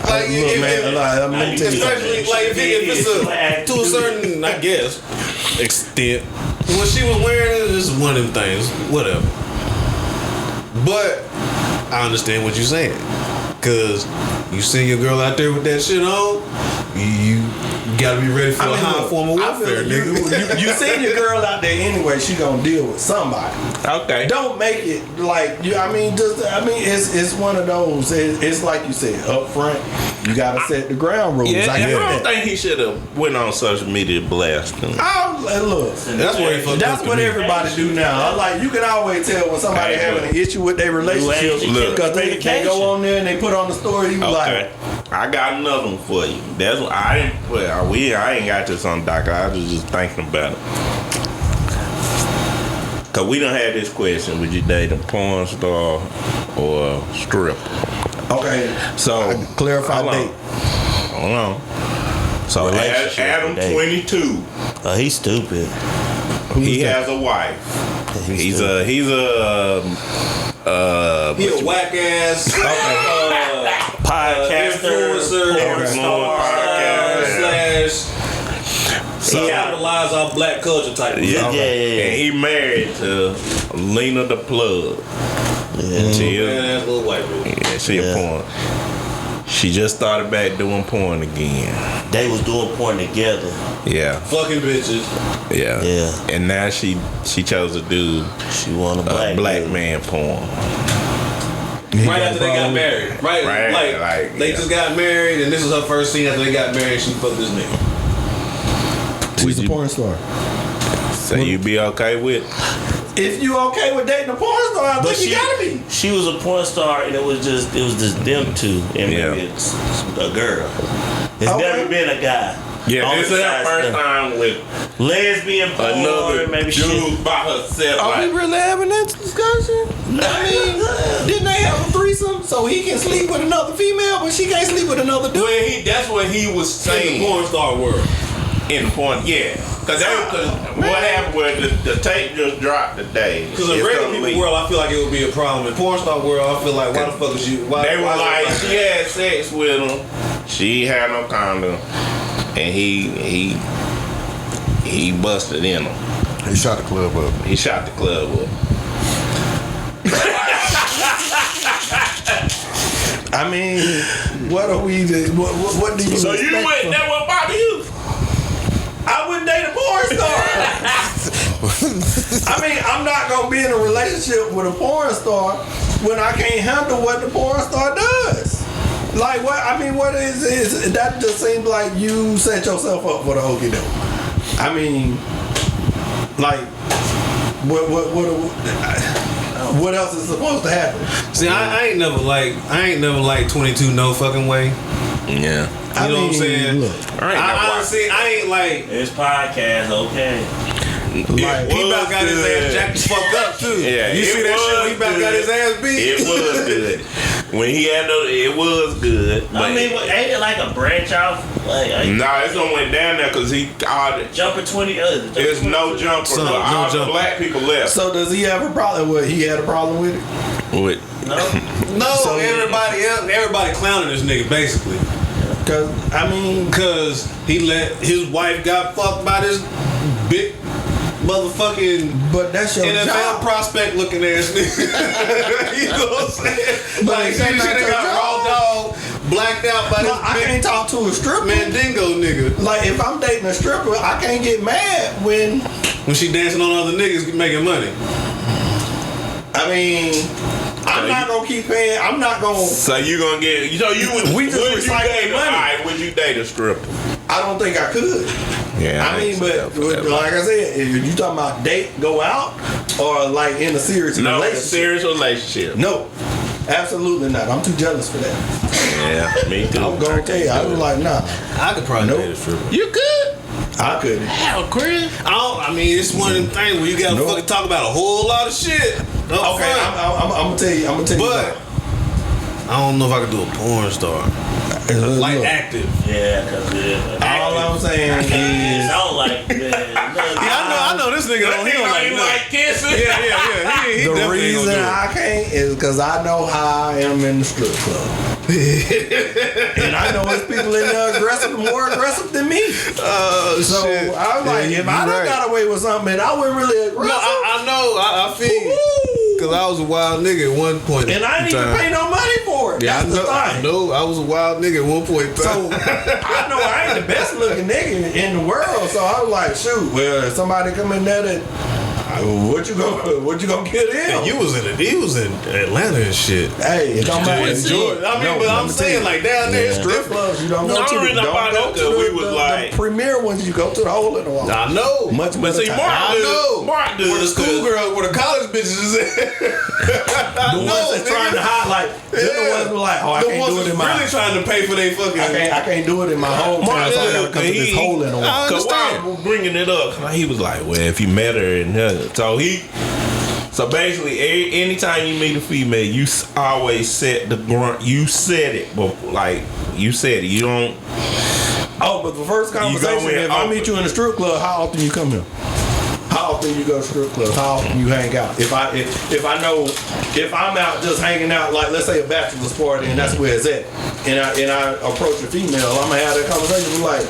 like, Look, man, let me tell you something. especially like if it's to a certain, I guess, extent. When she was wearing it, this is one of them things. Whatever. But I understand what you're saying, cause you see your girl out there with that shit on, you gotta be ready for a high look, form of I feel warfare, nigga. you seen your girl out there anyway. She gonna deal with somebody. Okay. Don't make it like you. It's one of those. It's like you said up front. You gotta set the ground rules. Yeah, I I get don't that. think he should have went on social media blasting. Look, That's where he fucked that's up what to me. everybody do now. Like you can always tell when somebody Hey, having look. an issue with their relationship Look. because they go on there and they put on the story. You Okay. like, I got another one for you. That's what I didn't. Well, I ain't got this on doc. I was just thinking about it. Cause we done had this question: would you date a porn star or a stripper? okay, So clarify hold on. date. Hold on. So Relationship Adam, date. 22. Oh, he's stupid. He has a wife. He's a He a whack ass Podcaster, influencer, porn Okay. star, slash. So- He capitalize on black culture type. of Yeah, stuff. and he married to Lena the Plug. yeah. She is, Man, ass little white bitch. yeah, she a Yeah. porn. She just started back doing porn again. They was doing porn together. Yeah, Fucking bitches. yeah, Yeah. And now she chose to do She want a black dude. man porn. Right after they got married. Right, Right, like they yeah. just got married, and this was her first scene after they got married. She fucked this nigga. She's a porn star. So you be okay with? If you okay with dating a porn star, I But think you gotta be. she was a porn star, and it was just them two, and Yeah. maybe it's a girl. It's Okay. never been a guy. Yeah, Only this is her besides first them. time with Lesbian porn, another maybe dude shit. by herself. Are we Like, really having that discussion? I mean, didn't they have a threesome so he can sleep with another female, but she can't sleep with another dude? well, that's what he was In saying. the porn star world. In porn, yeah. Cause what happened was the tape just dropped today. Because in It's regular gonna people leak. world, I feel like it would be a problem. In porn star world, I feel like why the fuck is you? Why, They were why like, she had sex with him. She had no condom, and he busted in him. He shot the club up. He shot the club up. I mean, what are we? What do you? So you expect went from- that what bother you? I wouldn't date a porn star. I mean, I'm not gonna be in a relationship with a porn star when I can't handle what the porn star does. Like what? I mean, what is that? Just seems like you set yourself up for the hokey doke. I mean, like, what else is supposed to happen? See, I ain't never like 22 no fucking way. Yeah. You know what I'm saying? Look, I honestly, I ain't like. This podcast, okay. Like, He about got his ass jacked the fuck up too. Yeah, You it see that shit? When he was about got good. his ass beat. It was good. When he had it was good. But I mean, ain't it like a branch off? Like nah, it's gonna went down there because jumping 20 there's no jumper. Son, but no all the jumper. black people left. so does he have a problem with? He had a problem with it. With No. No, So- everybody clowning this nigga basically. Cause I mean, Cause he let his wife got fucked by this big motherfucking but that's your NFL job. prospect looking ass nigga. You know what I'm saying? But Like is she that not done your got job? raw dog, blacked out by Like, I this can't talk to a stripper. big Mandingo nigga. Like if I'm dating a stripper, I can't get mad when When she dancing on other niggas making money. I mean I'm not gonna keep paying. I'm not gonna. so you gonna get you would We just would you recycle date money. alright, would you date a stripper? I don't think I could. Yeah, I mean, but like I said, if you talking about date, go out, or like in a serious no, a relationship, serious relationship. no, absolutely not. I'm too jealous for that. Yeah, me too. I'm gonna tell you, I was like, nah, I could probably Nope. date a stripper. You good? I couldn't. Hell, Chris. I mean, it's one of them things where you gotta Nope. fucking talk about a whole lot of shit. Okay, I'm gonna tell you. I'm gonna tell you. But I don't know if I could do a porn star. Like look, active. Yeah, because all I'm saying I is, don't like that. Yeah, I know this nigga don't. He don't like nothing. kissing. Yeah. He the definitely ain't reason gonna do it. I can't is because I know how I am in the strip club. And I know there's people in there more aggressive than me. Oh So shit! I'm like, if I done got away with something, and I wasn't really aggressive, No, I know. I feel you. Cause I was a wild nigga at one point. and I didn't even in pay time. no money for for it. Yeah, That's the thing. I know. I was a wild nigga at one point. So I know I ain't the best looking nigga in the world. So I was like, shoot, well, if somebody come in there that what you gonna get in? And he was in Atlanta and shit. Hey, it don't matter. Jordan. I mean, but I'm saying like down there, Strip clubs, you don't go No, to. reason I brought it up, we was like- the premier ones. You go to the hole in the wall. I know. Much But better see, time. Mark does. Where the schoolgirl, where the college bitches is at. The ones that's trying to hide, like they're the ones who like, oh, I can't do it in my. really trying to pay for their fucking. I can't do it in my hometown, so I gotta come to this hole in the wall. Cause why I was bringing it up? 'Cause he was like, well, if you met her and so basically, anytime you meet a female, you always set the grunt. You said it, but like you said it, you don't. Oh, but the first conversation, if I meet you in a strip club, how often you come here? How often you go to strip clubs? How often you hang out? If I know, if I'm out just hanging out, like let's say a bachelor's party, and that's where it's at, and I approach a female, I'm gonna have that conversation. Be like,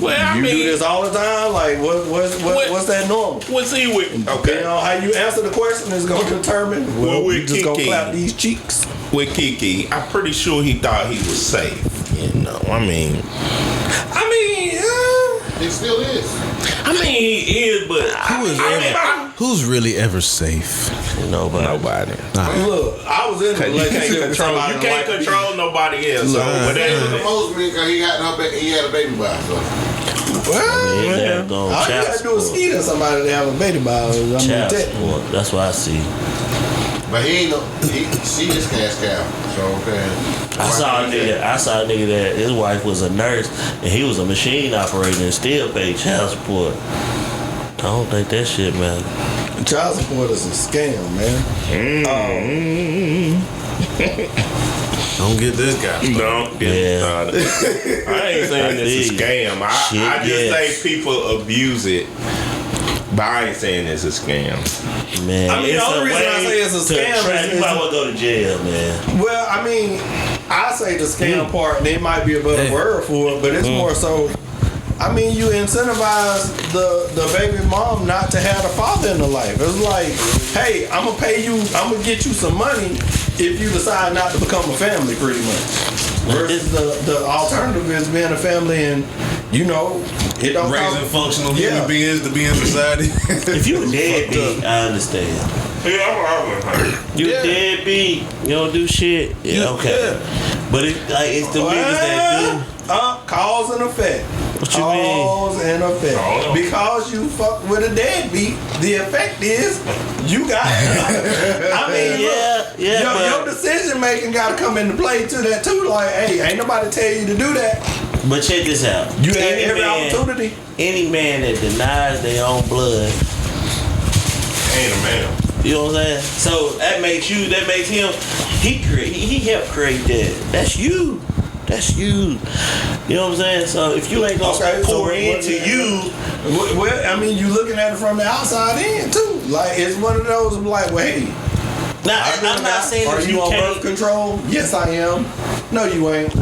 Well, I you mean, do this all the time? Like, what's that normal? what's he with? Okay. You know, how you answer the question is going to determine. Well, with we just going to Kiki. clap these cheeks. With Kiki, I'm pretty sure he thought he was safe. You know, I mean, It still is. he is, but Who's really ever safe? Nobody. Look, I was in the relationship with somebody You can't like control nobody else. So Nah. whatever. The most because he had a baby by. So. He had to go on all you child got to do is support. ski to somebody to have a baby by. I mean, Child that- support. That's what I see. But she just cash cow. So okay. I saw a nigga that his wife was a nurse and he was a machine operator and still paid child support. I don't think that shit matter. Child support is a scam, man. Don't get this guy. Don't get Yeah. started. I ain't saying it's a scam. I just think people abuse it. But I ain't saying it's a scam. Man, I mean, the it's only a reason I way say it's a to scam attract- is- you might want to go to jail, man. Well, I mean, I say the scam part, and it might be a better word for it, but it's more so. I mean, you incentivize the baby mom not to have a father in the life. It's like, hey, I'm gonna pay you, I'm gonna get you some money if you decide not to become a family, pretty much. Versus the alternative is being a family, and you know, it don't Raising cost- functional human beings to be in society. If you a deadbeat, I understand. You a deadbeat, you don't do shit. Yeah, okay. But it's the niggas that cause and effect. What you mean? Cause and effect. Because you fuck with a deadbeat, the effect is you got it. I mean, your decision making got to come into play to that too. Like, hey, ain't nobody tell you to do that. But check this out. You had every opportunity. Any man that denies their own blood, Ain't a man. you know what I'm saying? So that makes him. He helped create that. That's you. That's you. You know what I'm saying? So if you ain't gonna pour into you, Well, I mean, you looking at it from the outside in too. Like, it's one of those like, well, hey. I'm not saying Are that you you on can't. birth control? Yes, I am. No, you ain't.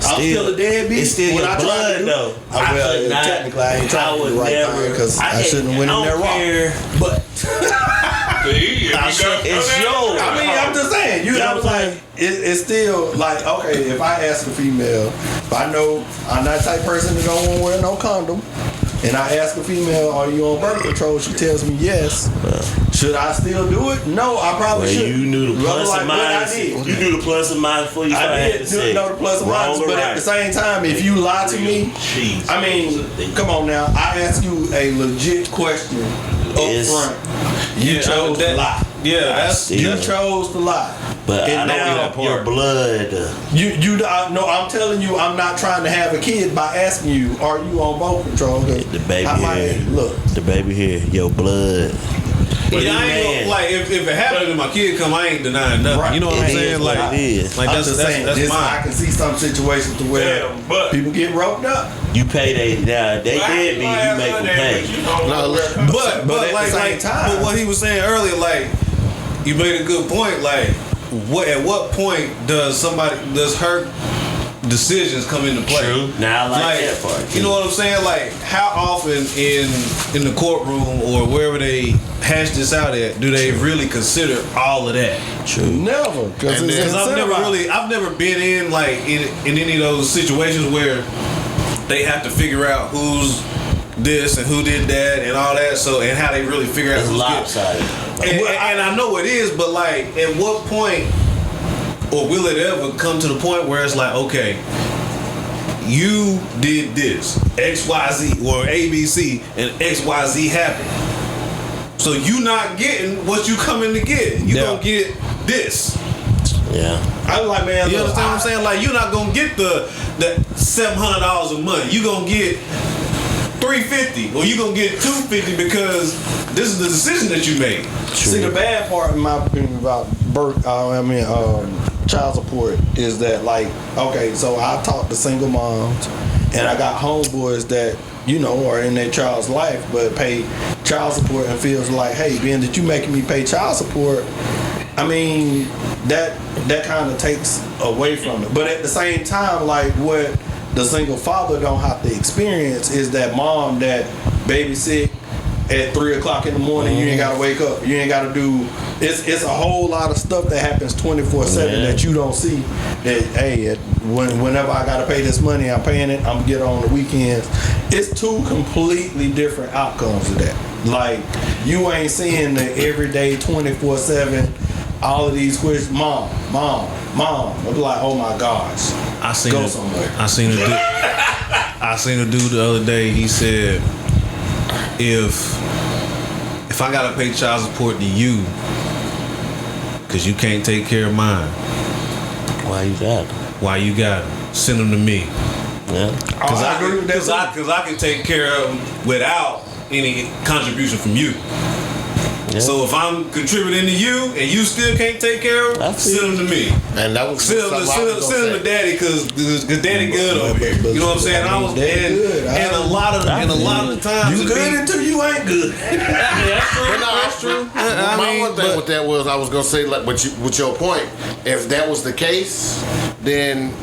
I'm still a deadbeat. It's still What your I tried to blood, do- though. Well, technically, I ain't trying to do the right thing because I shouldn't have went in there wrong. But it's yours. I mean, I'm just saying. You know what I'm saying? It's still like, okay, if I ask a female, if I know I'm not the type of person that don't want to wear no condom, and I ask a female, are you on birth control? She tells me yes. Should I still do it? No, I probably should. You knew the plus like and what I minus. did. You knew the plus and minus before you started I having did sex. know the plus and minus, but at the same time, if you lie to me, I mean, come on now. I ask you a legit question up Yes. front. You chose to lie. Yeah, You chose to lie. But And I now don't your blood. No, I'm telling you, I'm not trying to have a kid by asking you, are you on boat control? The baby here. Look. The baby here. Your blood. But I ain't gonna, like if it happened and my kid come, I ain't denying nothing. Right. You know what I'm It saying? is Like, what it is. like I'm that's just saying, that's I mine. can see some situations to where Yeah, but- people get roped up. You pay they deadbeat. You make them pay. But at like the same time- but what he was saying earlier, like you made a good point. Like, at what point does decisions come into play. True. Now I like that part. You know what I'm saying? Like, how often in the courtroom or wherever they hash this out at, do they really consider all of that? True. Never, because I've never been in like in any of those situations where they have to figure out who's this and who did that and all that. So and how they really figure out It's who's lopsided. and I know it is, but like, at what point, or will it ever come to the point where it's like, okay, you did this, XYZ or ABC, and XYZ happened. So you not getting what you coming to get. You gonna get this. Yeah. I was like, man, You understand what I'm saying? Like, you're not gonna get the $700 a month. You gonna get $350 or you gonna get $250 because this is the decision that you made. See, the bad part, in my opinion, about child support is that, like, okay, so I talk to single moms, and I got homeboys that, you know, are in their child's life but pay child support and feels like, hey, being that you making me pay child support, I mean, that kind of takes away from it. But at the same time, like, what the single father don't have to experience is that mom that babysit at 3 o'clock in the morning. You ain't gotta wake up. You ain't gotta do. It's a whole lot of stuff that happens 24/7 that you don't see. That hey, whenever I gotta pay this money, I'm paying it. I'm get on the weekends. It's two completely different outcomes of that. Like, you ain't seeing the everyday 24/7. All of these questions, mom. I'm like, oh my gosh. I seen Go a, somewhere. I seen a dude the other day. He said, if I gotta pay child support to you because you can't take care of mine, Why you got it? Send them to me. Yeah. Because I can take care of them without any contribution from you. Yeah. So if I'm contributing to you and you still can't take care of them, send them to me. And that was Send them to daddy because daddy good over here. You know what I'm saying? And a lot of the times You good until you ain't good. That's true. My one thing with that was I was gonna say, like, with your point, if that was the case, then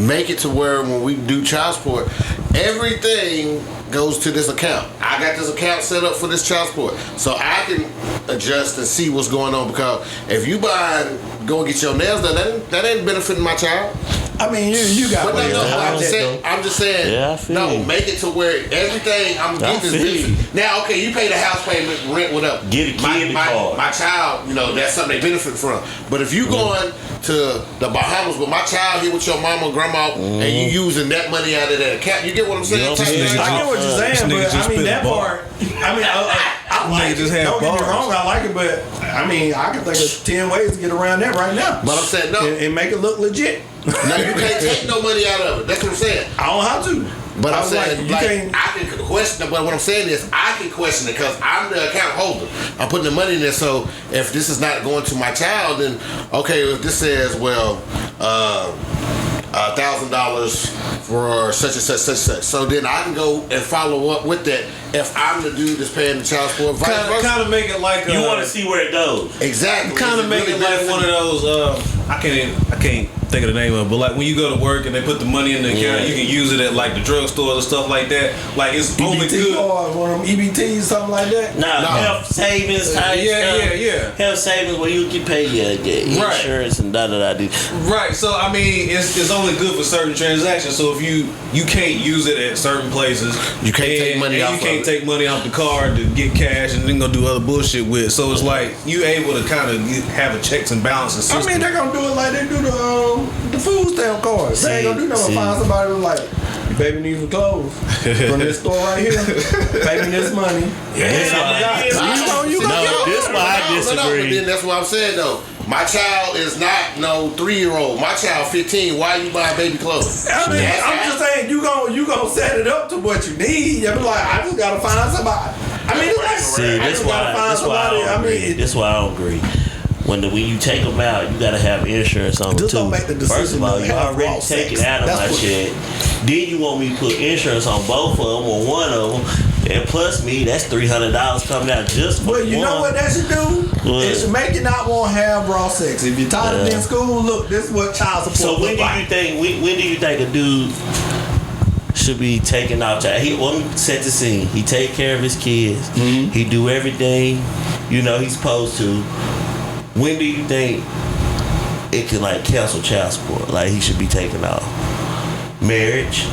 make it to where when we do child support, everything goes to this account. I got this account set up for this child support, so I can adjust and see what's going on. Because if you go and get your nails done, that ain't benefiting my child. I mean, you got. But I'm just saying. Yeah, I feel you. Make it to where everything I'm getting is benefit. Now, okay, you pay the house payment, rent, whatever. Get a kid card. My child, you know, that's something they benefit from. But if you going to the Bahamas with my child here with your mama, grandma, and you using that money out of that account, you get what I'm saying? I get what you're saying, but I mean that part. I mean, I like it. Don't get me wrong, I like it, but I mean, I can think of 10 ways to get around that right now. But I'm saying no, and make it look legit. No, you can't take no money out of it. That's what I'm saying. I don't have to. But I'm saying, like, I can question it. But what I'm saying is, I can question it because I'm the account holder. I'm putting the money in there. So if this is not going to my child, then okay. If this says, well, $1,000 for such and such, so then I can go and follow up with that. If I'm the dude that's paying the child support, kind of make it like you want to see where it goes. Exactly. Kind of make it like one of those. I can't think of the name of it, but like when you go to work and they put the money in the account, you can use it at like the drugstores and stuff like that. Like it's only good. Or one of them EBTs, something like that. No. Health savings type stuff. Yeah. Health savings where you can pay your insurance and da-da-da. Right. So I mean, it's only good for certain transactions. So if you can't use it at certain places, you can't take money off. You can't take money off the card to get cash and then go do other bullshit with. So it's like you able to kind of have a checks and balances system. I mean, they're gonna do it like they do the food stamp cards. They ain't gonna do nothing. Find somebody who's like, your baby needs some clothes from this store right here. Pay me this money. This why I disagree. But then that's what I'm saying though. My child is not no 3-year-old. My child 15. Why you buying baby clothes? I mean, I'm just saying you gonna set it up to what you need. You be like, I just gotta find somebody. I mean, it's like, this why I don't agree. When you take them out, you gotta have insurance on them too. First of all, you already taken out of my shit. Then you want me to put insurance on both of them or one of them. And plus me, that's $300 coming out just for Well, you know what that should do? What? It should make you not want to have raw sex. If you're tired of being in school, look, this is what child support So when look like. when do you think a dude should be taking off child? Let me set the scene. He take care of his kids. Mm-hmm. He do everything he's supposed to. When do you think it can like cancel child support? Like he should be taking off marriage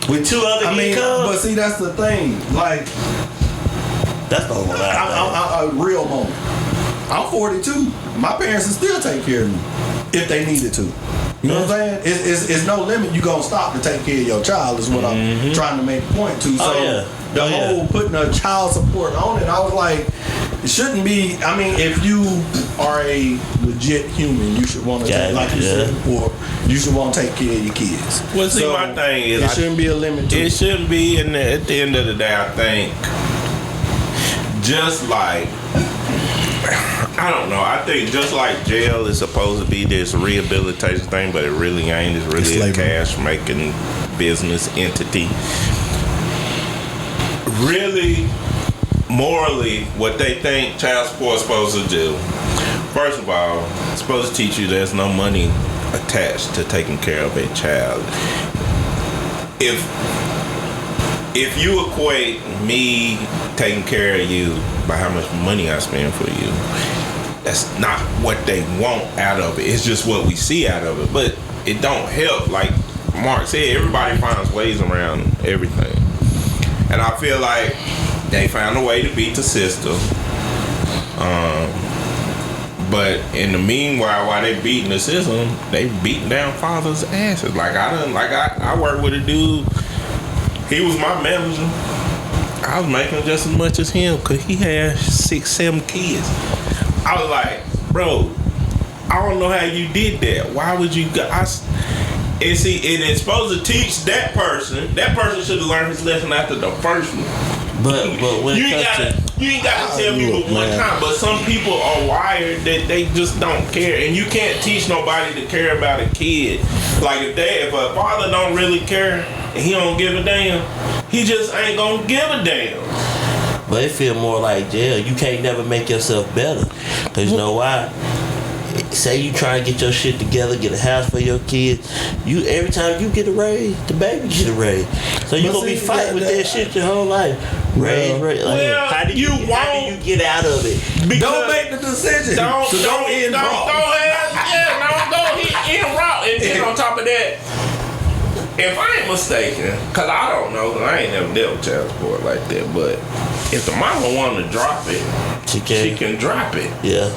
with 2 other incomes. But see, that's the thing. Like, That's the whole lot. a real moment. I'm 42. My parents will still take care of me if they needed to. You know what I'm saying? It's no limit. You gonna stop to take care of your child is what I'm trying to make a point to. So the whole putting a child support on it, I was like, it shouldn't be. I mean, if you are a legit human, you should want to take, like you said before, you should want to take care of your kids. Well, see, my thing is, it shouldn't be a limit to it. Shouldn't be, and at the end of the day, I think, just like, I don't know, I think just like jail is supposed to be this rehabilitation thing, but it really ain't. It's really a cash-making business entity. Really, morally, what they think child support is supposed to do, first of all, it's supposed to teach you there's no money attached to taking care of a child. If you equate me taking care of you by how much money I spend for you, that's not what they want out of it. It's just what we see out of it. But it don't help. Like Mark said, everybody finds ways around everything. And I feel like they found a way to beat the system. But in the meanwhile, while they beating the system, they beating down fathers' asses. I work with a dude. He was my manager. I was making just as much as him because he had 6-7 kids. I was like, bro, I don't know how you did that. Why would you go? And it's supposed to teach that person. That person should have learned his lesson after the first one. But when you ain't got to tell people one time. But some people are wired that they just don't care, and you can't teach nobody to care about a kid. Like if a father don't really care and he don't give a damn, he just ain't gonna give a damn. But it feel more like jail. You can't never make yourself better. Cause you know why? Say you try and get your shit together, get a house for your kids. Every time you get a raise, the baby get a raise. So you gonna be fighting with that shit your whole life. Raise. Like, how do you get out of it? Don't make the decision. Don't end raw. Don't end raw. And then on top of that, if I ain't mistaken, cause I don't know, cause I ain't never dealt with child support like that, but if the mama want to drop it, she can drop it. Yeah.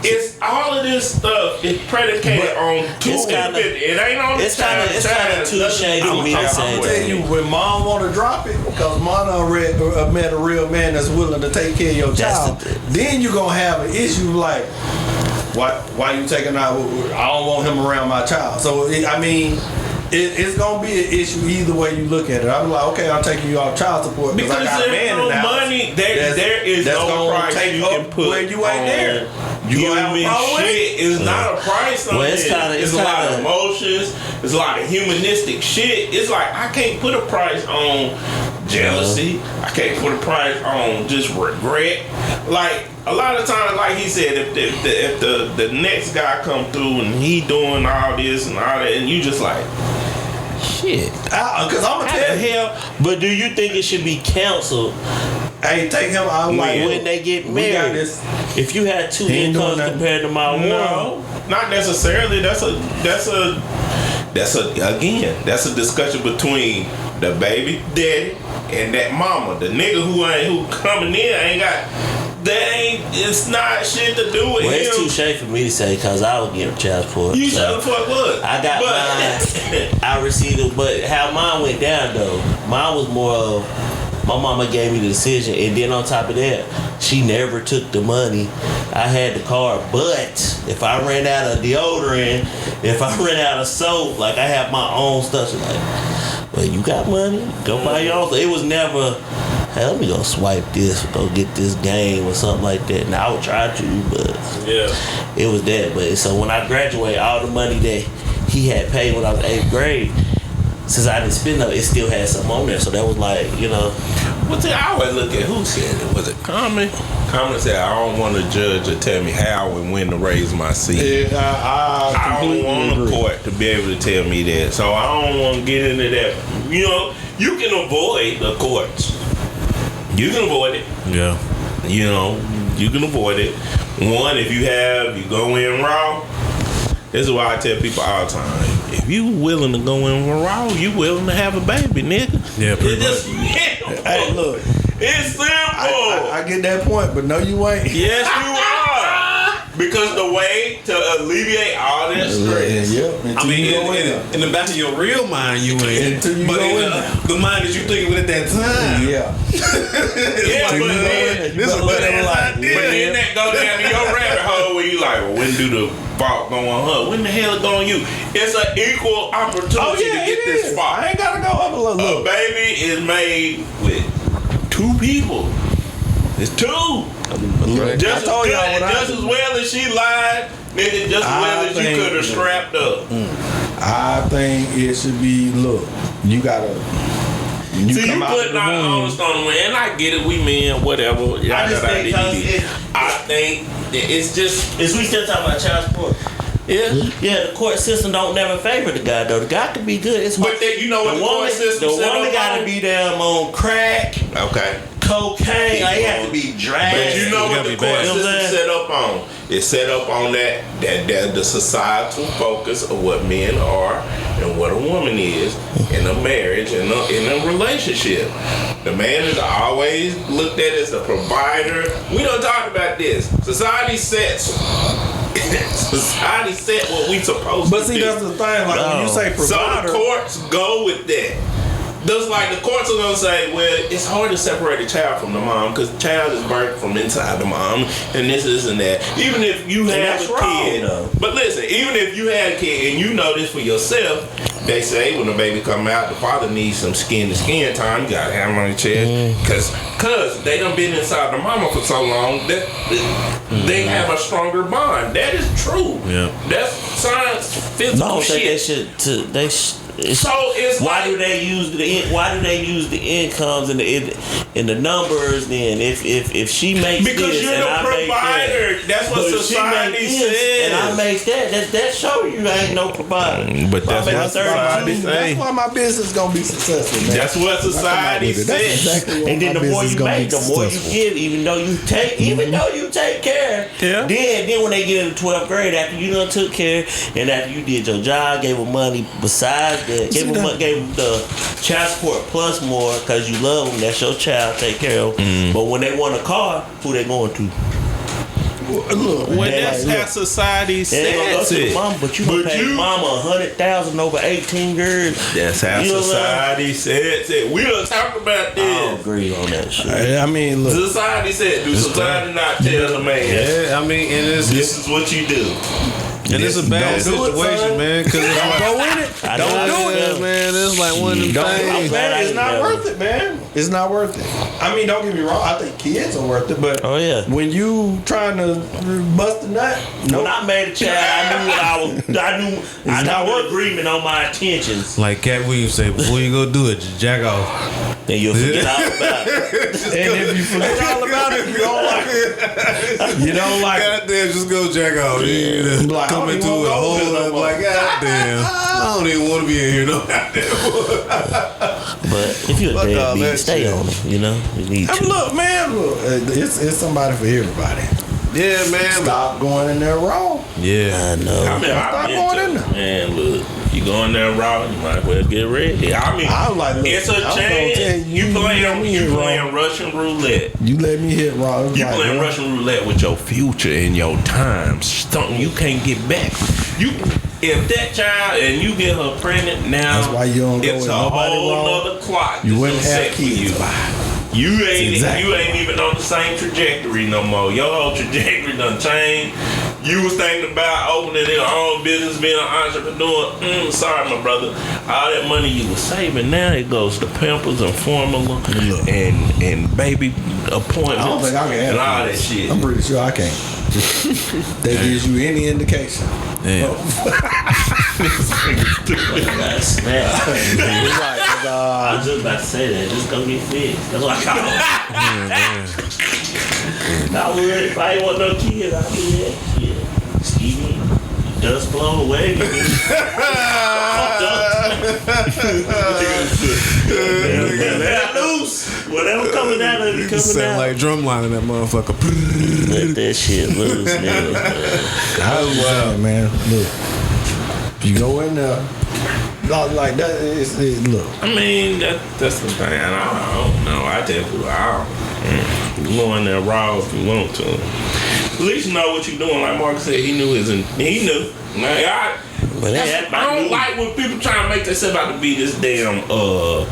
It's all of this stuff is predicated on two individuals. It ain't on the child. It's kind of too shady for me to say. I'm tell you, when mom want to drop it, because mom met a real man that's willing to take care of your child, then you're gonna have an issue like, why you taking out? I don't want him around my child. So it's gonna be an issue either way you look at it. I'm like, okay, I'm taking you off child support because I got a man in the house. Money. There is no price you can put when you ain't there. You gonna have a problem with it? It's not a price on it. It's a lot of emotions. It's a lot of humanistic shit. It's like I can't put a price on jealousy. I can't put a price on just regret. Like a lot of times, like he said, if the next guy come through and he doing all this and all that, and you just like, shit. Because I'm gonna tell you. But do you think it should be counseled? Hey, take him out when they get married. If you had 2 incomes compared to my one, no, not necessarily. That's a discussion between the baby daddy and that mama. The nigga who coming in ain't got. It's not shit to do with him. It's too shady for me to say because I was getting child support. You shut the fuck up. I got mine. I received it, but how mine went down though, mine was more of my mama gave me the decision, and then on top of that, she never took the money. I had the card, but if I ran out of deodorant, if I ran out of soap, like I have my own stuff, she's like, well, you got money? Go buy your own stuff. It was never, hey, let me go swipe this, go get this game or something like that. Now I would try to, but it was that. But so when I graduated, all the money that he had paid when I was 8th grade, since I didn't spend it still had something on there. So that was like, you know. What's it? I always look at who said it. Was it Common? Common said, I don't want a judge to tell me how and when to raise my seed. I don't want a court to be able to tell me that. So I don't want to get into that. You know, you can avoid the courts. You can avoid it. Yeah. You know, you can avoid it. One, if you go in raw. This is why I tell people all the time. If you willing to go in raw, you willing to have a baby, nigga. Yeah, pretty much. Hey, look. It's simple. I get that point, but no, you ain't. Yes, you are. Because the way to alleviate all that stress. I mean, in the back of your real mind, you ain't. But in the mind that you thinking with at that time. Yeah. Yeah, but then that go down to your rabbit hole where you like, well, when do the fault go on her? When the hell it go on you? It's an equal opportunity to get this fault. I ain't gotta go up a little. A baby is made with two people. It's two. Just as well as she lied, nigga, just as well as you could have strapped up. I think it should be, look, you gotta. You putting our onus on them, and I get it, we men, whatever. I just think I think that it's we still talking about child support. Yeah, the court system don't never favor the guy though. The guy could be good. It's but then, you know what the court system the woman gotta be damn on crack. Okay. Cocaine, like, he have to be dragged. But you know what the court system set up on? It's set up on that the societal focus of what men are and what a woman is in a marriage and in a relationship. The man is always looked at as the provider. We don't talk about this. Society sets what we supposed to do. But see, that's the thing. Like when you say provider, so the courts go with that. Just like the courts are gonna say, well, it's hard to separate a child from the mom because the child is birthed from inside the mom, and this and that. Even if you have a kid, but listen, even if you had a kid and you know this for yourself, they say when the baby come out, the father needs some skin to skin time. You gotta have him on your chest because they done been inside the mama for so long that they have a stronger bond. That is true. Yeah, that's science, physical shit. So it's why do they use the incomes and the numbers then if she makes because this you're and the I provider make that, that's what society says and I make that show you ain't no provider. But that's why my business gonna be successful, man. That's what society says. Exactly and then the more you make, the more you give, even though you take care. Yeah. Then when they get into 12th grade, after you done took care and after you did your job, gave them money besides that, gave them the child support plus more because you love them. That's your child, take care of them. But when they want a car, who they going to? That's how society says it. Mama, but you gonna pay mama $100,000 over 18 years. That's how society says it. We don't talk about this. I don't agree on that shit. I mean, look. Society said, do society not tell the man? Yeah, I mean, this is what you do. And it's a bad situation, man. Because don't go in it. Don't do it, man. It's like one of them things. It's not worth it, man. It's not worth it. I mean, don't get me wrong. I think kids are worth it, but when you trying to bust a nut, when I made a child, I knew the agreement on my intentions. Like Cat Williams say, before you go do it, just jack off. Then you'll forget all about it. And if you forget all about it, you don't like it. You don't like it. Goddamn, just go jack off. Come into a whole like, goddamn, I don't even want to be in here no goddamn. But if you're a deadbeat, stay on it. You know, you need to. Look, man, it's somebody for everybody. Yeah, man. Stop going in there wrong. Yeah, I know. Stop going in there. Man, look, you go in there raw, you might as well get ready. I mean, it's a chance. You playing Russian roulette. You let me hit raw. You playing Russian roulette with your future and your time. Something you can't get back. If that child and you get her pregnant now, that's why you don't go it's with a nobody whole wrong. nother clock. You wouldn't have kids. You ain't even on the same trajectory no more. Your whole trajectory done changed. You was thinking about opening your own business, being an entrepreneur. Sorry, my brother. All that money you was saving, now it goes to Pampers and formula and baby appointments. I don't think I can and all that shit. I'm pretty sure I can't. That gives you any indication. Damn. Snap. Right, I was just about to say that. Just go get fixed. That's what I call it. I would. If I ain't want no kid, I'd do that. Shit. Stevie, dust blow away. Let loose. Whatever coming out of it, coming Sound out. like drumline in that motherfucker. Let that shit loose, nigga. Wow, man. Look, you go in there. Like that, look. I mean, that's the thing. I don't know. I tell people, you go in there raw if you want to. At least you know what you're doing. Like Mark said, he knew. Like, I don't like when people try to make themselves out to be this damn woe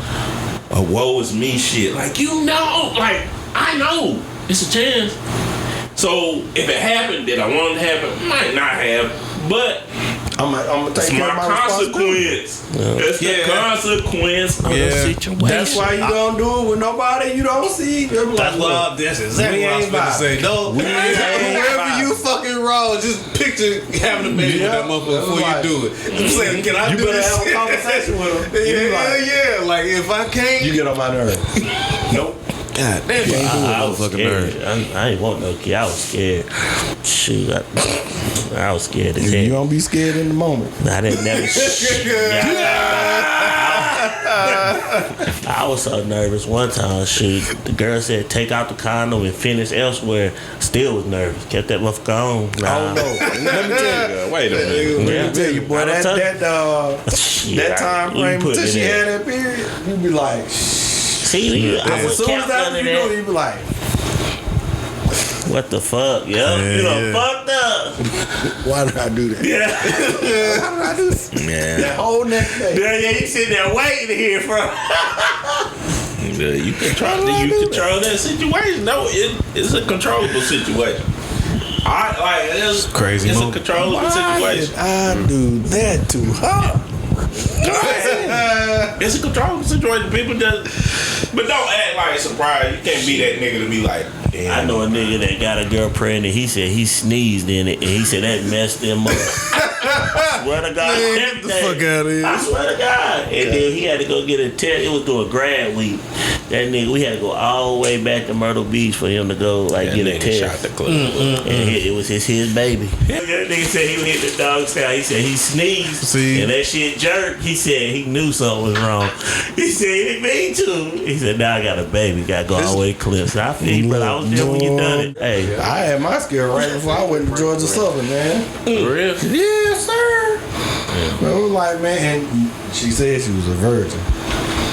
is me shit. Like, like, I know it's a chance. So if it happened, did I want it to happen? Might not have, but I'm gonna take care of my consequence. It's the consequence of the situation. That's why you don't do it with nobody you don't see. That's exactly what I was about to say. No, wherever you fucking raw, just picture having a baby with that motherfucker before you do it. I'm saying, can I do this? You better have a conversation with him. Yeah. Like, if I can't. You get on my nerves. Nope. God damn, I was scared. I ain't want no kid. I was scared. Shoot, I was scared as hell. You don't be scared in the moment. I didn't never. I was so nervous one time. Shoot, the girl said take out the condom and finish elsewhere. Still was nervous. Kept that motherfucker on. Nah. Oh no! Let me tell you. Wait a minute. Let me tell you, boy. That time frame until she had that period, you be like. See, I as was soon as that you do, you be like, what the fuck, yo? You done fucked up. Why did I do that? Yeah. Why did I do that? Yeah. That whole next day. Yeah, you sitting there waiting to hear from. You control that situation. No, it's a controllable situation. It's crazy. It's moment. a controllable situation. I do that to her. It's a controllable situation. People just, but don't act like surprised. You can't be that nigga to be like. Damn. I know a nigga that got a girl pregnant. He said he sneezed in it, and he said that messed him up. I swear to God, get the fuck out of here. I swear to God. And then he had to go get a test. It was doing grad week. That nigga, we had to go all the way back to Myrtle Beach for him to go get a test. Shot the club. And it was his baby. That nigga said he hit the dog's tail. He said he sneezed, and that shit jerked. He said he knew something was wrong. He said it me too. He said now I got a baby. Got to go all the way to Clips. I feel, but I was there when you done it. Hey, I had my scare right before I went to Georgia Southern, man. For real? Yes, sir. It was like, man, and she said she was a virgin.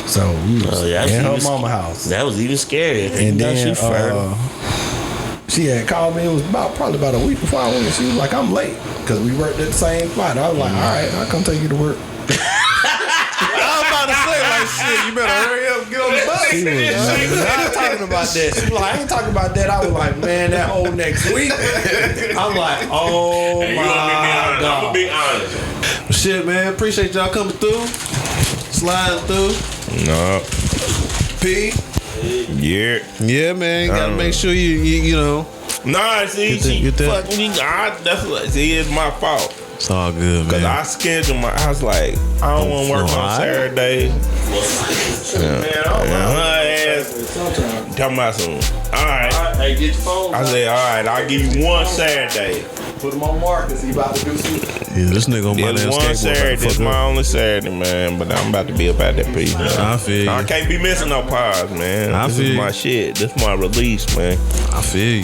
So we was in her mama house. That was even scarier. And then she had called me. It was probably about a week before I went. She was like, I'm late because we worked at the same spot. I was like, all right, I'll come take you to work. I was about to say, like, shit, you better hurry up and get on the bus. She was not talking about that. She was like, I ain't talking about that. I was like, man, that whole next week. I'm like, oh my God. I'm gonna be honest. Shit, man, appreciate y'all coming through, sliding through. No. P. Yeah, man, gotta make sure you know. Nah, see, get that. fucking me. It's my fault. It's all good, man. Cause I scheduled I was like, I don't want to work on Saturday. And her ass talking about some. All right. Hey, get your phone. I said, all right, I'll give you one Saturday. Put him on Marcus. He about to do something. Yeah, this nigga on my damn It's one skateboard. Saturday. It's my only Saturday, man. But I'm about to be up at that piece. I feel you. I can't be missing no pods, man. This is my shit. This is my release, man. I feel you.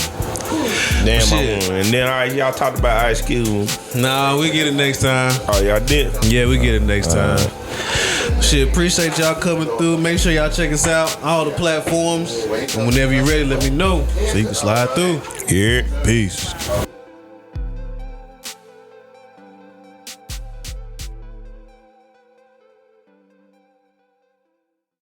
Damn, Shit. and then y'all talked about Ice Cube. Nah, we get it next time. Oh, y'all did? Yeah, we get it next time. Shit, appreciate y'all coming through. Make sure y'all check us out, all the platforms. And whenever you're ready, let me know so you can slide through. Yeah. Peace.